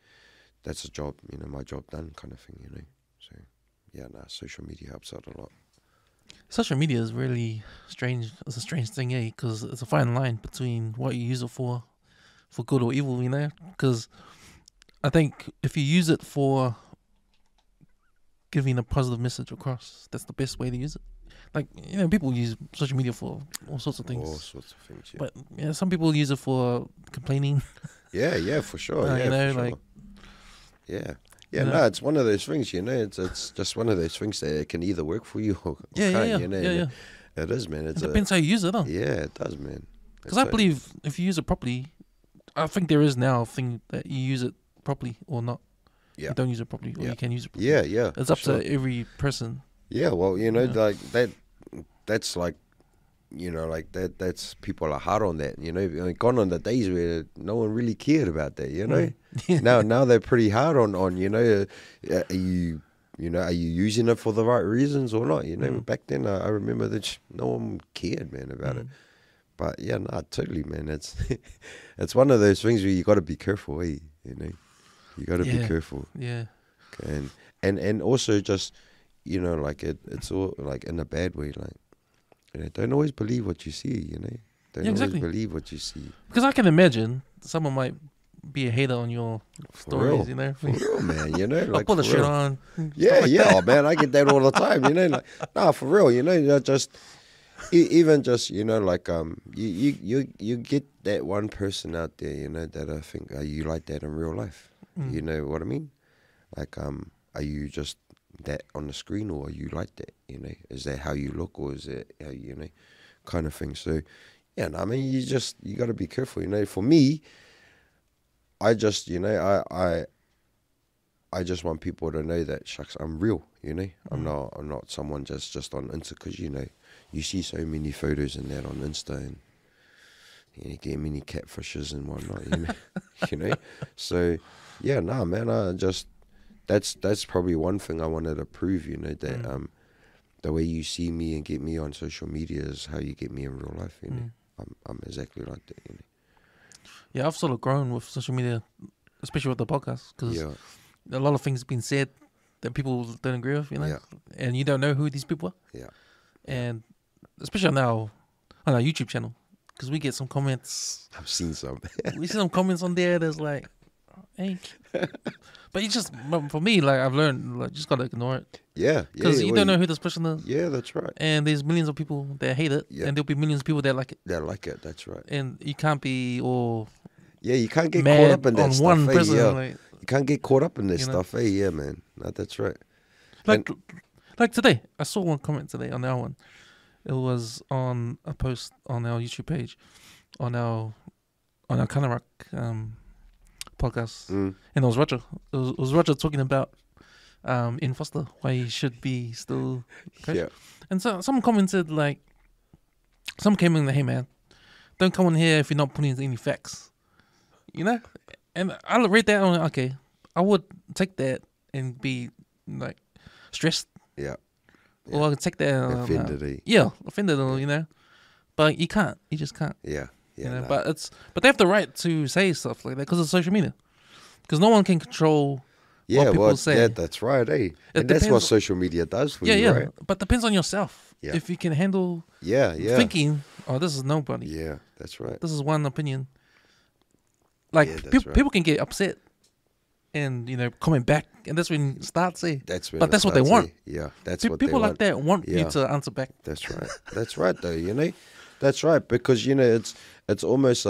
that's a job, my job done kind of thing, So social media helps out a lot. Social media is really strange. It's a strange thing, because it's a fine line between what you use it for good or evil, because I think if you use it for giving a positive message across, that's the best way to use it. People use social media for all sorts of things. All sorts of things, yeah. But some people use it for complaining. Yeah, for sure. It's one of those things, it's just one of those things that it can either work for you or can't, It is, man. It depends how you use it, huh? Yeah, it does, man. Because I believe if you use it properly, I think there is now a thing that you use it properly or not. Yeah. You don't use it properly or you can use it properly. Yeah. It's up to every person. Yeah, well, that's like, that's people are hard on that, gone on the days where no one really cared about that, Now they're pretty hard on are you using it for the right reasons or not, Back then I remember that no one cared, man, about it. But totally, man. It's one of those things where you got to be careful, You got to be careful. Yeah. And also just, it's all like in a bad way, don't always believe what you see, Don't always believe what you see. Because I can imagine someone might be a hater on your stories, For real, man, I'll put a shirt on. Oh, man, I get that all the time, for real, just even just you get that one person out there, that I think are you like that in real life? You know what I mean? Are you just that on the screen, or are you like that? Is that how you look, or is that how kind of thing? So you got to be careful. For me, I just I just want people to know that shucks, I'm real. I'm not someone just on Insta, because you see so many photos and that on Insta, and you get many catfishes and whatnot. So man, I just that's probably one thing I wanted to prove, that the way you see me and get me on social media is how you get me in real life. I'm exactly like that. Yeah, I've sort of grown with social media, especially with the podcast, because a lot of things have been said that people don't agree with, and you don't know who these people are. Yeah. And especially on our YouTube channel, because we get some comments. I've seen some. We see some comments on there that's like, hey. But you just, for me, like I've learned, like just gotta ignore it. Yeah. Because you don't know who this person is. Yeah, that's right. And there's millions of people that hate it. Yeah. And there'll be millions of people that like it. They like it, that's right. And you can't be all Yeah, you can't get mad caught up in that on stuff. one eh? person. Yeah. Like, You can't get caught up in this You know? stuff. Hey, yeah, man. No, that's right. Like today, I saw one comment today on our one. It was on a post on our YouTube page, on our Kanarak podcast, and it was Roger. It was Roger talking about in Foster why he should be still coach. Yeah. And so someone commented like, some came in like, hey man, don't come on here if you're not putting in any facts, you know. And I read that and I'm like, okay, I would take that and be like stressed. Yeah. Or I could take that and, Offended, eh? yeah, offended, you know. But you can't. You just can't. Yeah. Yeah. You know. nah. But they have the right to say stuff like that because of social media. Because no one can control Yeah, what people well, say. yeah, that's right, eh? It And that's what depends- social media does for Yeah, you, yeah. right? But depends on yourself. Yeah. If you can handle Yeah, yeah. thinking, oh, this is nobody. Yeah, that's right. This is one opinion. Like Yeah, that's right. people can get upset and comment back, and that's when it starts. That's when But it that's what they starts, want. eh? Yeah, that's what People they like want. that want you Yeah. to answer back. That's right. That's right, though. That's right because it's almost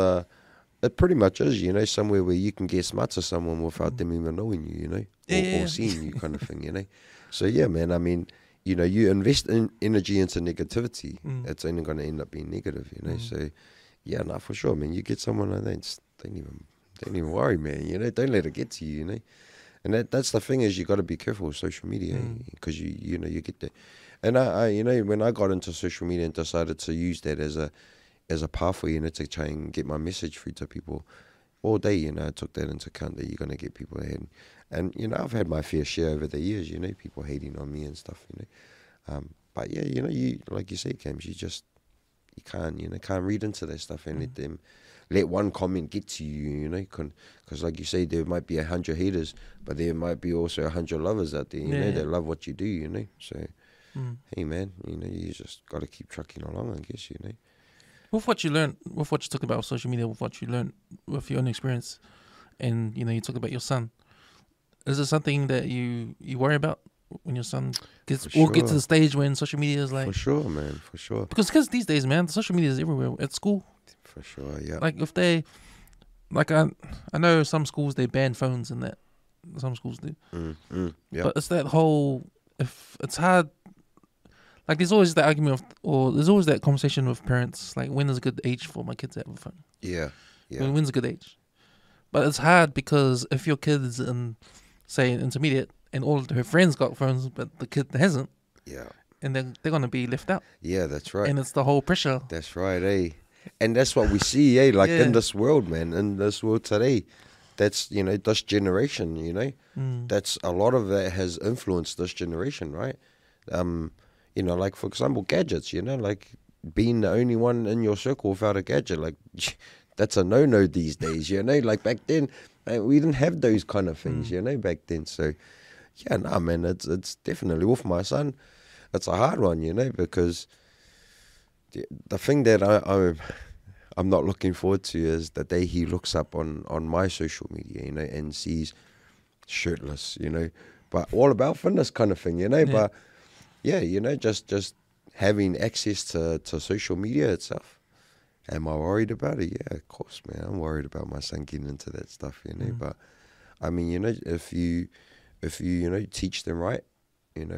it pretty much is somewhere where you can get smart to someone without them even knowing you, Yeah. or seeing you kind of thing, So yeah, man. I mean, you invest in energy into negativity, it's only going to end up being negative, So yeah, no, for sure, man. You get someone like that, just don't even worry, man. Don't let it get to you, And that's the thing is you got to be careful with social media because you get that. And I when I got into social media and decided to use that as a pathway, to try and get my message through to people all day, I took that into account that you're gonna get people ahead. And I've had my fair share over the years, people hating on me and stuff, But yeah, you like you say, Cams, you can't read into that stuff and let one comment get to you, because like you say, there might be 100 haters, but there might be also 100 lovers out there, that love what you do, So, hey man, you just got to keep trucking along, I guess, With what you learned, with what you talk about social media, with what you learned with your own experience, and you talk about your son, is there something that you worry about when your son gets to the stage when social media is like? For sure, man, for sure. Because these days, man, social media is everywhere at school. For sure, yeah. Like if they, like I know some schools they ban phones and that, some schools do. Yeah. But it's that whole, if it's hard, like there's always that argument or there's always that conversation with parents, like when is a good age for my kids to have a phone? Yeah. Yeah. When's a good age? But it's hard because if your kid's in, say, intermediate and all of her friends got phones, but the kid hasn't, Yeah. and they're going to be left out. Yeah, that's right. And it's the whole pressure. That's right, eh? And that's what we see, eh? Like Yeah. in this world, man, in this world today. That's, this generation, That's a lot of that has influenced this generation, right? Like for example, gadgets, like being the only one in your circle without a gadget, like that's a no-no these days, Like back then, we didn't have those kind of things, back then. So, yeah, nah, man, it's definitely with my son. It's a hard one, because the thing that I'm not looking forward to is the day he looks up on my social media, and sees shirtless, but all about fitness kind of thing, But yeah, just having access to social media itself. Am I worried about it? Yeah, of course, man. I'm worried about my son getting into that stuff, But I mean, if you teach them right,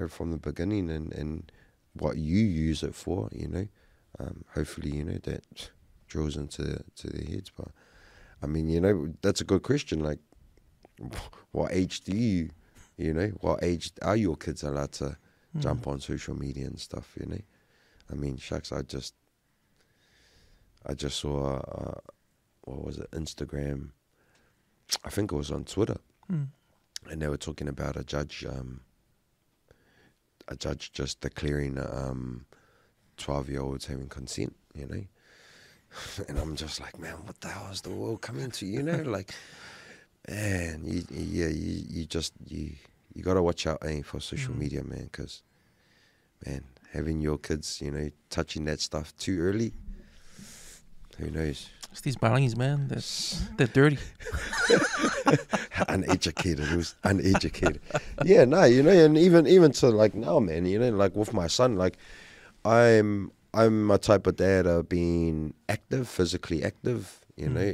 from the beginning and what you use it for, hopefully, that drills into their heads. But I mean, that's a good question. Like, what age do you, what age are your kids allowed to jump on social media and stuff? I mean, shucks, I just saw what was it, Instagram? I think it was on Twitter, and they were talking about a judge just declaring 12-year-olds having consent, And I'm just like, man, what the hell is the world coming to, Like, man, you got to watch out, for social media, man, because, man, having your kids, touching that stuff too early, Who knows? It's these Barangis, man. They're dirty. Uneducated. It was uneducated. Yeah, no, you know, and even to like now, man, you know, like with my son, like I'm a type of dad of being active, physically active, you know.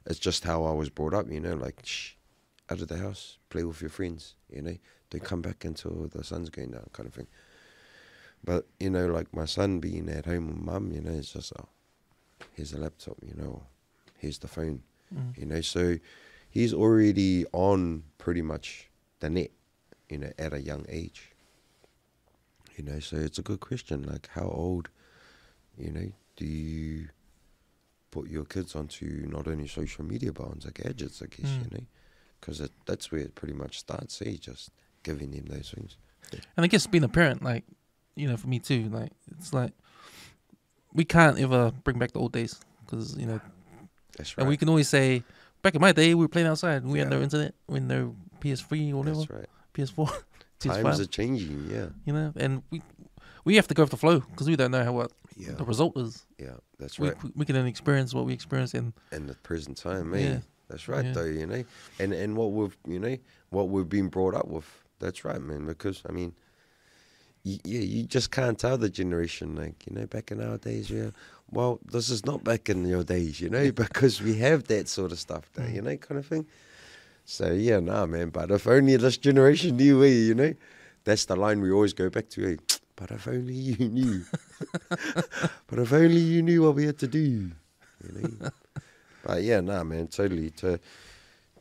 It's just how I was brought up, you know, like out of the house, play with your friends, you know. Don't come back until the sun's going down, kind of thing. But, you know, like my son being at home with mum, you know, it's just, here's a laptop, you know, here's the phone, you know. So he's already on pretty much the net, you know, at a young age. You know, so it's a good question, like how old, you know, do you put your kids onto not only social media but onto gadgets, I guess, you know, because that's where it pretty much starts, just giving them those things. And I guess being a parent, like, you know, for me too, like, it's like, we can't ever bring back the old days, because, you know, that's right. And we can always say, back in my day, we were playing outside, we had no internet, we had no PS3 or whatever, that's right. PS4. Times are changing, yeah. You know, and we have to go with the flow, because we don't know what the result is. Yeah, that's right. We can only experience what we experience in the present time, eh? That's right, though, you know. And what we've been brought up with, that's right, man, because, I mean, you just can't tell the generation, like, you know, back in our days, well, this is not back in your days, you know, because we have that sort of stuff there, you know, kind of thing. So, yeah, nah, man, but if only this generation knew, you know, that's the line we always go back to, but if only you knew. But if only you knew what we had to do, you know. But, yeah, nah, man, totally,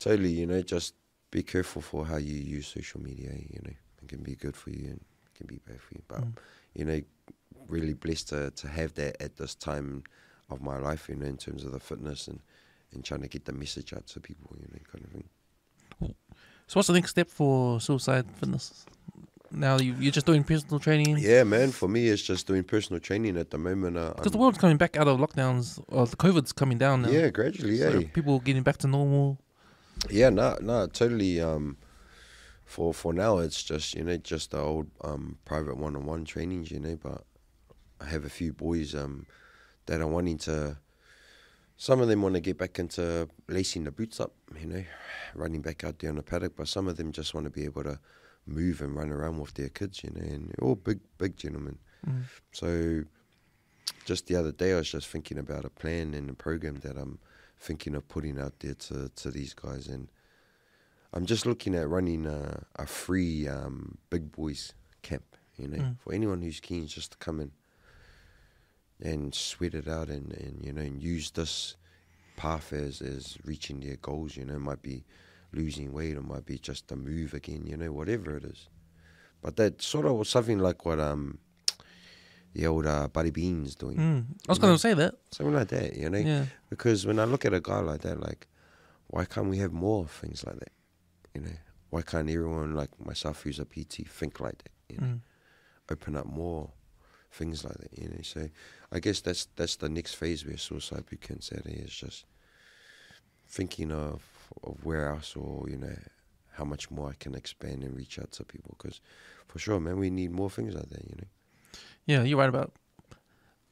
you know, just be careful for how you use social media, you know. It can be good for you and can be bad for you, but you know, really blessed to have that at this time of my life, you know, in terms of the fitness and trying to get the message out to people, you know, kind of thing. So what's the next step for Suicide Fitness? Now you're just doing personal training? Yeah, man, for me it's just doing personal training at the moment. Because the world's coming back out of lockdowns, or the COVID's coming down now. Yeah, gradually, so people getting back to normal. Yeah, no, totally. For now, it's just, you know, just the old private one-on-one trainings, you know, but I have a few boys that are wanting to, some of them want to get back into lacing the boots up, you know, running back out there on the paddock, but some of them just want to be able to move and run around with their kids, you know, and they're all big gentlemen. So just the other day, I was just thinking about a plan and a program that I'm thinking of putting out there to these guys, and I'm just looking at running a free big boys camp, you know, for anyone who's keen just to come in and sweat it out and you know, and use this path as reaching their goals, you know. It might be losing weight, it might be just a move again, you know, whatever it is. But that sort of was something like what the old Buddy Bean's doing. I was going to say that. Something like that, you know. Yeah. Because when I look at a guy like that, like, why can't we have more things like that? You know, why can't everyone like myself who's a PT think like that, you know, open up more things like that, you know. So I guess that's the next phase where Suicide Boot Camp Saturday is just thinking of where else, or, you know, how much more I can expand and reach out to people, because for sure, man, we need more things like that, you know. Yeah, you're right about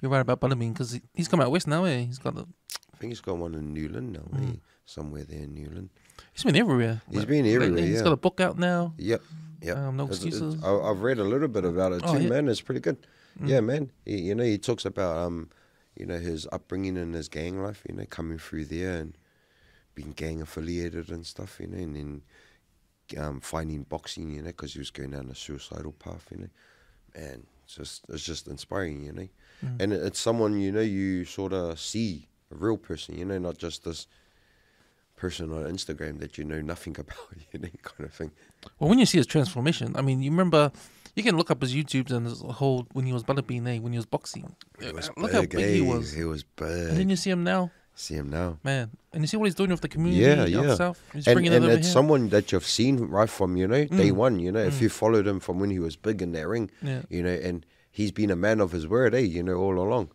Butterbean, because he's come out west now, eh? He's got I think he's got one in Newland now, somewhere there in Newland. He's been everywhere. He's been everywhere, He's got a book out now. Yep. No Excuses. I've read a little bit about it too, man. It's pretty good. Yeah, man. You know, he talks about you know, his upbringing and his gang life, you know, coming through there and being gang affiliated and stuff, you know, and then finding boxing, you know, because he was going down a suicidal path, you know, and it's just inspiring, you know. And it's someone, you know, you sort of see, a real person, you know, not just this person on Instagram that you know nothing about, you know, kind of thing. Well, when you see his transformation, I mean, you remember, you can look up his YouTubes and his whole, when he was Butterbean, when he was boxing. Look how big he was. He was big. And then you see him now. Man. And you see what he's doing with the community of South. He's bringing it over it's here. someone that you've seen right from, you know, day one, you know, if you followed him from when he was big in that ring, you know, and he's been a man of his word, you know, all along.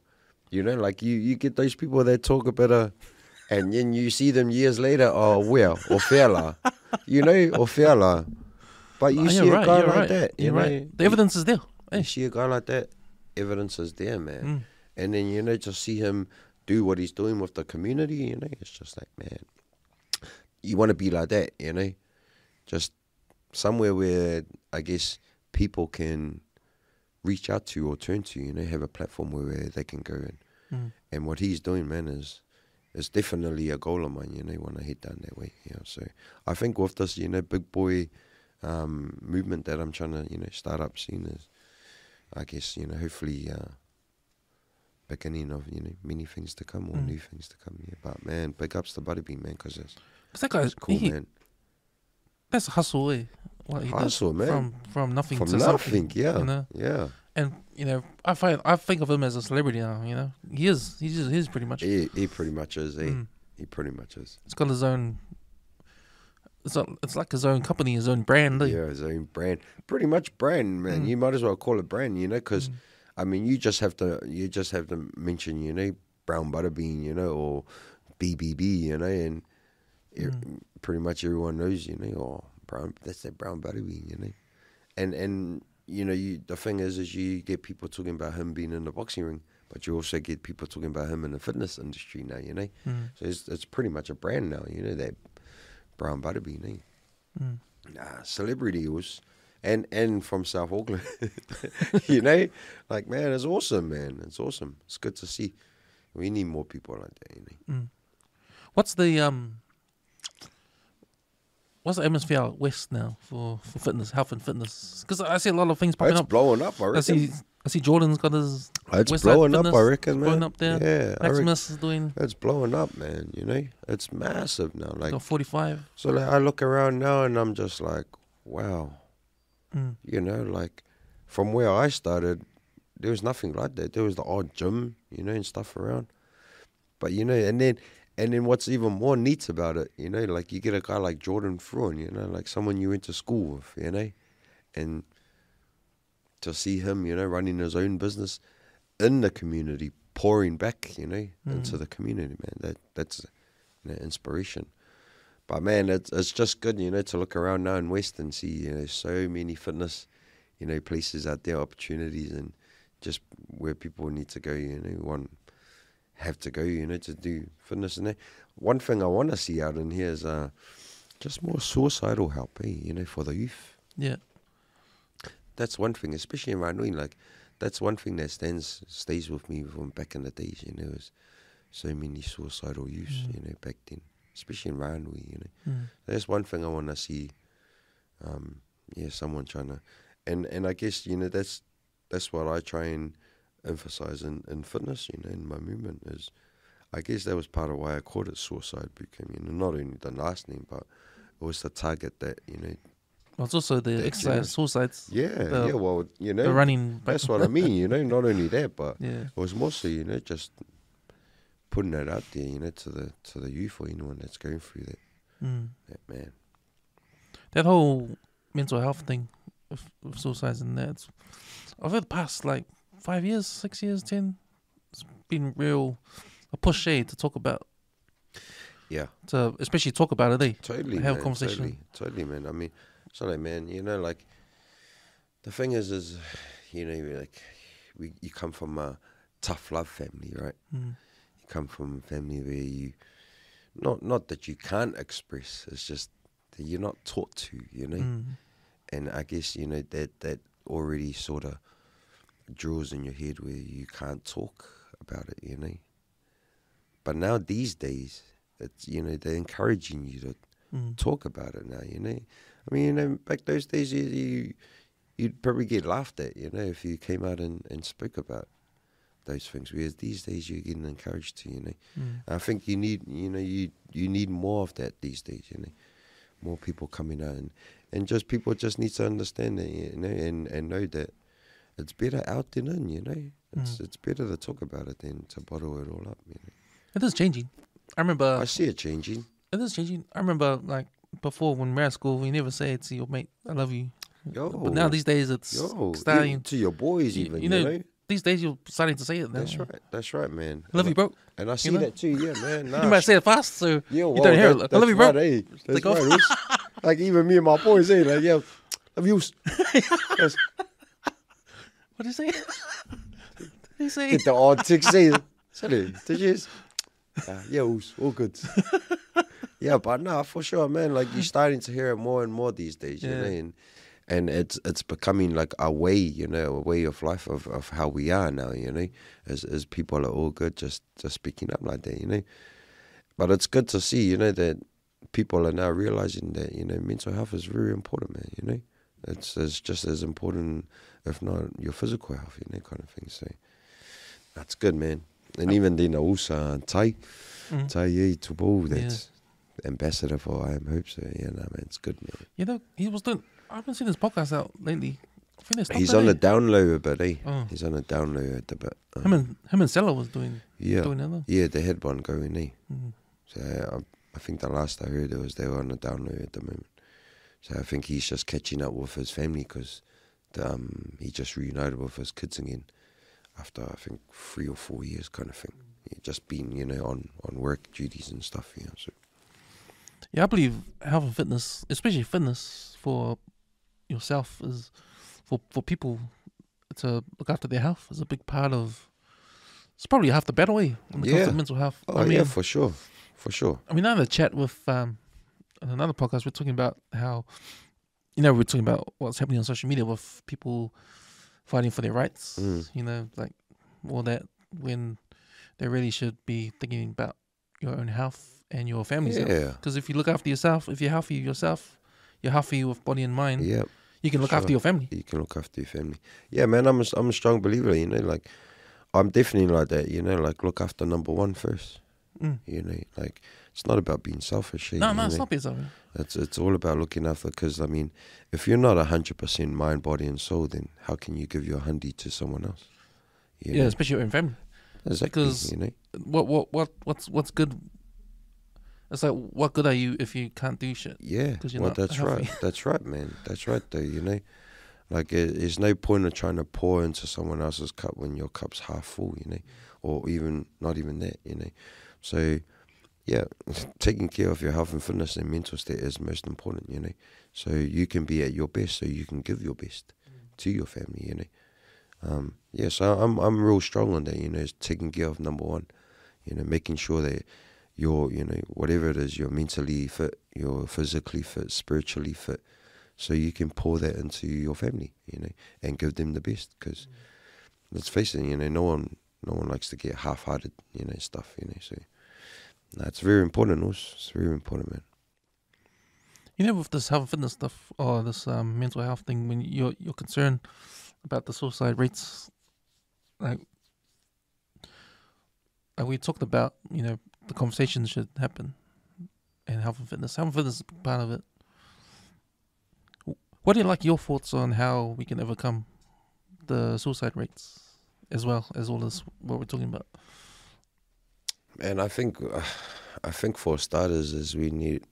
You know, like you get those people that talk about and then you see them years later, or fella, you know, or fella. But you see a guy like that, you know. The evidence is there. You see a guy like that, evidence is there, man. And then, you know, just see him do what he's doing with the community, you know, it's just like, man, you want to be like that, you know, just somewhere where I guess people can reach out to or turn to, you know, have a platform where they can go and what he's doing, man, is definitely a goal of mine, you know, when I head down that way, you know. So I think with this, you know, big boy movement that I'm trying to, you know, start up soon is, I guess, you know, hopefully beginning of, you know, many things to come or new things to come, yeah. But man, big ups to Butterbean, man, because that guy's cool, man. That's hustle, eh? What he Hustle, does man. From nothing From to nothing, something, yeah, you know? yeah. And you know, I think of him as a celebrity now. You know, he is. He's pretty much. He pretty much is. He pretty much is. It's got his own. It's like his own company, his own brand. Eh? Yeah, his own brand. Pretty much brand, man. You might as well call it brand, you know, because I mean, you just have to mention, you know, Brown Butterbean, you know, or BBB, you know, and pretty much everyone knows, you know, oh, that's that Brown Butterbean, you know, and you know, the thing is you get people talking about him being in the boxing ring, but you also get people talking about him in the fitness industry now, you know. So it's pretty much a brand now, you know, that Brown Butterbean, eh? Celebrity was, and from South Auckland, you know, like, man, it's awesome, man. It's awesome. It's good to see. We need more people like that, you know. What's the atmosphere out west now for fitness, health and fitness? Because I see a lot of things popping It's up. blowing up, I reckon. I see Jordan's got his. It's Westside blowing up, Fitness. I reckon, man. Blowing up there. Yeah, Maximus is doing. it's blowing up, man. You know, it's massive now. Like, Got 45. so like, I look around now and I'm just like, wow. You know, like, from where I started, there was nothing like that. There was the odd gym, you know, and stuff around. But, you know, and then what's even more neat about it, you know, like, you get a guy like Jordan Fruin, you know, like someone you went to school with, you know, and to see him, you know, running his own business in the community, pouring back, you know, into the community, man. That's you know, inspiration. But man, it's just good, you know, to look around now in West and see, you know, so many fitness, you know, places out there, opportunities, and just where people need to go, you know, have to go, you know, to do fitness. And one thing I want to see out in here is just more suicidal help, you know, for the youth. Yeah. That's one thing, especially in Ranui, like, that's one thing that stays with me from back in the days, you know, is so many suicidal youths, you know, back then, especially in Ranui, you know. That's one thing I want to see, someone trying to, and I guess, you know, that's what I try and emphasize in fitness, you know, in my movement is, I guess that was part of why I called it Suicide Bootcamp, you know, not only the last name, but it was the target that, you know. Well, it's also the exercise, suicides. Yeah, well, you know. The running. That's what I mean, you know, not only that, but Yeah. it was mostly, you know, just putting that out there, you know, to the youth or anyone that's going through that. That, man. That whole mental health thing of suicides and that, over the past, like, 5 years, 6 years, 10, it's been a push to talk about. Yeah. To especially talk about it, eh? Totally, have man. a conversation. Totally, man. I mean, so like, man, you know, like, the thing is, you know, like, you come from a tough love family, right? You come from a family where you, not that you can't express, it's just that you're not taught to, you know? And I guess, you know, that already sort of drills in your head where you can't talk about it, you know? But now these days, it's, you know, they're encouraging you to talk about it now, you know? I mean, you know, back those days, you'd probably get laughed at, you know, if you came out and spoke about those things. Whereas these days, you're getting encouraged to, you know? I think you need, you know, you need more of that these days, you know? More people coming out, and just people just need to understand that, you know, and know that it's better out than in, you know? It's better to talk about it than to bottle it all up, you know? It is changing. I remember. I see it changing. It is changing. I remember, like, before when we were at school, you never say it to your mate, I love you. Yo. But now these days it's starting. To your boys even, you know? These days you're starting to say it now. That's right, man. I love you, bro. And I see You know? that too, yeah, man. Nah, You might say it fast, so yeah, well, you don't hear it. I love you, bro. Right, eh? That's Like, right. Like, even me and my boys, like, yeah, love you. What did he say? What did he say? Get the odd tick, say, Sorry, did you? Yeah, all good. Yeah, but nah, for sure, man. Like you're starting to hear it more and more these days, you know, and it's becoming like a way, you know, a way of life of how we are now, you know, as people are all good, just speaking up like that, you know. But it's good to see, you know, that people are now realizing that, you know, mental health is very important, man, you know. It's just as important, if not your physical health, you know, kind of thing. So that's good, man. And even then also Tai Tupo, that's ambassador for I Am Hope. So yeah, no, man, it's good, man. You know, he was doing. I haven't seen his podcast out lately. I think they stopped He's that, on eh? a down low a bit, eh? Oh. He's on a down low at the bit. Him and Stella was doing Yeah, that though. yeah, they had one going, eh? Mm. So I think the last I heard it was they were on a down low at the moment. So I think he's just catching up with his family because he just reunited with his kids again after I think 3 or 4 years, kind of thing. He just been, you know, on work duties and stuff, you know. So Yeah, I believe health and fitness, especially fitness for yourself, is for people to look after their health is a big part of. It's probably half the battle, eh, when it comes to mental health. Oh, I mean, yeah, for sure. I mean, I had a chat with in another podcast. We're talking about how, you know, we're talking about what's happening on social media with people fighting for their rights. You know, like all that when they really should be thinking about your own health and your family's health. Because if you look after yourself, if you're healthy yourself, you're healthy with body and mind. Yeah, you can look after your family. You can look after your family. Yeah, man, I'm a strong believer. You know, like I'm definitely like that. You know, like look after number one first. You know, like it's not about being selfish. No, it's not being selfish. It's all about looking after. Because I mean, if you're not 100% mind, body, and soul, then how can you give your handy to someone else? You know? Especially your own family. Exactly. Because you know, what's good? It's like, what good are you if you can't do shit? Yeah, you're well, not that's healthy. right. That's right, man. That's right, though. You know, like there's no point of trying to pour into someone else's cup when your cup's half full. You know, or even not even that. You know, so yeah, taking care of your health and fitness and mental state is most important. You know, so you can be at your best, so you can give your best to your family. You know, yeah. So I'm real strong on that. You know, it's taking care of number one. You know, making sure that you're, you know, whatever it is, you're mentally fit, you're physically fit, spiritually fit, so you can pour that into your family, you know, and give them the best. Because let's face it, you know, no one likes to get half-hearted, you know, stuff, you know. So it's very important, also. It's very important, man. You know, with this health and fitness stuff or this mental health thing, when you're concerned about the suicide rates, like we talked about, you know, the conversation should happen, and health and fitness. Health and fitness is a big part of it. What do you like your thoughts on how we can overcome the suicide rates, as well as all this what we're talking about? And I think for starters is we need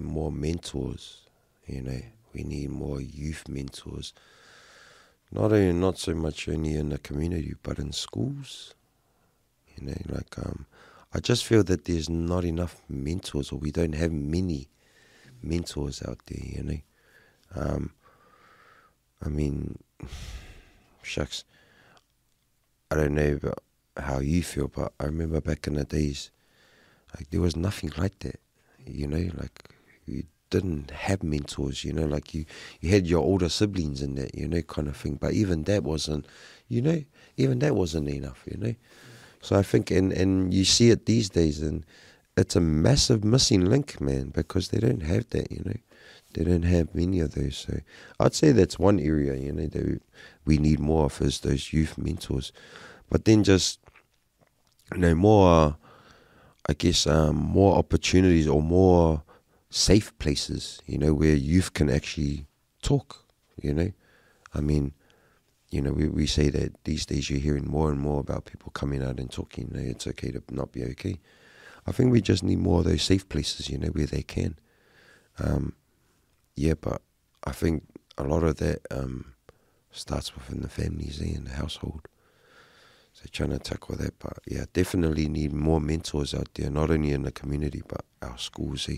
more mentors. You know, we need more youth mentors. Not so much only in the community, but in schools. You know, like I just feel that there's not enough mentors, or we don't have many mentors out there, you know. I mean, shucks, I don't know about how you feel, but I remember back in the days, like there was nothing like that, you know, like you didn't have mentors, you know, like you had your older siblings and that, you know, kind of thing, but even that wasn't, you know, enough, you know. So I think, and you see it these days, and it's a massive missing link, man, because they don't have that, you know. They don't have many of those. So I'd say that's one area, you know, that we need more of, is those youth mentors. But then just, you know, more, I guess, more opportunities or more safe places, you know, where youth can actually talk, you know. I mean, you know, we say that these days you're hearing more and more about people coming out and talking, you know, it's okay to not be okay. I think we just need more of those safe places, you know, where they can. Yeah, but I think a lot of that starts within the families and the household. So trying to tackle that, but yeah, definitely need more mentors out there, not only in the community, but our schools,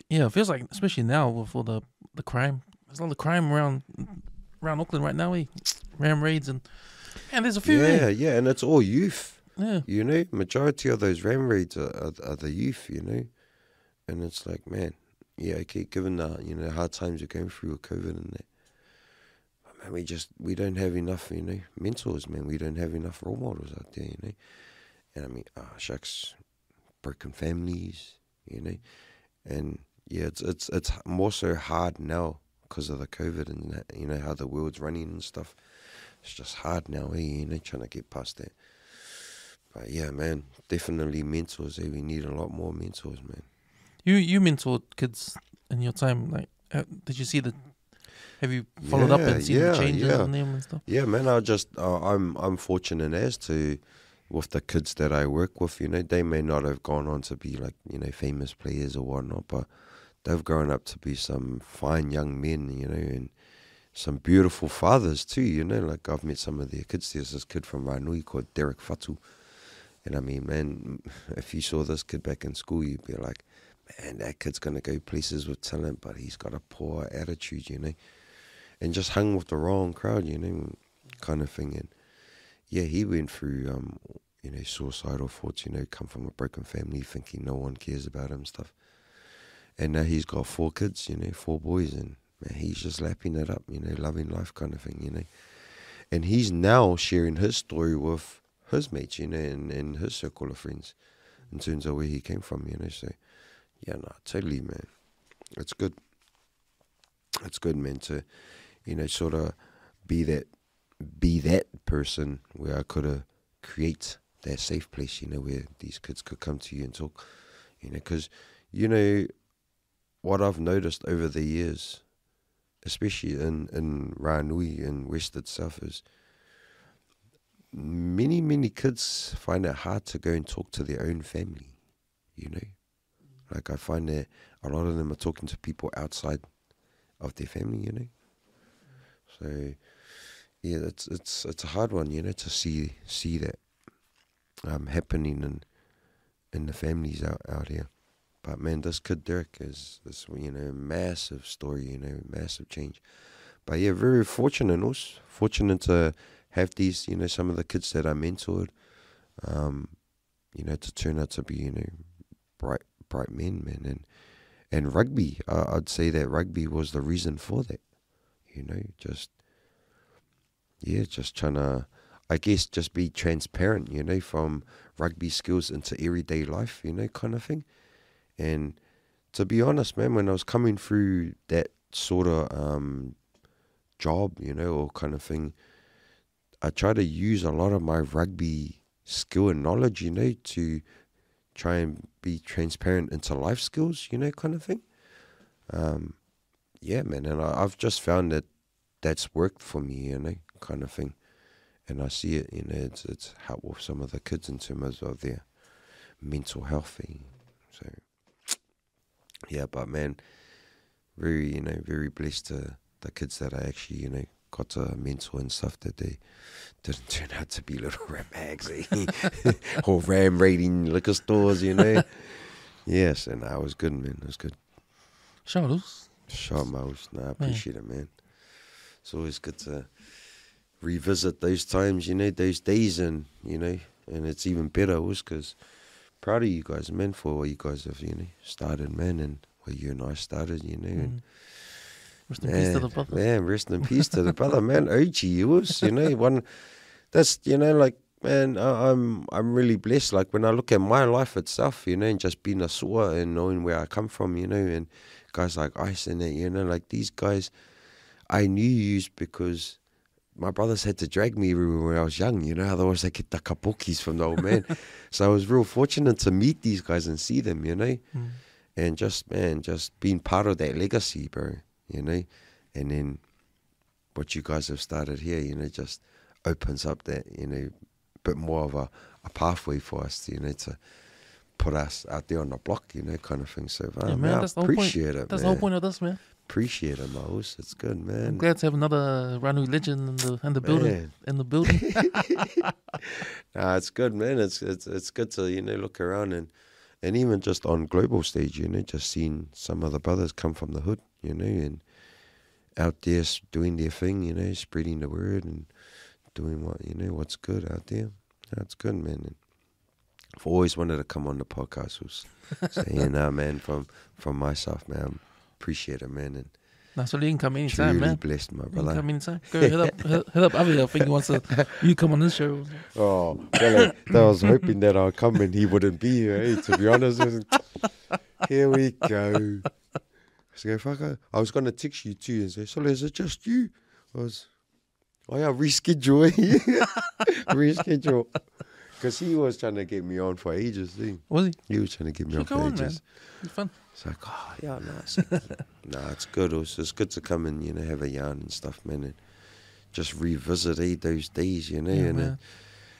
Yeah, it feels like, especially now with all the crime, there's a lot of crime around Auckland right now, Ram raids and there's a few. Yeah, and it's all youth. Yeah. You know, majority of those ram raids are the youth, you know. And it's like, man, yeah, okay, given the, you know, hard times we're going through with COVID and that, but man, we don't have enough, you know, mentors, man. We don't have enough role models out there, you know. And I mean, shucks, broken families, you know. And yeah, it's more so hard now because of the COVID and that, you know, how the world's running and stuff. It's just hard now, you know, trying to get past that. But yeah, man, definitely mentors. We need a lot more mentors, man. You mentored kids in your time. Like, did you see have you followed up and seen the changes in them and stuff? Yeah, man. I'm fortunate as to, with the kids that I work with, you know, they may not have gone on to be like, you know, famous players or whatnot, but they've grown up to be some fine young men, you know, and some beautiful fathers too, you know. Like, I've met some of their kids. There's this kid from Ranui called Derek Fatu. And I mean, man, if you saw this kid back in school, you'd be like, man, that kid's going to go places with talent, but he's got a poor attitude, you know. And just hung with the wrong crowd, you know, kind of thing. And yeah, he went through, you know, suicidal thoughts, you know, come from a broken family, thinking no one cares about him and stuff. And now he's got 4 kids, you know, 4 boys, and man, he's just lapping it up, you know, loving life kind of thing, you know. And he's now sharing his story with his mates, you know, and his circle of friends in terms of where he came from, you know. So, yeah, no, totally, man. It's good. It's good, man, to, you know, sort of be that person where I could create that safe place, you know, where these kids could come to you and talk, you know, because, you know, what I've noticed over the years, especially in Ranui and West itself, is many kids find it hard to go and talk to their own family, you know. Like, I find that a lot of them are talking to people outside of their family, you know. So yeah, it's a hard one, you know, to see that happening in the families out here. But man, this kid Derek is you know, massive story, you know, massive change. But yeah, very fortunate to have these, you know, some of the kids that I mentored, you know, to turn out to be, you know, bright men, man. And rugby, I'd say that rugby was the reason for that, you know, just trying to, I guess, just be transparent, you know, from rugby skills into everyday life, you know, kind of thing. And to be honest, man, when I was coming through that sort of job, you know, or kind of thing, I try to use a lot of my rugby skill and knowledge, you know, to try and be transparent into life skills, you know, kind of thing. Yeah, man, and I've just found that that's worked for me, you know, kind of thing. And I see it, you know, it's helped with some of the kids in terms of their mental health thing. So, yeah, but man, very, you know, very blessed to the kids that I actually, you know, got to mentor and stuff, that they didn't turn out to be little ram hags, or ram raiding liquor stores, you know. Yes, and I was good, man. It was good. Charles. No, I appreciate it, man. It's always good to revisit those times, you know, those days, and, you know, and it's even better because proud of you guys, man, for what you guys have, you know, started, man, and what you and I started, you know, and rest in peace to the brother. Man, rest in peace to the brother, man. OG, yours, you know, one. That's, you know, like, man, I'm really blessed. Like, when I look at my life itself, you know, and just being a Sua and knowing where I come from, you know, and guys like Ice and that, you know, like these guys, I knew you because my brothers had to drag me when I was young, you know, otherwise they get the kapokis from the old man. So I was real fortunate to meet these guys and see them, you know, and just, man, just being part of that legacy, bro, you know, and then what you guys have started here, you know, just opens up that, you know, bit more of a pathway for us, you know, to put us out there on the block, you know, kind of thing. So, yeah, man, man, that's I appreciate it, That's man. the whole point of this, man. Appreciate it, Mouse. It's good, man. I'm glad to have another Ranu legend in the building. Man. In the building. Nah, it's good, man. It's good to, you know, look around and even just on global stage, you know, just seeing some of the brothers come from the hood, you know, and out there doing their thing, you know, spreading the word and doing what, you know, what's good out there. That's good, man. And I've always wanted to come on the podcast. So, man, from myself, man, appreciate it, man. And no, so you can come anytime, truly man. blessed, my You can brother. come anytime. Go hit up Avi. I think he wants to. You come on this show. Oh, well, I was hoping that I'll come and he wouldn't be here, to be honest. Here we go. So I was going to text you too and say, so is it just you? Reschedule. Reschedule. Because he was trying to get me on for ages. Was he? He was trying to get me on for ages. Man. It's fun. It's like, it's good. It's good to come and, have a yarn and stuff, man. And just revisit those days, Yeah, and man.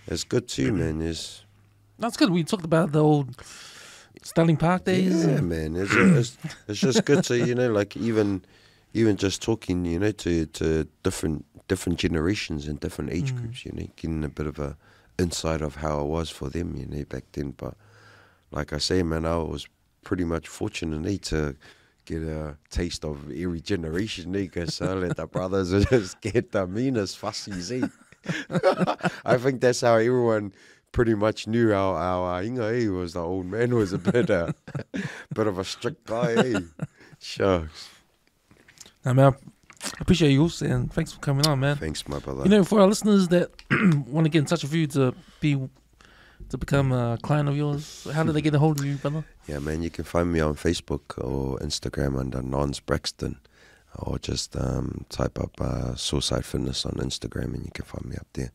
it's good too, man. That's good. We talked about the old Sterling Park days. Yeah, man. It's just good to, like even just talking, to different generations and different age groups, getting a bit of a insight of how it was for them, back then. But like I say, man, I was pretty much fortunate to get a taste of every generation, because the brothers just get the meanest fussies, I think that's how everyone pretty much knew our Inga, was the old man was a bit of a strict guy, Shucks. I mean, I appreciate you, and thanks for coming on, man. Thanks, my brother. For our listeners that want to get in touch with you to become a client of yours, how do they get a hold of you, brother? Yeah, man, you can find me on Facebook or Instagram under Nons Braxton, or just type up Suicide Fitness on Instagram and you can find me up there.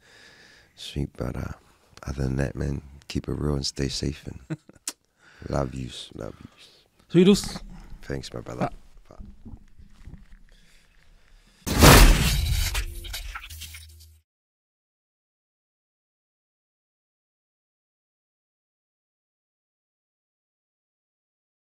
Sweet, but other than that, man, keep it real and stay safe and love yous. Sweetos. Thanks, my brother.